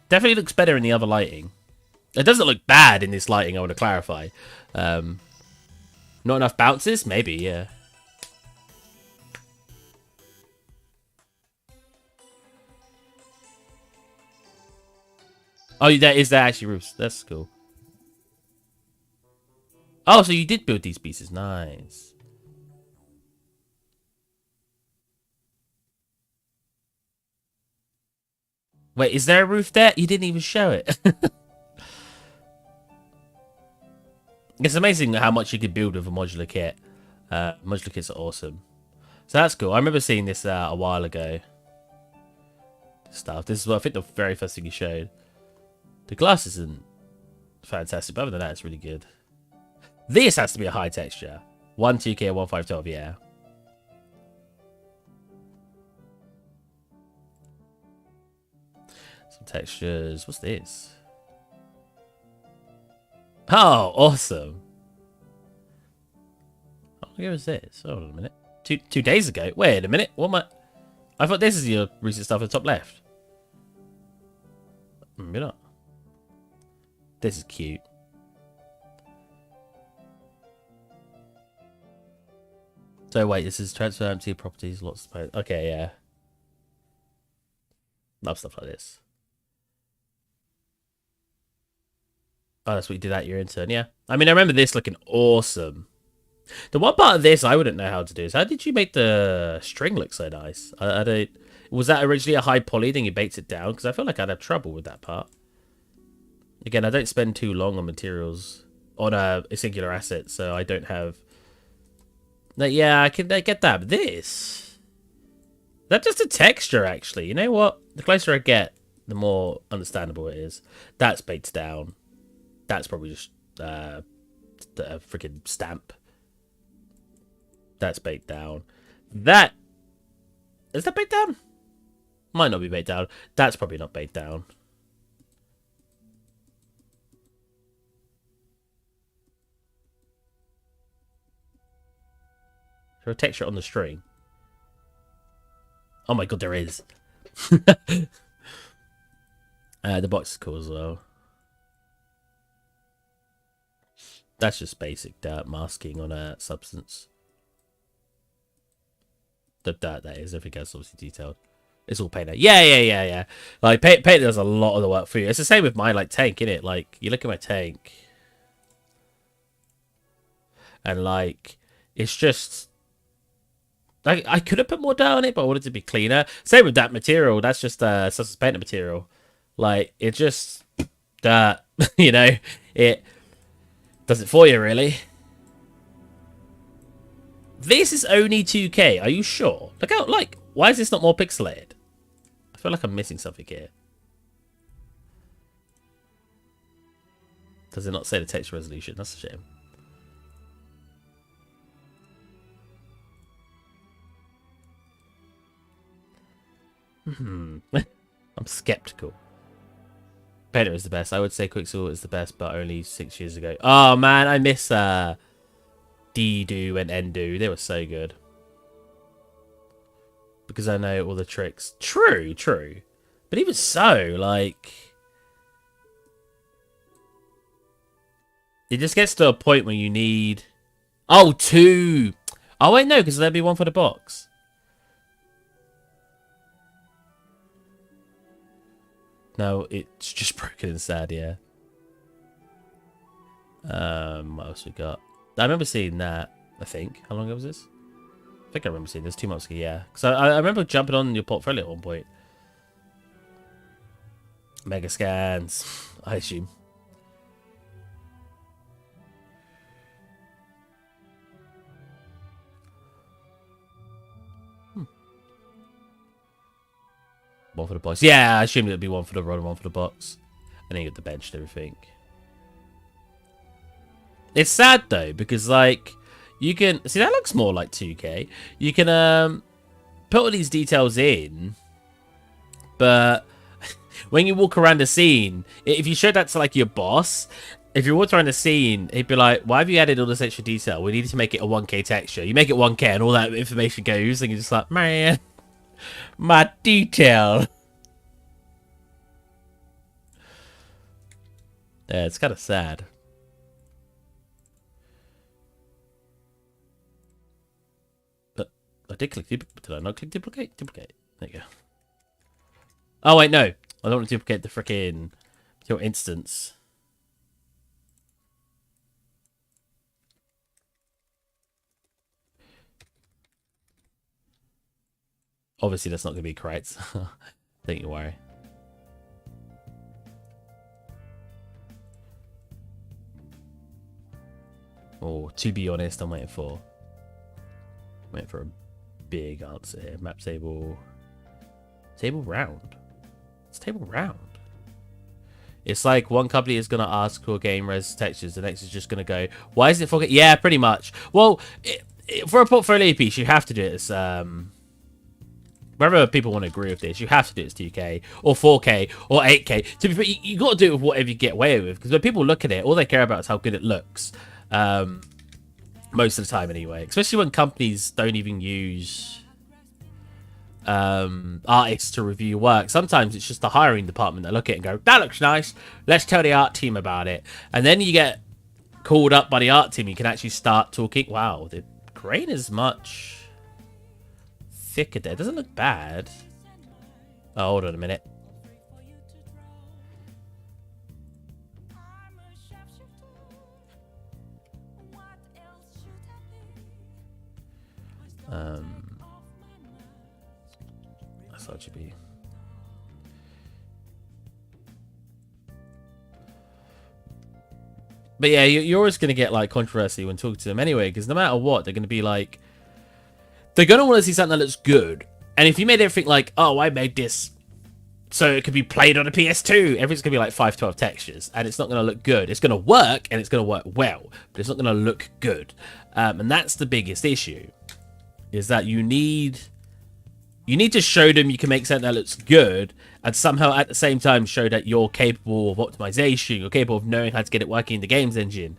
definitely looks better in the other lighting. It doesn't look bad in this lighting. I want to clarify. Not enough bounces, maybe. Yeah. Oh, there actually roofs. That's cool. Oh, so you did build these pieces. Nice. Wait, is there a roof there? You didn't even show it. It's amazing how much you could build with a modular kit. Modular kits are awesome. So that's cool. I remember seeing this a while ago. Stuff. This is what I think the very first thing you showed. The glass isn't fantastic, but other than that, it's really good. This has to be a high texture. 1 2K 1512, yeah. Some textures. What's this? Oh, awesome. How long ago was this? Hold on a minute. Two days ago. Wait a minute. What am I thought this is your recent stuff at the top left. Maybe not. This is cute. So wait, this is transfer empty properties, lots of posts. Okay, yeah. Love stuff like this. Oh, that's what you did at your intern, yeah. I mean, I remember this looking awesome. The one part of this I wouldn't know how to do is how did you make the string look so nice? I don't. Was that originally a high poly, then you baked it down? Because I feel like I'd have trouble with that part. Again, I don't spend too long on materials on a singular asset, so I don't have. Yeah, I get that. But this, that's just a texture, actually. You know what? The closer I get, the more understandable it is. That's baked down. That's probably just the freaking stamp. That's baked down. That is that baked down? Might not be baked down. That's probably not baked down. Is there a texture on the string? Oh my god, there is. The box is cool as well. That's just basic dirt masking on a substance. The dirt, that is. Everything else obviously detailed. It's all painter. Yeah. Like, paint does a lot of the work for you. It's the same with my, like, tank, innit? Like, you look at my tank. And, like, it's just... Like, I could have put more dirt on it, but I wanted it to be cleaner. Same with that material. That's just substance painter material. Like, it just... dirt. You know? It does it for you, really. This is only 2K. Are you sure? Look out, like, why is this not more pixelated? I feel like I'm missing something here. Does it not say the text resolution? That's a shame. I'm skeptical. Painter is the best. I would say Quicksilver is the best, but only 6 years ago. Oh, man, I miss Dedo and Endo. They were so good. Because I know all the tricks. True. But even so, like... It just gets to a point where you need... Oh, 2! Oh, wait, no, because there'd be one for the box. No, it's just broken and sad, yeah. What else we got? I remember seeing that. I think. How long ago was this? I think I remember seeing this 2 months ago. Yeah, because I remember jumping on your portfolio at one point. Mega scans, I assume. One for the box. Yeah, I assumed it'd be one for the rod and one for the box. And then you get the bench and everything. It's sad though, because like you can see that looks more like 2K. You can put all these details in, but when you walk around the scene, if you showed that to like your boss, if you walked around the scene, he'd be like, "Why have you added all this extra detail? We need to make it a 1K texture." You make it 1K, and all that information goes, and you're just like, "Man, my detail." Yeah, it's kind of sad. But I did click duplicate. Did I not click duplicate? Duplicate. There you go. Oh, wait, no. I don't want to duplicate the frickin' your instance. Obviously, that's not going to be correct. Don't you worry. Oh, to be honest, I'm waiting for a big answer here. Map table. Table round. It's table round. It's like one company is going to ask for game res textures. The next is just going to go, why is it 4K? Yeah, pretty much. Well, for a portfolio piece, you have to do it as... whether people want to agree with this, you have to do it as 2K or 4K or 8K. To be fair, you got to do it with whatever you get away with. Because when people look at it, all they care about is how good it looks. Most of the time anyway. Especially when companies don't even use artists to review work. Sometimes it's just the hiring department that look at it and go, that looks nice, let's tell the art team about it. And then you get called up by the art team, you can actually start talking. Wow, the grain is much thicker there. It doesn't look bad. Oh, hold on a minute. I thought it should be. But yeah, you're always going to get like controversy when talking to them anyway, because no matter what, they're going to be like, they're going to want to see something that looks good. And if you made everything like, oh, I made this so it could be played on a PS2, everything's going to be like 512 textures, and it's not going to look good. It's going to work, and it's going to work well, but it's not going to look good. And that's the biggest issue, is that you need to show them you can make something that looks good, and somehow at the same time show that you're capable of optimization, you're capable of knowing how to get it working in the games engine.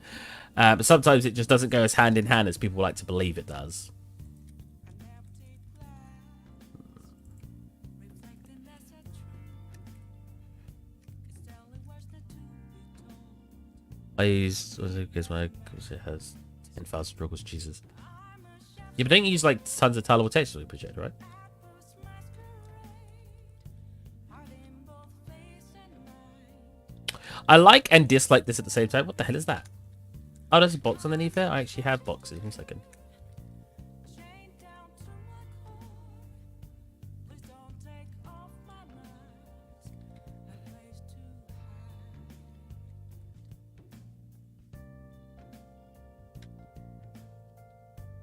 But sometimes it just doesn't go as hand in hand as people like to believe it does. I use, because it has 10,000 struggles, Jesus. Yeah, but don't you use like tons of tileable textures we project, right? I like and dislike this at the same time. What the hell is that? Oh, there's a box underneath there. I actually have boxes. One second.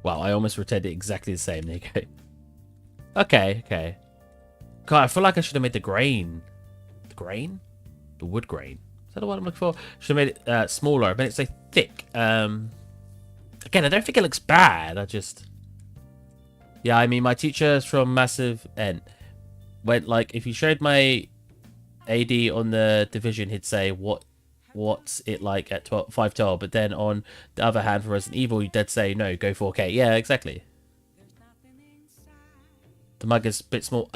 Wow, I almost returned it exactly the same. There you go. Okay, okay. God, I feel like I should have made the grain. The grain? The wood grain. Is that the one I'm looking for? Should have made it smaller. I made it so thick. Again, I don't think it looks bad. I just... Yeah, I mean, my teacher's from Massive N. When, like, if you showed my AD on the division, he'd say, what's it like at 512? But then on the other hand, for Resident Evil, you'd say, no, go 4K. Yeah, exactly. The mug is a bit small.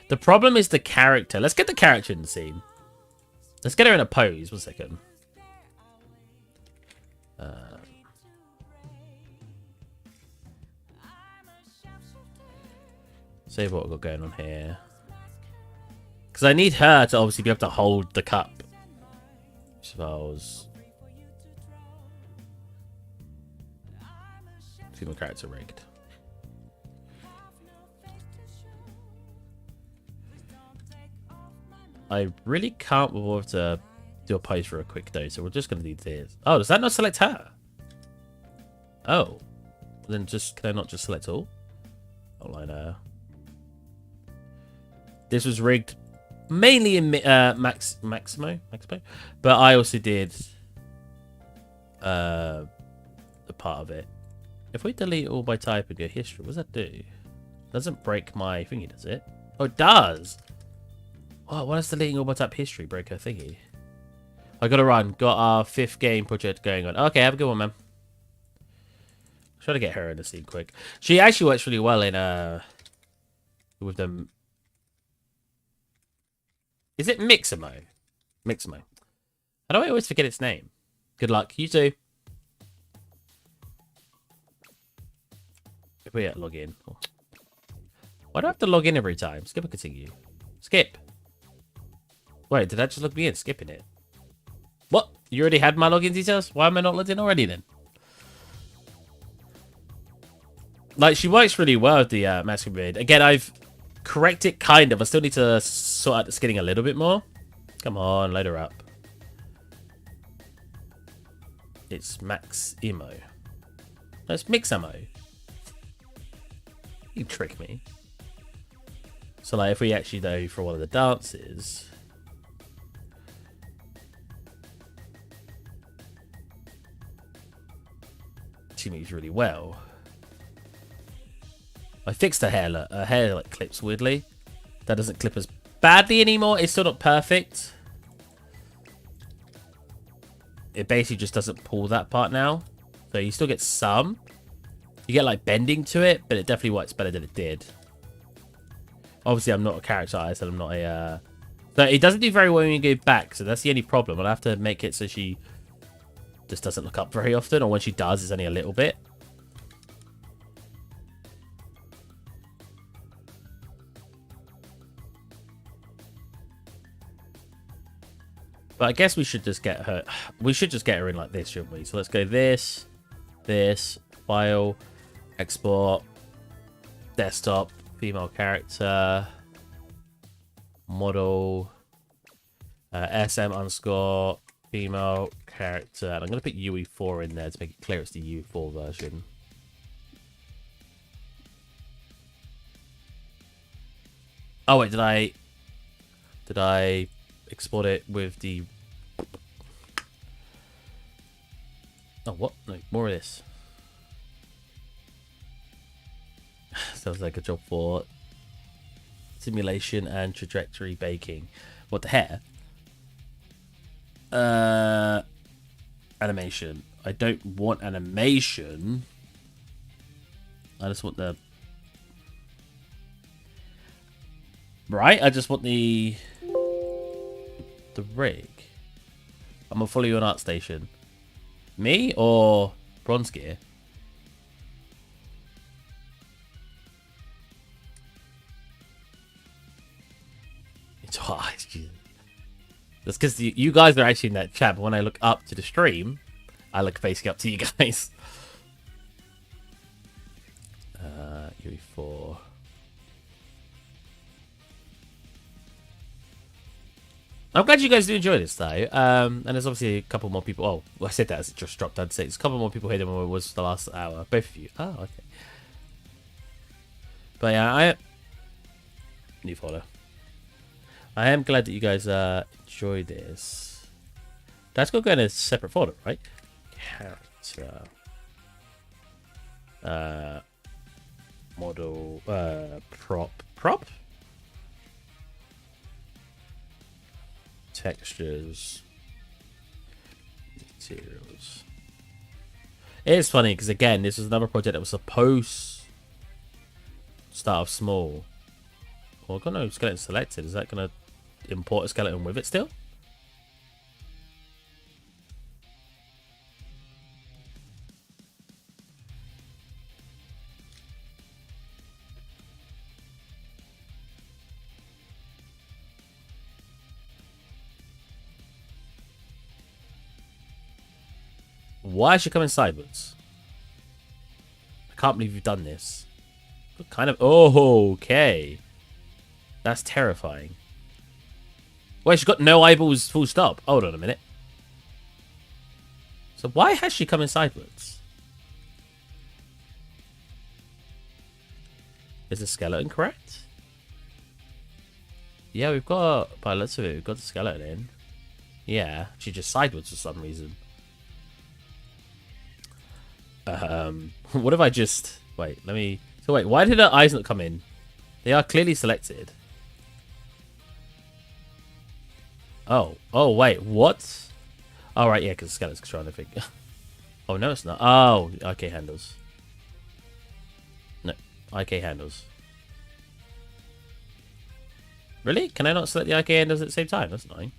The problem is the character. Let's get the character in the scene. Let's get her in a pose. 1 second. See what we've got going on here. Because I need her to obviously be able to hold the cup. Files. Female character rigged. I really can't bother to do a pose for a quick though, so we're just going to do this. Oh, does that not select her? Oh. Then just, can I not just select all? Outline her. This was rigged mainly in Maximo, but I also did the part of it. If we delete all by type and go history, what does that do? Doesn't break my thingy, does it? Oh, it does! Oh, why does deleting all by type history break her thingy? I gotta run. Got our 5th game project going on. Okay, have a good one, man. Try to get her in the scene quick. She actually works really well in with them. Is it Mixamo? Mixamo. How do I always forget its name? Good luck. You too. If we log in. Oh. Why do I have to log in every time? Skip or continue? Skip. Wait, did that just log me in? Skipping it. What? You already had my login details? Why am I not logged in already then? Like, she works really well with the mask grid. Again, I've corrected kind of. I still need to sort out the skinning a little bit more. Come on, load her up. It's Maximo. No, it's Mixamo. You trick me. So, like, if we actually go for one of the dances... She moves really well. I fixed her hair. Look, her hair like clips weirdly. That doesn't clip as badly anymore. It's still not perfect. It basically just doesn't pull that part now. So you still get some. You get like bending to it, but it definitely works better than it did. Obviously, I'm not a character artist, and I'm not a... So it doesn't do very well when you go back, so that's the only problem. I'll have to make it so she just doesn't look up very often, or when she does, it's only a little bit. But I guess we should just get her... We should just get her in like this, shouldn't we? So let's go this, file, export, desktop, female character, model, SM underscore, female character. And I'm going to put UE4 in there to make it clear it's the UE4 version. Oh, wait, did I export it with the... Oh, what? No, more of this. Sounds like a job for simulation and trajectory baking. What, the hair? Animation. I don't want animation. I just want the... Right? I just want the rig. I'm gonna follow you on ArtStation. Me or Bronze Gear? It's hard. That's because you guys are actually in that chat, but when I look up to the stream, I look facing up to you guys. UE4. I'm glad you guys do enjoy this, though. And there's obviously a couple more people. Oh, well, I said that as it just dropped. I'd say there's a couple more people here than there was the last hour. Both of you. Oh, okay. But yeah, new follow. I am glad that you guys enjoy this. That's going to go in a separate folder, right? Character. Model. Prop? Textures. Materials. It is funny because, again, this was another project that was supposed to start off small. Well, I've got no skeleton selected. Is that going to import a skeleton with it still? Why is she coming sideways? I can't believe you've done this. What kind of... Oh, okay. That's terrifying. Wait, she's got no eyeballs full stop. Hold on a minute. So why has she come in sideways? Is the skeleton correct? Yeah, we've got... By the looks of it, we've got the skeleton in. Yeah, she just sideways for some reason. What if I just... Wait, let me... So wait, why did her eyes not come in? They are clearly selected. Oh. Oh, wait, what? Oh, right, yeah, because the skeleton's trying to think. Oh, no, it's not. Oh, IK handles. No, IK handles. Really? Can I not select the IK handles at the same time? That's annoying.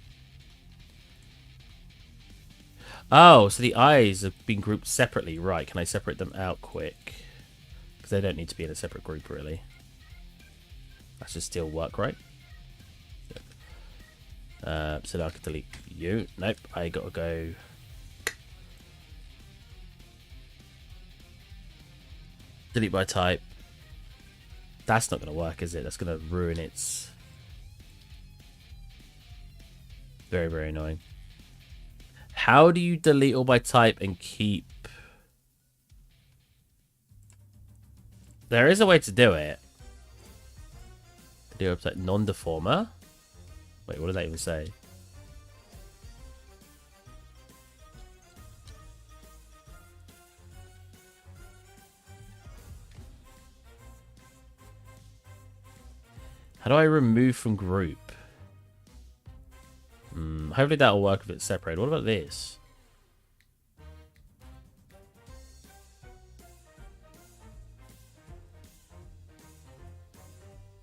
Oh, so the eyes have been grouped separately. Right, can I separate them out quick? Because they don't need to be in a separate group, really. That should still work, right? So now I can delete you. Nope, I gotta go... Delete by type. That's not gonna work, is it? That's gonna ruin its... Very, very annoying. How do you delete all by type and keep... There is a way to do it. Do it like non-deformer. Wait, what did that even say? How do I remove from group? Hopefully that'll work if it's separated. What about this?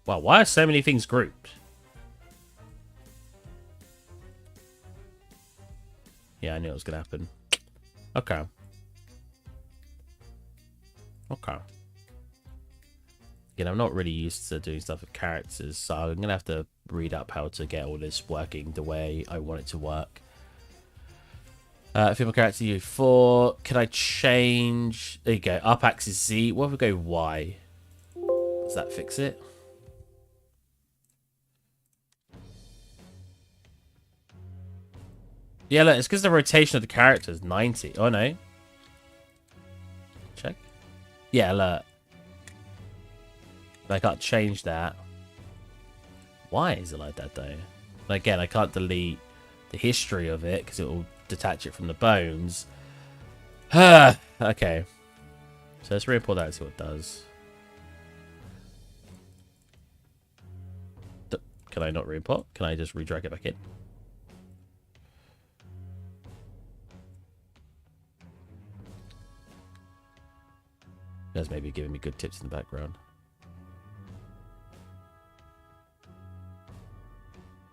Wow, why are so many things grouped? Yeah, I knew it was going to happen. Okay. Okay. Again, I'm not really used to doing stuff with characters, so I'm going to have to read up how to get all this working the way I want it to work. Female character U4. Can I change... There you go. Up axis Z. What if we go Y? Does that fix it? Yeah, look, it's because the rotation of the character is 90. Oh, no. Check. Yeah, look. I can't change that. Why is it like that, though? And again, I can't delete the history of it because it will detach it from the bones. Okay. So let's re-import that and see what it does. Can I not re-import? Can I just redrag it back in? That's maybe giving me good tips in the background.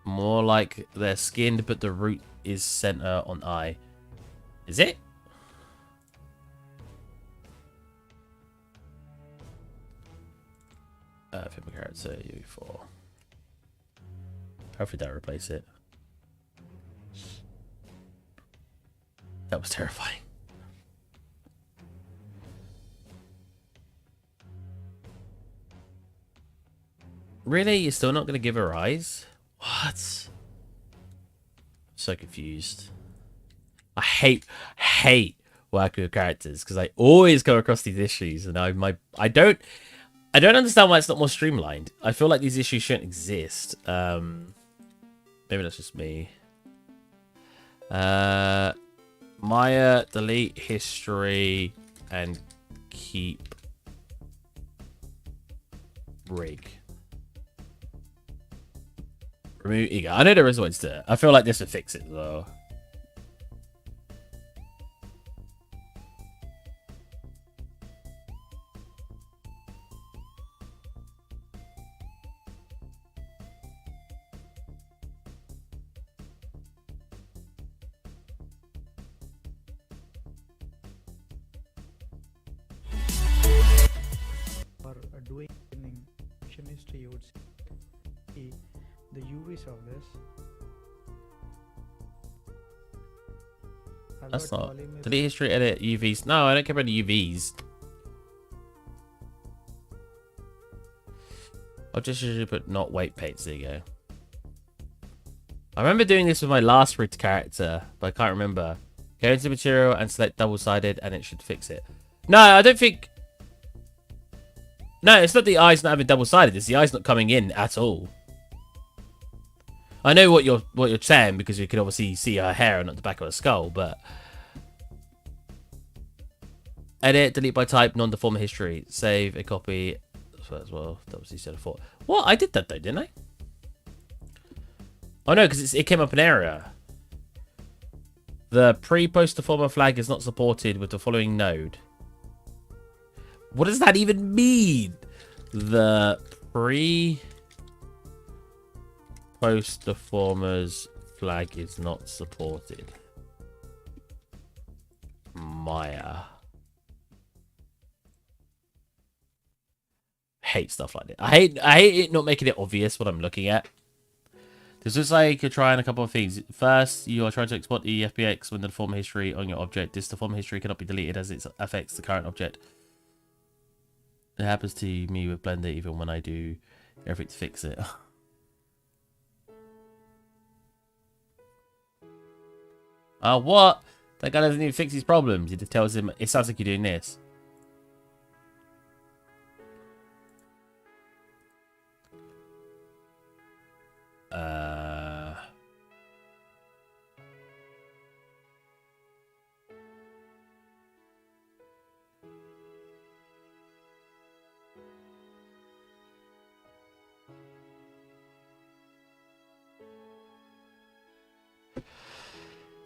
More like they're skinned, but the root is center on eye. Is it? Female character U4. Hopefully that'll replace it. That was terrifying. Really? You're still not going to give her eyes? What? I'm so confused. I hate working with characters because I always go across these issues, and I don't understand why it's not more streamlined. I feel like these issues shouldn't exist. Maybe that's just me. Maya, delete history and keep rig. Remove ego. I know there is ways to do it. I feel like this would fix it though. Doing mission history, you would see the UVs of this. That's Albert not. volume is Delete history, edit, UVs. No, I don't care about the UVs. I'll just usually put not weight paints. There you go. I remember doing this with my last rigged character, but I can't remember. Go into material and select double-sided and it should fix it. No, I don't think... No, it's not the eyes not having double-sided. It's the eyes not coming in at all. I know what you're saying because you can obviously see her hair and not the back of her skull, but... Edit, delete by type, non-deformer history. Save a copy as well. That was instead of 4. What? I did that though, didn't I? Oh no, because it came up an error. The pre-post deformer flag is not supported with the following node. What does that even mean? The pre-post deformers flag is not supported. Maya. Hate stuff like that. I hate it not making it obvious what I'm looking at. This looks like you're trying a couple of things. First, you are trying to export the FBX when the deformer history on your object. This deformer history cannot be deleted as it affects the current object. It happens to me with Blender even when I do everything to fix it. What? That guy doesn't even fix his problems. He just tells him, it sounds like you're doing this.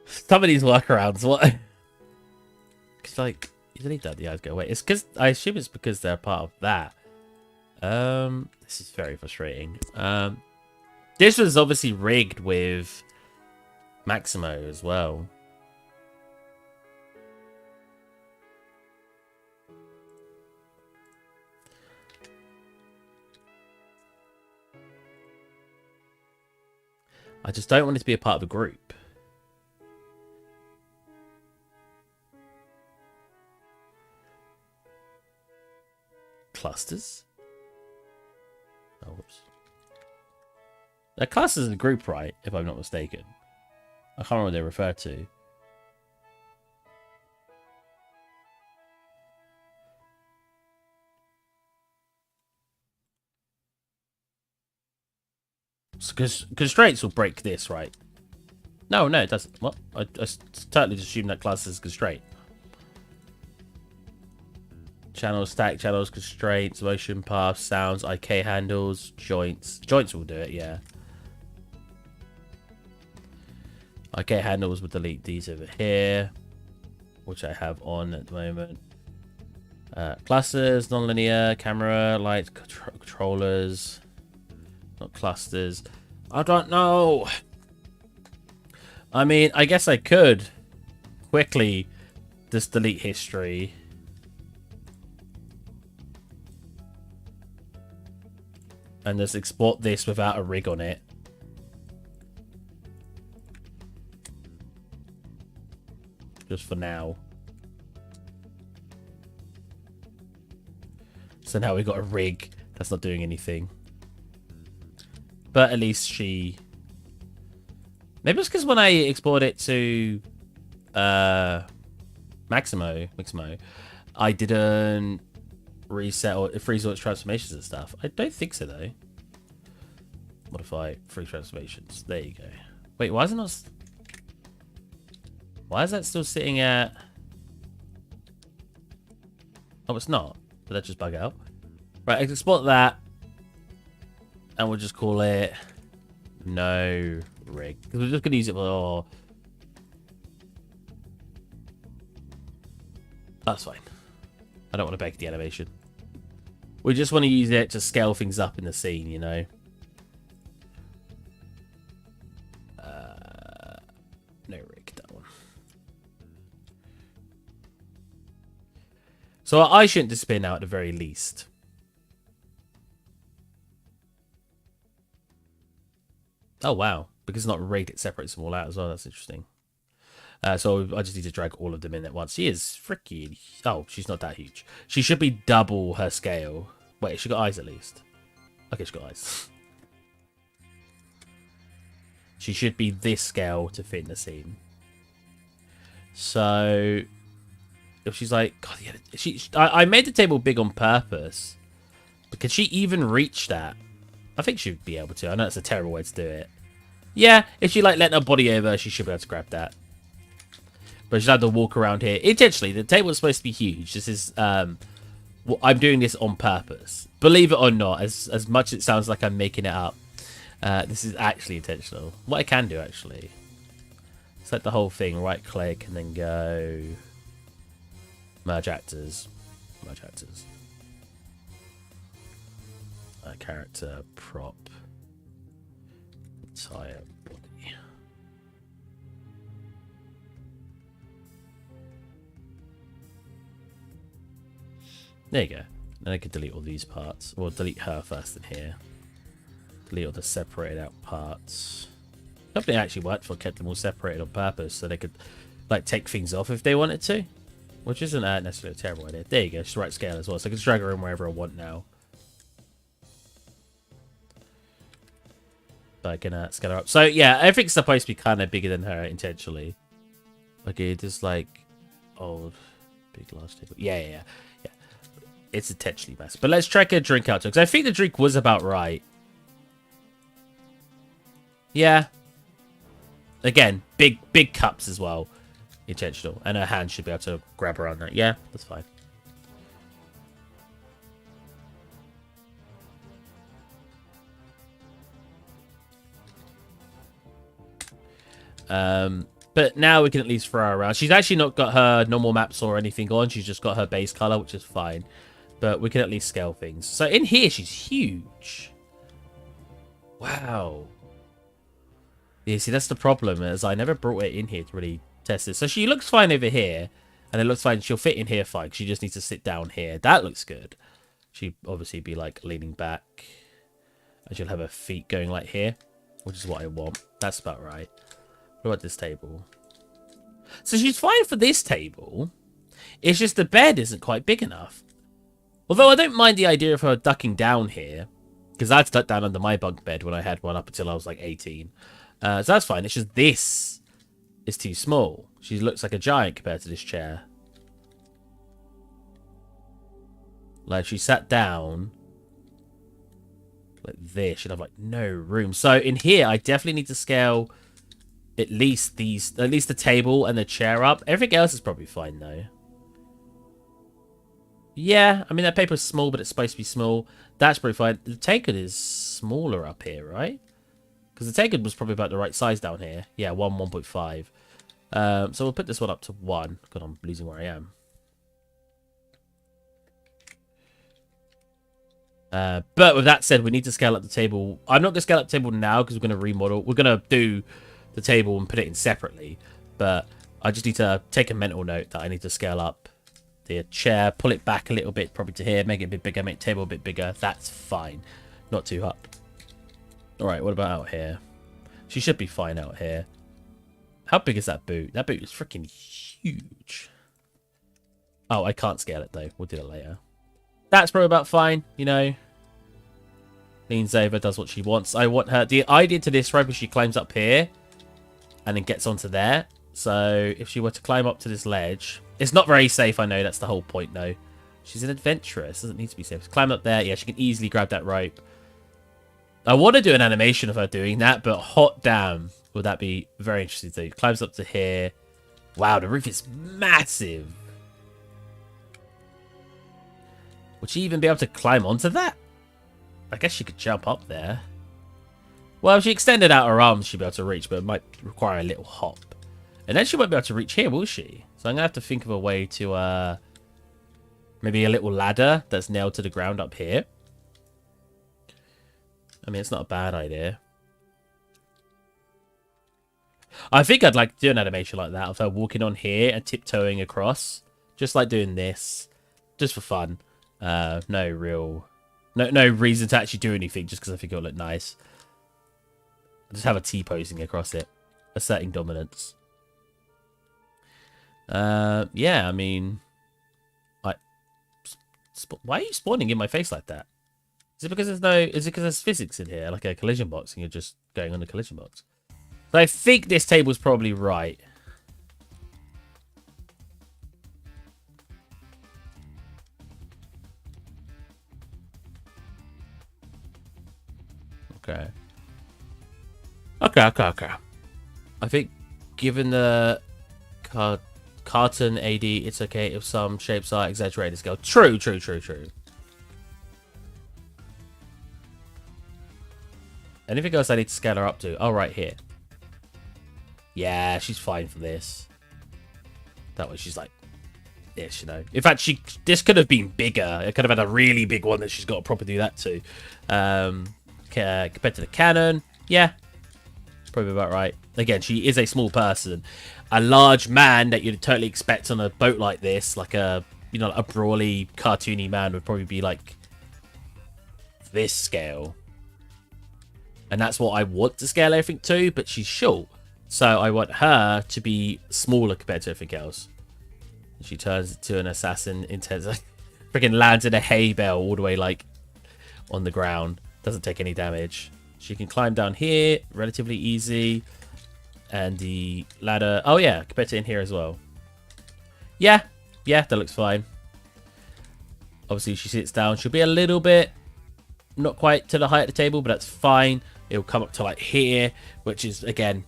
Some of these workarounds, what? It's like, you delete that, the eyes go away. It's because, I assume it's because they're part of that. This is very frustrating. This was obviously rigged with Maximo as well. I just don't want it to be a part of a group. Clusters? Oh, whoops. That clusters is a group, right? If I'm not mistaken. I can't remember what they refer to. Because constraints will break this, right? No, it doesn't. What? I totally just assumed that class is constraint. Channels, stack channels, constraints, motion paths, sounds, IK handles, joints. Joints will do it, yeah. IK handles will delete these over here, which I have on at the moment. Clusters, non-linear, camera, lights, controllers, not clusters. I don't know. I mean, I guess I could quickly just delete history. And just export this without a rig on it. Just for now. So now we've got a rig that's not doing anything. But at least she... Maybe it's because when I export it to Maximo, I didn't reset or freeze all its transformations and stuff. I don't think so though. Modify freeze transformations. There you go. Wait, why is it not? Why is that still sitting at? Oh, it's not. Did that just bug out? Right, I can export that, and we'll just call it no rig because we're just gonna use it for. Oh, that's fine. I don't want to bake the animation. We just want to use it to scale things up in the scene, you know. No rig, that one. So I shouldn't disappear now at the very least. Oh wow, because it's not rigged, it separates them all out as well. That's interesting. So I just need to drag all of them in at once. She is freaking... Oh, she's not that huge. She should be double her scale. Wait, she got eyes at least. Okay, she got eyes. She should be this scale to fit in the scene. So... If she's like... God, yeah, I made the table big on purpose. But can she even reach that? I think she'd be able to. I know it's a terrible way to do it. Yeah, if she like letting her body over, she should be able to grab that. But she'll have to walk around here. Intentionally, the table is supposed to be huge. This is, I'm doing this on purpose. Believe it or not, as much as it sounds like I'm making it up, this is actually intentional. What I can do, actually, select the whole thing, right-click, and then go merge actors. Merge actors. Character, prop, entire body. There you go. Then I can delete all these parts. Or delete her first in here. Delete all the separated out parts. Hopefully it actually worked for kept them all separated on purpose so they could like take things off if they wanted to. Which isn't necessarily a terrible idea. There you go. She's the right scale as well. So I can just drag her in wherever I want now. So I can scale her up. So yeah, everything's supposed to be kind of bigger than her intentionally. Okay, just like old, big, large table. Yeah. It's intentionally massive. But let's track a drink out to because I think the drink was about right. Yeah. Again, big cups as well. Intentional. And her hand should be able to grab around that. Yeah, that's fine. But now we can at least throw her around. She's actually not got her normal maps or anything on. She's just got her base color, which is fine. But we can at least scale things. So in here, she's huge. Wow. Yeah, see, that's the problem, is I never brought it in here to really test it. So she looks fine over here. And it looks fine. She'll fit in here fine. She just needs to sit down here. That looks good. She'd obviously be, like, leaning back. And she'll have her feet going like here. Which is what I want. That's about right. What about this table? So she's fine for this table. It's just the bed isn't quite big enough. Although I don't mind the idea of her ducking down here. Because I'd duck down under my bunk bed when I had one up until I was like 18. So that's fine. It's just this is too small. She looks like a giant compared to this chair. Like she sat down like this. She'd have like no room. So in here, I definitely need to scale at least the table and the chair up. Everything else is probably fine though. Yeah, I mean that paper's small, but it's supposed to be small. That's probably fine. The takeout is smaller up here, right? Because the takeout was probably about the right size down here. Yeah, 1.5. So we'll put this one up to 1. God, I'm losing where I am. But with that said, we need to scale up the table. I'm not going to scale up the table now because we're going to remodel. We're going to do the table and put it in separately. But I just need to take a mental note that I need to scale up the chair, pull it back a little bit, probably to here, make it a bit bigger, make the table a bit bigger. That's fine. Not too up. Alright, what about out here? She should be fine out here. How big is that boot? That boot is freaking huge. Oh, I can't scale it though. We'll do it later. That's probably about fine, you know. Leans over, does what she wants. I want her... The idea to this rope is she climbs up here and then gets onto there. So if she were to climb up to this ledge... It's not very safe, I know. That's the whole point, though. She's an adventuress. Doesn't need to be safe. Climb up there. Yeah, she can easily grab that rope. I want to do an animation of her doing that, but hot damn, would that be very interesting to do. Climbs up to here. Wow, the roof is massive. Would she even be able to climb onto that? I guess she could jump up there. Well, if she extended out her arms, she'd be able to reach, but it might require a little hop. And then she won't be able to reach here, will she? So I'm going to have to think of a way to, maybe a little ladder that's nailed to the ground up here. I mean, it's not a bad idea. I think I'd like to do an animation like that of her walking on here and tiptoeing across. Just like doing this. Just for fun. No reason to actually do anything, just because I think it'll look nice. Just have a T-posing across it. Asserting dominance. Yeah, I mean, like, why are you spawning in my face like that? Is it because there's no? Is it because there's physics in here, like a collision box, and you're just going on the collision box? So I think this table's probably right. Okay. Okay. I think, given the carton AD, it's okay if some shapes are exaggerated scale. True. Anything else I need to scale her up to? Oh, right here. Yeah, she's fine for this. That way she's like this, you know. In fact, this could have been bigger. It could have had a really big one that she's got to properly do that to. Compared to the cannon, yeah, probably about right. Again, she is a small person. A large man that you'd totally expect on a boat like this, like a, you know, a brawly, cartoony man would probably be like this scale. And that's what I want to scale everything to, but she's short. So I want her to be smaller compared to everything else. She turns into an assassin, intense, freaking lands in a hay bale all the way like on the ground. Doesn't take any damage. She can climb down here, relatively easy. And the ladder, oh yeah, compared to in here as well. Yeah, that looks fine. Obviously, she sits down. She'll be a little bit, not quite to the height of the table, but that's fine. It'll come up to like here, which is, again,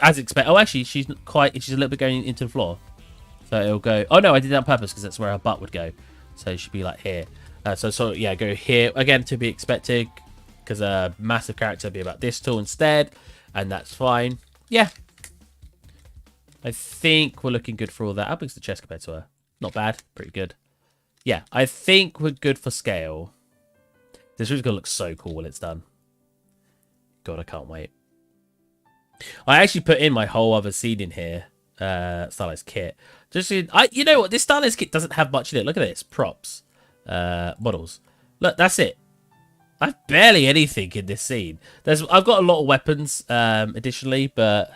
as expected. Oh, actually, she's a little bit going into the floor. So it'll go, oh no, I did that on purpose because that's where her butt would go. So it should be like here. So yeah, go here. Again, to be expected, because a massive character would be about this tall instead. And that's fine. Yeah. I think we're looking good for all that. How big's the chest compared to her? Not bad. Pretty good. Yeah, I think we're good for scale. This is going to look so cool when it's done. God, I can't wait. I actually put in my whole other scene in here. Stylized kit. You know what? This stylized kit doesn't have much in it. Look at this. Props. Models. Look, that's it. I've barely anything in this scene. I've got a lot of weapons, additionally, but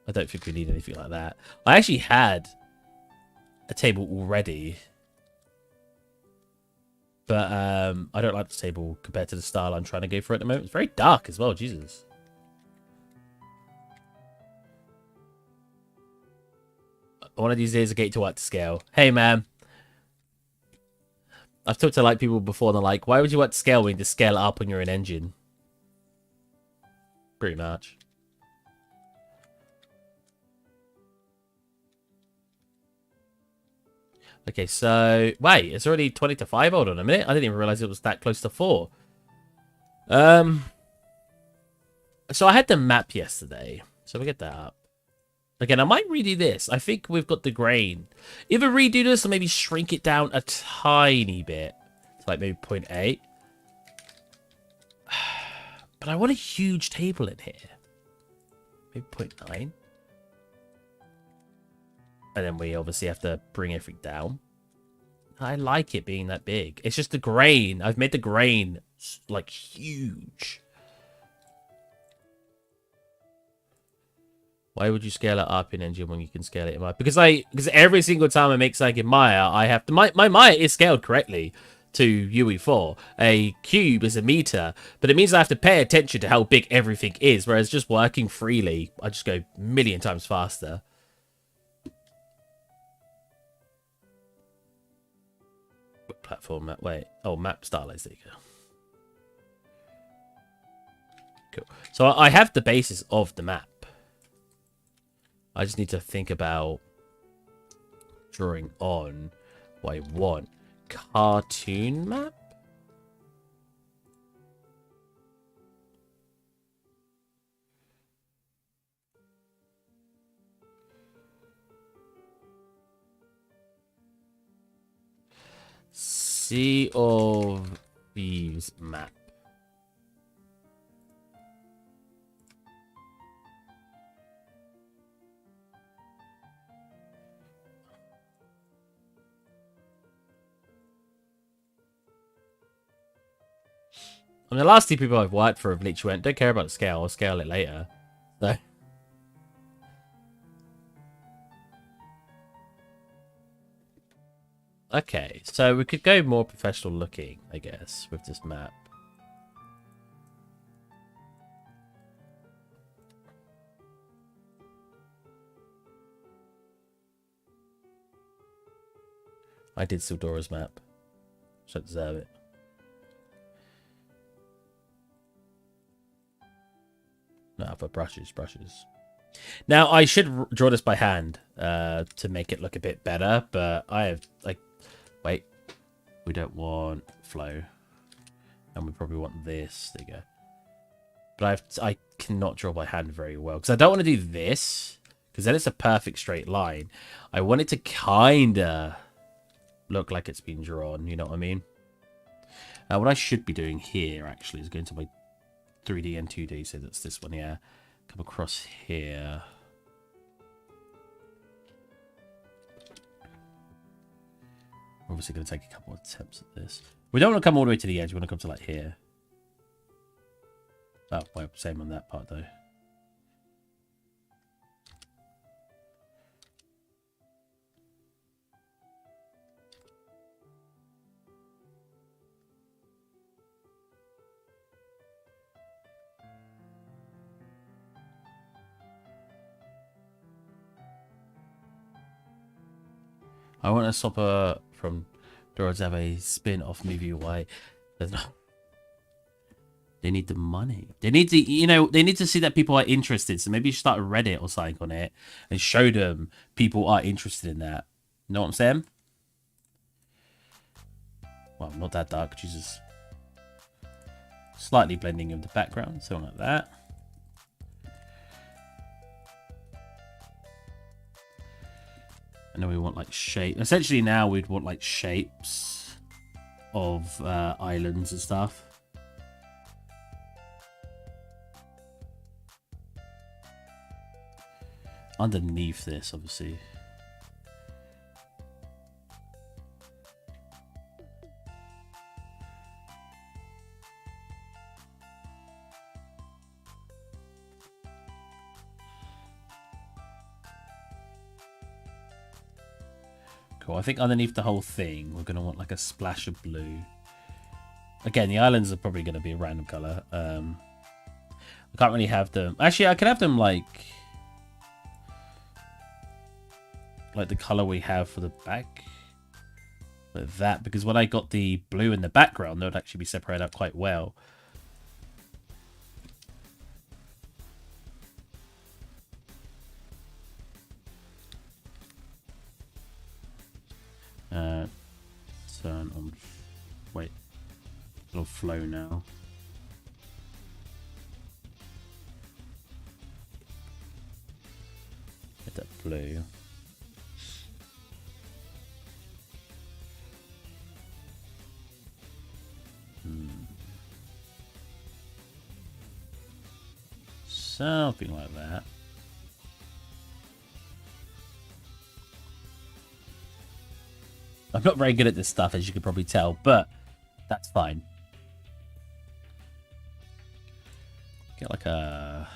I don't think we need anything like that. I actually had a table already, but I don't like the table compared to the style I'm trying to go for at the moment. It's very dark as well, Jesus. One of these days I get to work to scale. Hey, man. I've talked to like people before, and they're like, why would you want to scale when you just scale it up when you're an engine? Pretty much. Okay, so wait, it's already 20 to 5. Hold on a minute. I didn't even realize it was that close to 4. So I had the map yesterday. So we get that up. Again, I might redo this. I think we've got the grain. Either redo this or maybe shrink it down a tiny bit. To like maybe 0.8. But I want a huge table in here. Maybe 0.9. And then we obviously have to bring everything down. I like it being that big. It's just the grain. I've made the grain like huge. Why would you scale it up in engine when you can scale it in Maya? Because every single time I make something in Maya, I have to... My Maya is scaled correctly to UE4. A cube is a meter, but it means I have to pay attention to how big everything is, whereas just working freely, I just go a million times faster. Platform map. Wait. Oh, map stylized. There you go. Cool. So I have the basis of the map. I just need to think about drawing on what I want. Cartoon map? Sea of Thieves map. I mean, the last 2 people I've worked for have literally went, don't care about the scale, I'll scale it later. So. Okay, so we could go more professional looking, I guess, with this map. I did Sildora's map. Should deserve it. No, for brushes. Now, I should draw this by hand to make it look a bit better, but I have, like, wait. We don't want flow. And we probably want this. There you go. But I cannot draw by hand very well, because I don't want to do this, because then it's a perfect straight line. I want it to kind of look like it's been drawn, you know what I mean? What I should be doing here, actually, is going to my 3D and 2D, so that's this one here. Come across here. We're obviously going to take a couple of attempts at this. We don't want to come all the way to the edge, we want to come to, like, here. Oh, well, same on that part, though. I want to stop her from Dora to have a spin-off movie. Why? They need the money. They need to, you know, they need to see that people are interested. So maybe you start a Reddit or something on it and show them people are interested in that. You know what I'm saying? Well, not that dark, Jesus. Slightly blending of the background, something like that. And then we want like shape. Essentially now we'd want like shapes of islands and stuff. Underneath this, obviously. Cool. I think underneath the whole thing, we're going to want like a splash of blue. Again, the islands are probably going to be a random color. I can't really have them. Actually, I can have them like the color we have for the back. Like that, because when I got the blue in the background, they would actually be separated out quite well. Turn on. Wait. It'll flow now. Get that blue. Something like that. I'm not very good at this stuff, as you can probably tell, but that's fine. Get like a...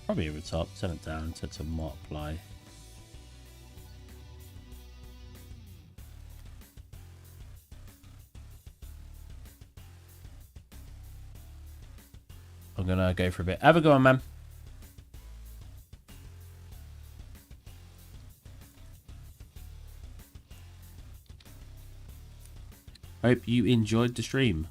Probably over the top, turn it down, set to multiply. I'm gonna go for a bit. Have a go on, man. Hope you enjoyed the stream.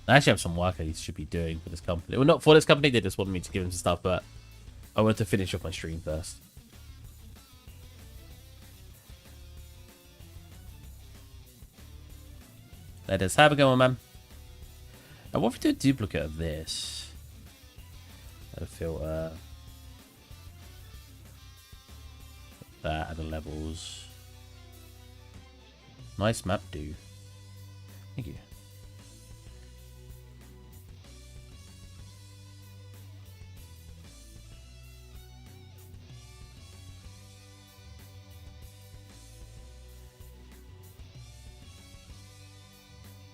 I actually have some work I should be doing for this company. Well, not for this company, they just wanted me to give them some stuff, but I wanted to finish off my stream first. Let us have a go on, man. Now, what if we do a duplicate of this? Add a filter. That, add the levels. Nice map, dude. Thank you.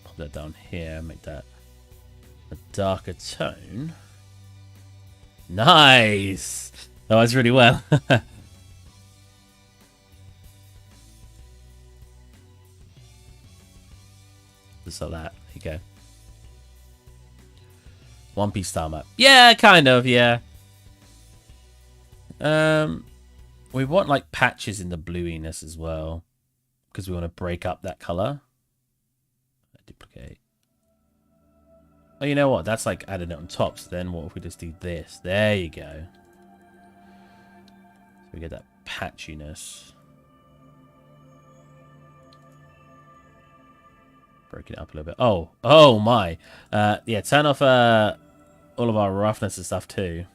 Pop that down here, make that a darker tone. Nice! That was really well. Just like that. There you go. One Piece style map. Yeah, kind of, yeah. We want like patches in the bluiness as well. Because we want to break up that color. Duplicate. Oh, you know what? That's like adding it on top. So then what if we just do this? There you go. So we get that patchiness. Break it up a little bit. Oh my. Yeah, turn off all of our roughness and stuff too.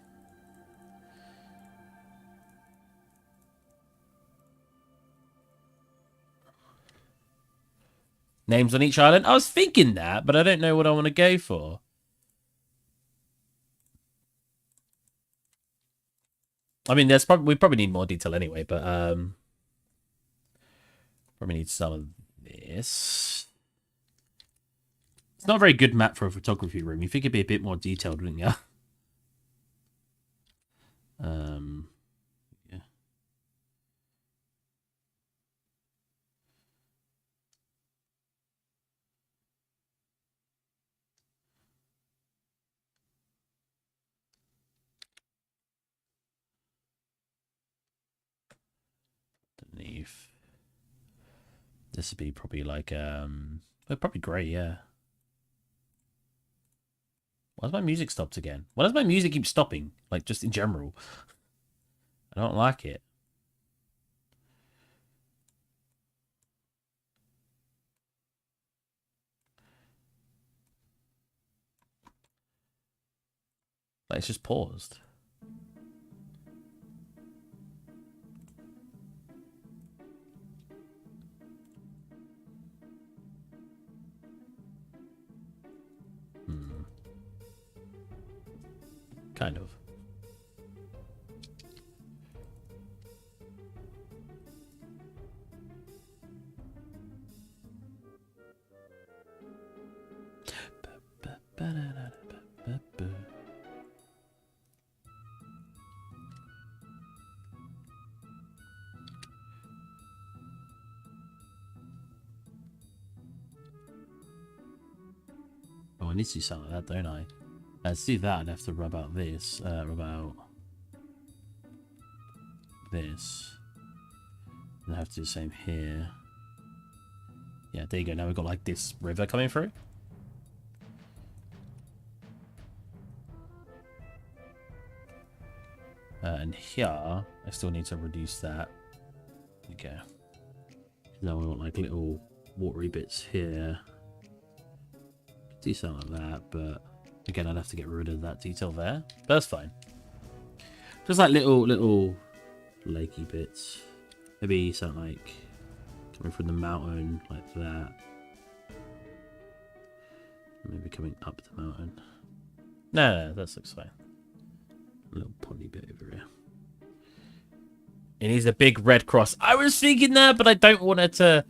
Names on each island. I was thinking that, but I don't know what I want to go for. I mean, we probably need more detail anyway, but probably need some of this. It's not a very good map for a photography room. You think it'd be a bit more detailed, wouldn't you? Yeah. Underneath. This would be probably like probably grey, yeah. Why does my music stopped again? Why does my music keep stopping? Like, just in general. I don't like it. Like, it's just paused. Kind of. Oh, I need to do something like that, don't I? To do that, I'd have to rub out this. Rub out this. And I have to do the same here. Yeah, there you go. Now we've got like this river coming through. And here, I still need to reduce that. Okay. Now we want like little watery bits here. Do something like that, but again, I'd have to get rid of that detail there. But that's fine. Just like little lakey bits. Maybe something like coming from the mountain like that. Maybe coming up the mountain. No, that looks fine. A little pondy bit over here. It needs a big red cross. I was thinking that, but I don't want it to...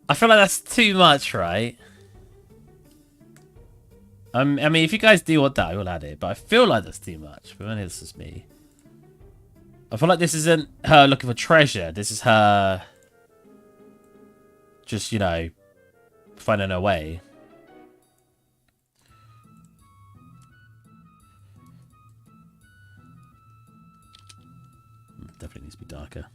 I feel like that's too much, right? I mean, if you guys do want that, I will add it. But I feel like that's too much. But maybe it's just me. I feel like this isn't her looking for treasure. This is her... just, you know, finding her way. Definitely needs to be darker.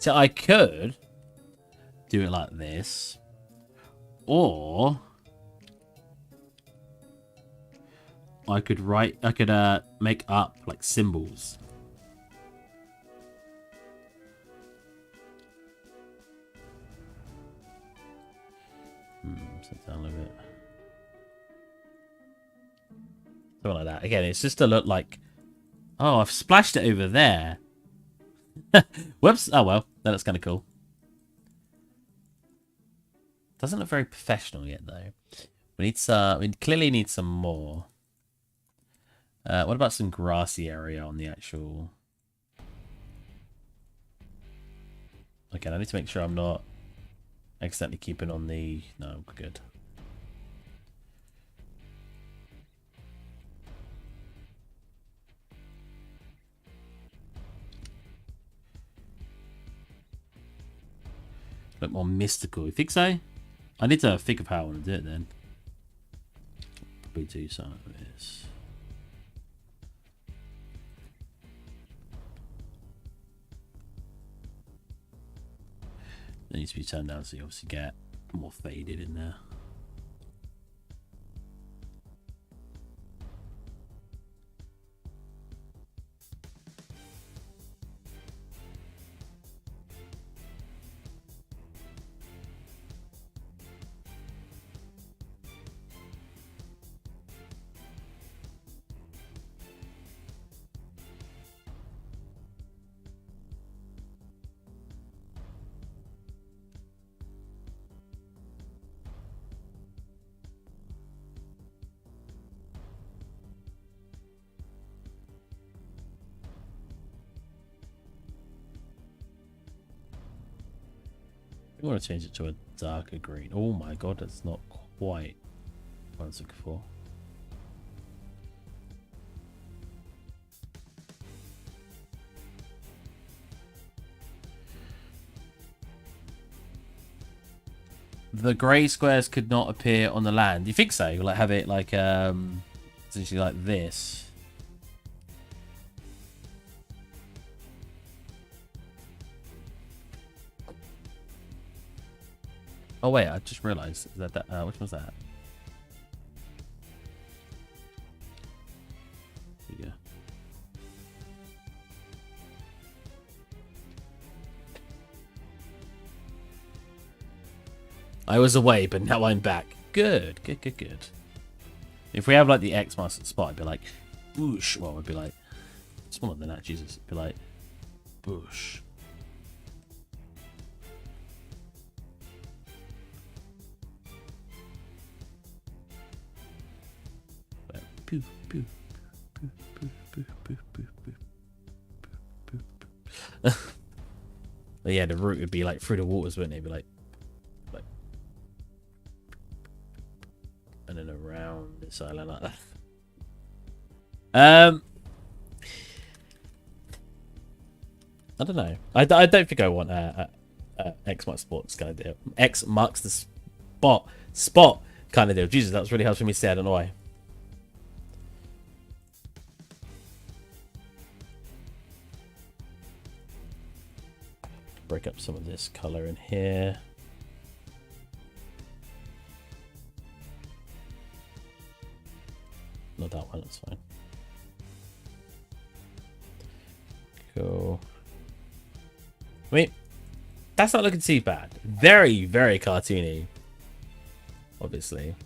So I could do it like this, or I could make up like symbols. Sit down a little bit. Something like that. Again, it's just to look like, oh, I've splashed it over there. Whoops. Oh well, that looks kind of cool. Doesn't look very professional yet though. We need some. We clearly need some more. What about some grassy area on the actual? Okay, I need to make sure I'm not accidentally keeping on the. No, we're good. A bit more mystical. You think so? I need to think of how I want to do it then. Probably do something like this. It needs to be turned down so you obviously get more faded in there. I want to change it to a darker green. Oh my god, that's not quite what I was looking for. The grey squares could not appear on the land. You think so? Like have it like essentially like this. Oh wait, I just realised that which one's that? There you go. I was away, but now I'm back. Good, good, good, good. If we have like the X marks the spot, I'd be like, boosh. Well, I'd be like, smaller than that, Jesus. It'd be like, boosh. Poof, poof, poof, poof, poof, poof, poof, poof, poof. But yeah, the route would be like through the waters, wouldn't it? It'd be like, and then around this island like that. I don't know. I don't think I want X marks sports kind of deal. X marks the spot kind of deal. Jesus, that's really hard for me to say. I don't know why. Break up some of this color in here. Not that one, that's fine. Cool. I mean, that's not looking too bad. Very, very cartoony. Obviously.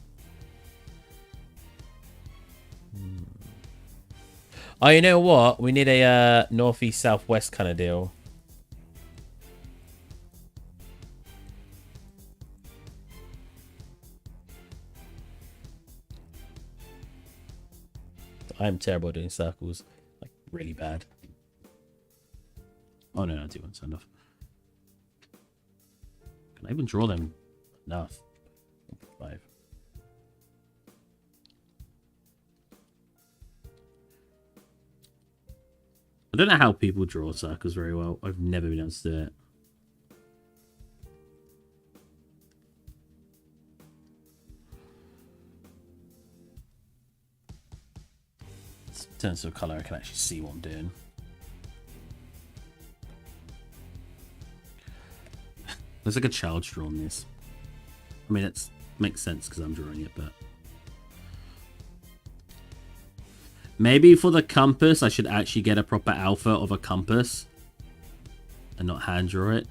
Oh, you know what? We need a northeast, southwest kind of deal. I'm terrible at doing circles. Like, really bad. Oh, no, I do want to enough. Can I even draw them enough? 5. I don't know how people draw circles very well. I've never been able to do it. In terms of colour, I can actually see what I'm doing. Looks like a child's drawn this. I mean, it makes sense because I'm drawing it, but... Maybe for the compass, I should actually get a proper alpha of a compass. And not hand draw it.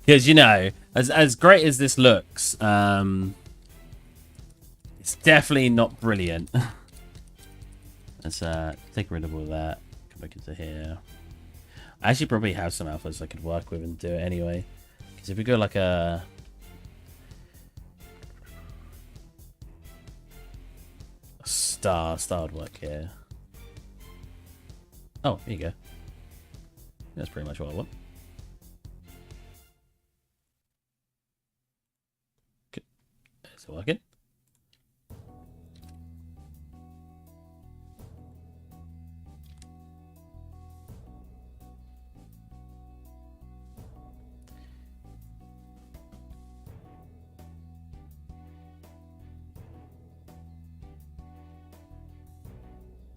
Because, you know, as great as this looks, it's definitely not brilliant. Let's take rid of all that. Come back into here. I actually probably have some alphas I could work with and do it anyway. Because if we go like a star would work here. Oh, here you go. That's pretty much what I want. Good. Is it working?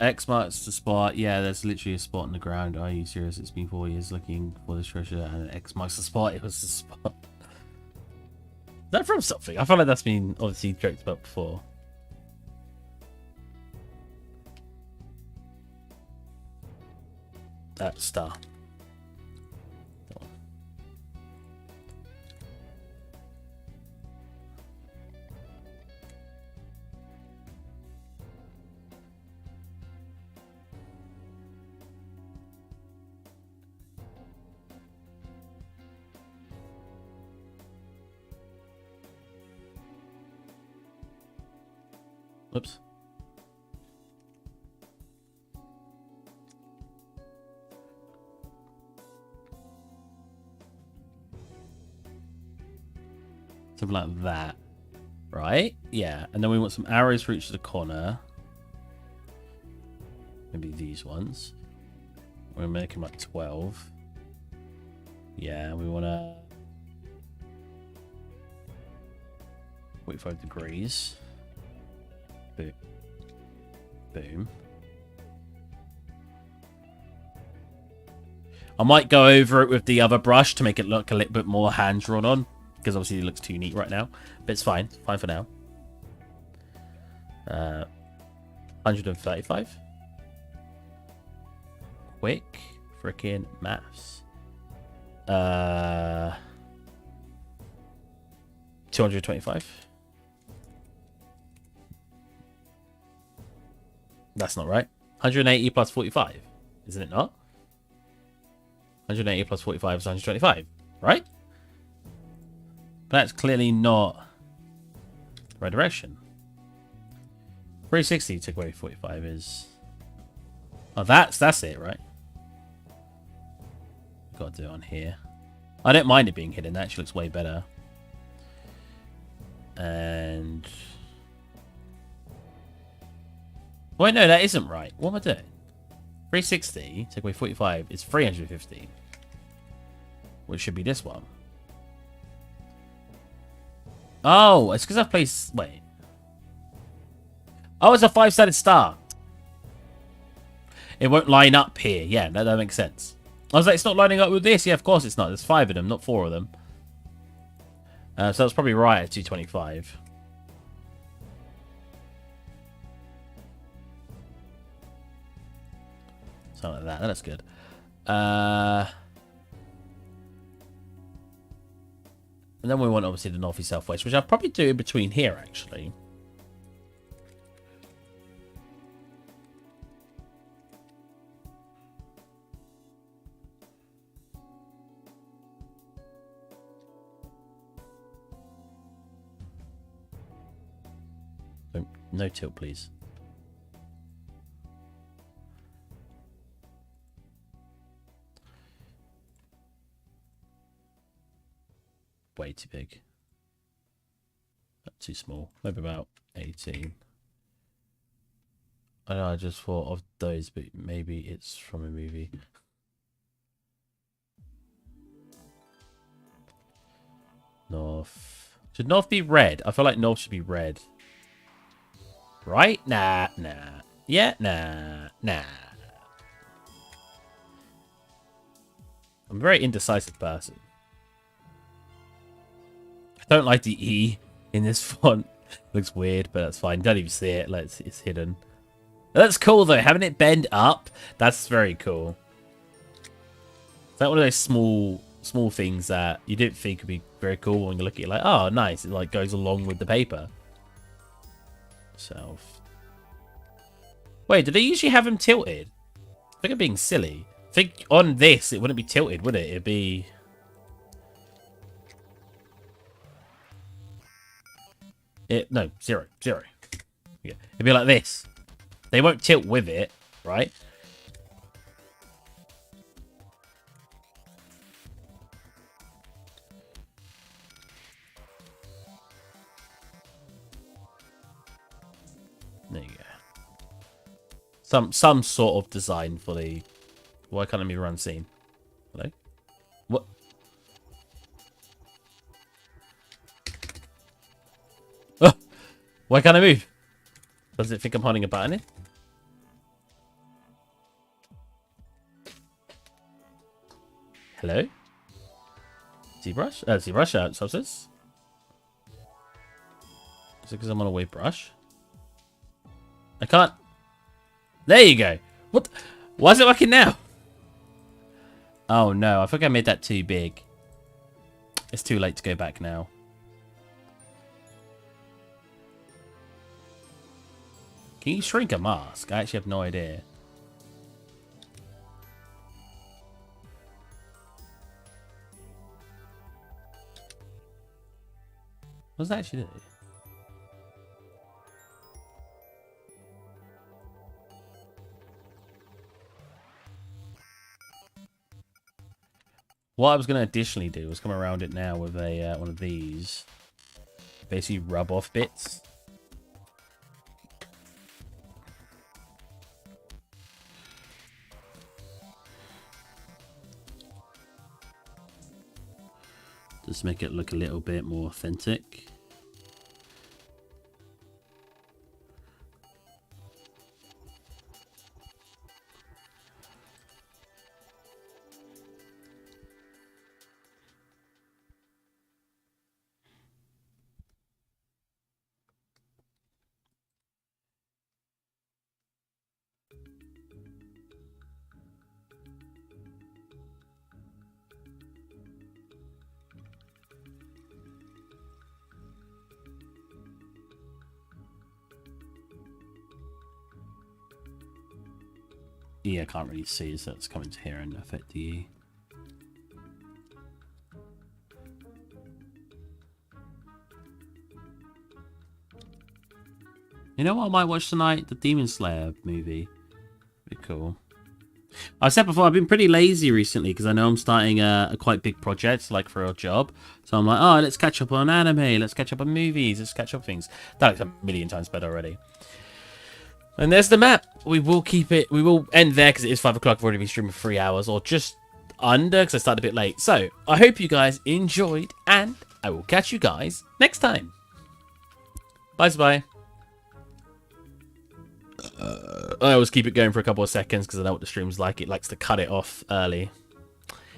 X marks the spot. Yeah, there's literally a spot in the ground. Are you serious? It's been 4 years looking for this treasure, and X marks the spot. It was the spot. Is that from something? I feel like that's been obviously joked about before. That star. Whoops. Something like that. Right? Yeah. And then we want some arrows for each of the corner. Maybe these ones. We're making like 12. Yeah, we want to... 45 degrees. Boom. Boom. I might go over it with the other brush to make it look a little bit more hand drawn on, because obviously it looks too neat right now. But it's fine. It's fine for now. 135. Quick freaking maths. 225. That's not right. 180 plus 45. Isn't it not? 180 plus 45 is 125. Right? But that's clearly not the right direction. 360 took away 45 is... Oh, that's it, right? Got to do it on here. I don't mind it being hidden. That actually looks way better. And... Wait, no, that isn't right. What am I doing? 360, take away 45, is 350. Which should be this one. Oh, it's because I've placed... Wait. Oh, it's a 5-sided star. It won't line up here. Yeah, that makes sense. I was like, it's not lining up with this. Yeah, of course it's not. There's 5 of them, not 4 of them. So that's probably right at 225. Something like that. That's good. And then we want, obviously, the north, east, south, west, which I'll probably do in between here, actually. No tilt, please. Way too big. Too small. Maybe about 18. I know, I just thought of those, but maybe it's from a movie. North. Should north be red? I feel like north should be red. Right? Nah. Yeah? Nah. I'm a very indecisive person. I don't like the E in this font. It looks weird, but that's fine. Don't even see it. It's hidden. That's cool, though. Having it bend up, that's very cool. Is that one of those small things that you didn't think would be very cool when you look at it like, oh, nice. It like goes along with the paper. Self. Wait, do they usually have them tilted? I think I'm being silly. I think on this, it wouldn't be tilted, would it? It'd be... No, zero. Yeah. It'd be like this. They won't tilt with it, right? There you go. Some sort of design for the... Why can't I move around scene? Hello? What? Oh! Why can't I move? Does it think I'm holding a button in? Hello? ZBrush? ZBrush out, substance. Is it because I'm on a wave brush? I can't. There you go. What? Why is it working now? Oh no, I think I made that too big. It's too late to go back now. Can you shrink a mask? I actually have no idea. What does that actually do? What I was going to additionally do was come around it now with a one of these. Basically rub off bits. Just make it look a little bit more authentic. Yeah, I can't really see, so it's coming to here and affect the E. You know what I might watch tonight? The Demon Slayer movie. Be cool. I said before, I've been pretty lazy recently because I know I'm starting a quite big project, like for a job. So I'm like, oh, let's catch up on anime, let's catch up on movies, let's catch up on things. That looks a million times better already. And there's the map. We will keep it. We will end there because it is 5 o'clock. I've already been streaming for 3 hours or just under because I started a bit late. So I hope you guys enjoyed and I will catch you guys next time. Bye. I always keep it going for a couple of seconds because I know what the stream's like. It likes to cut it off early.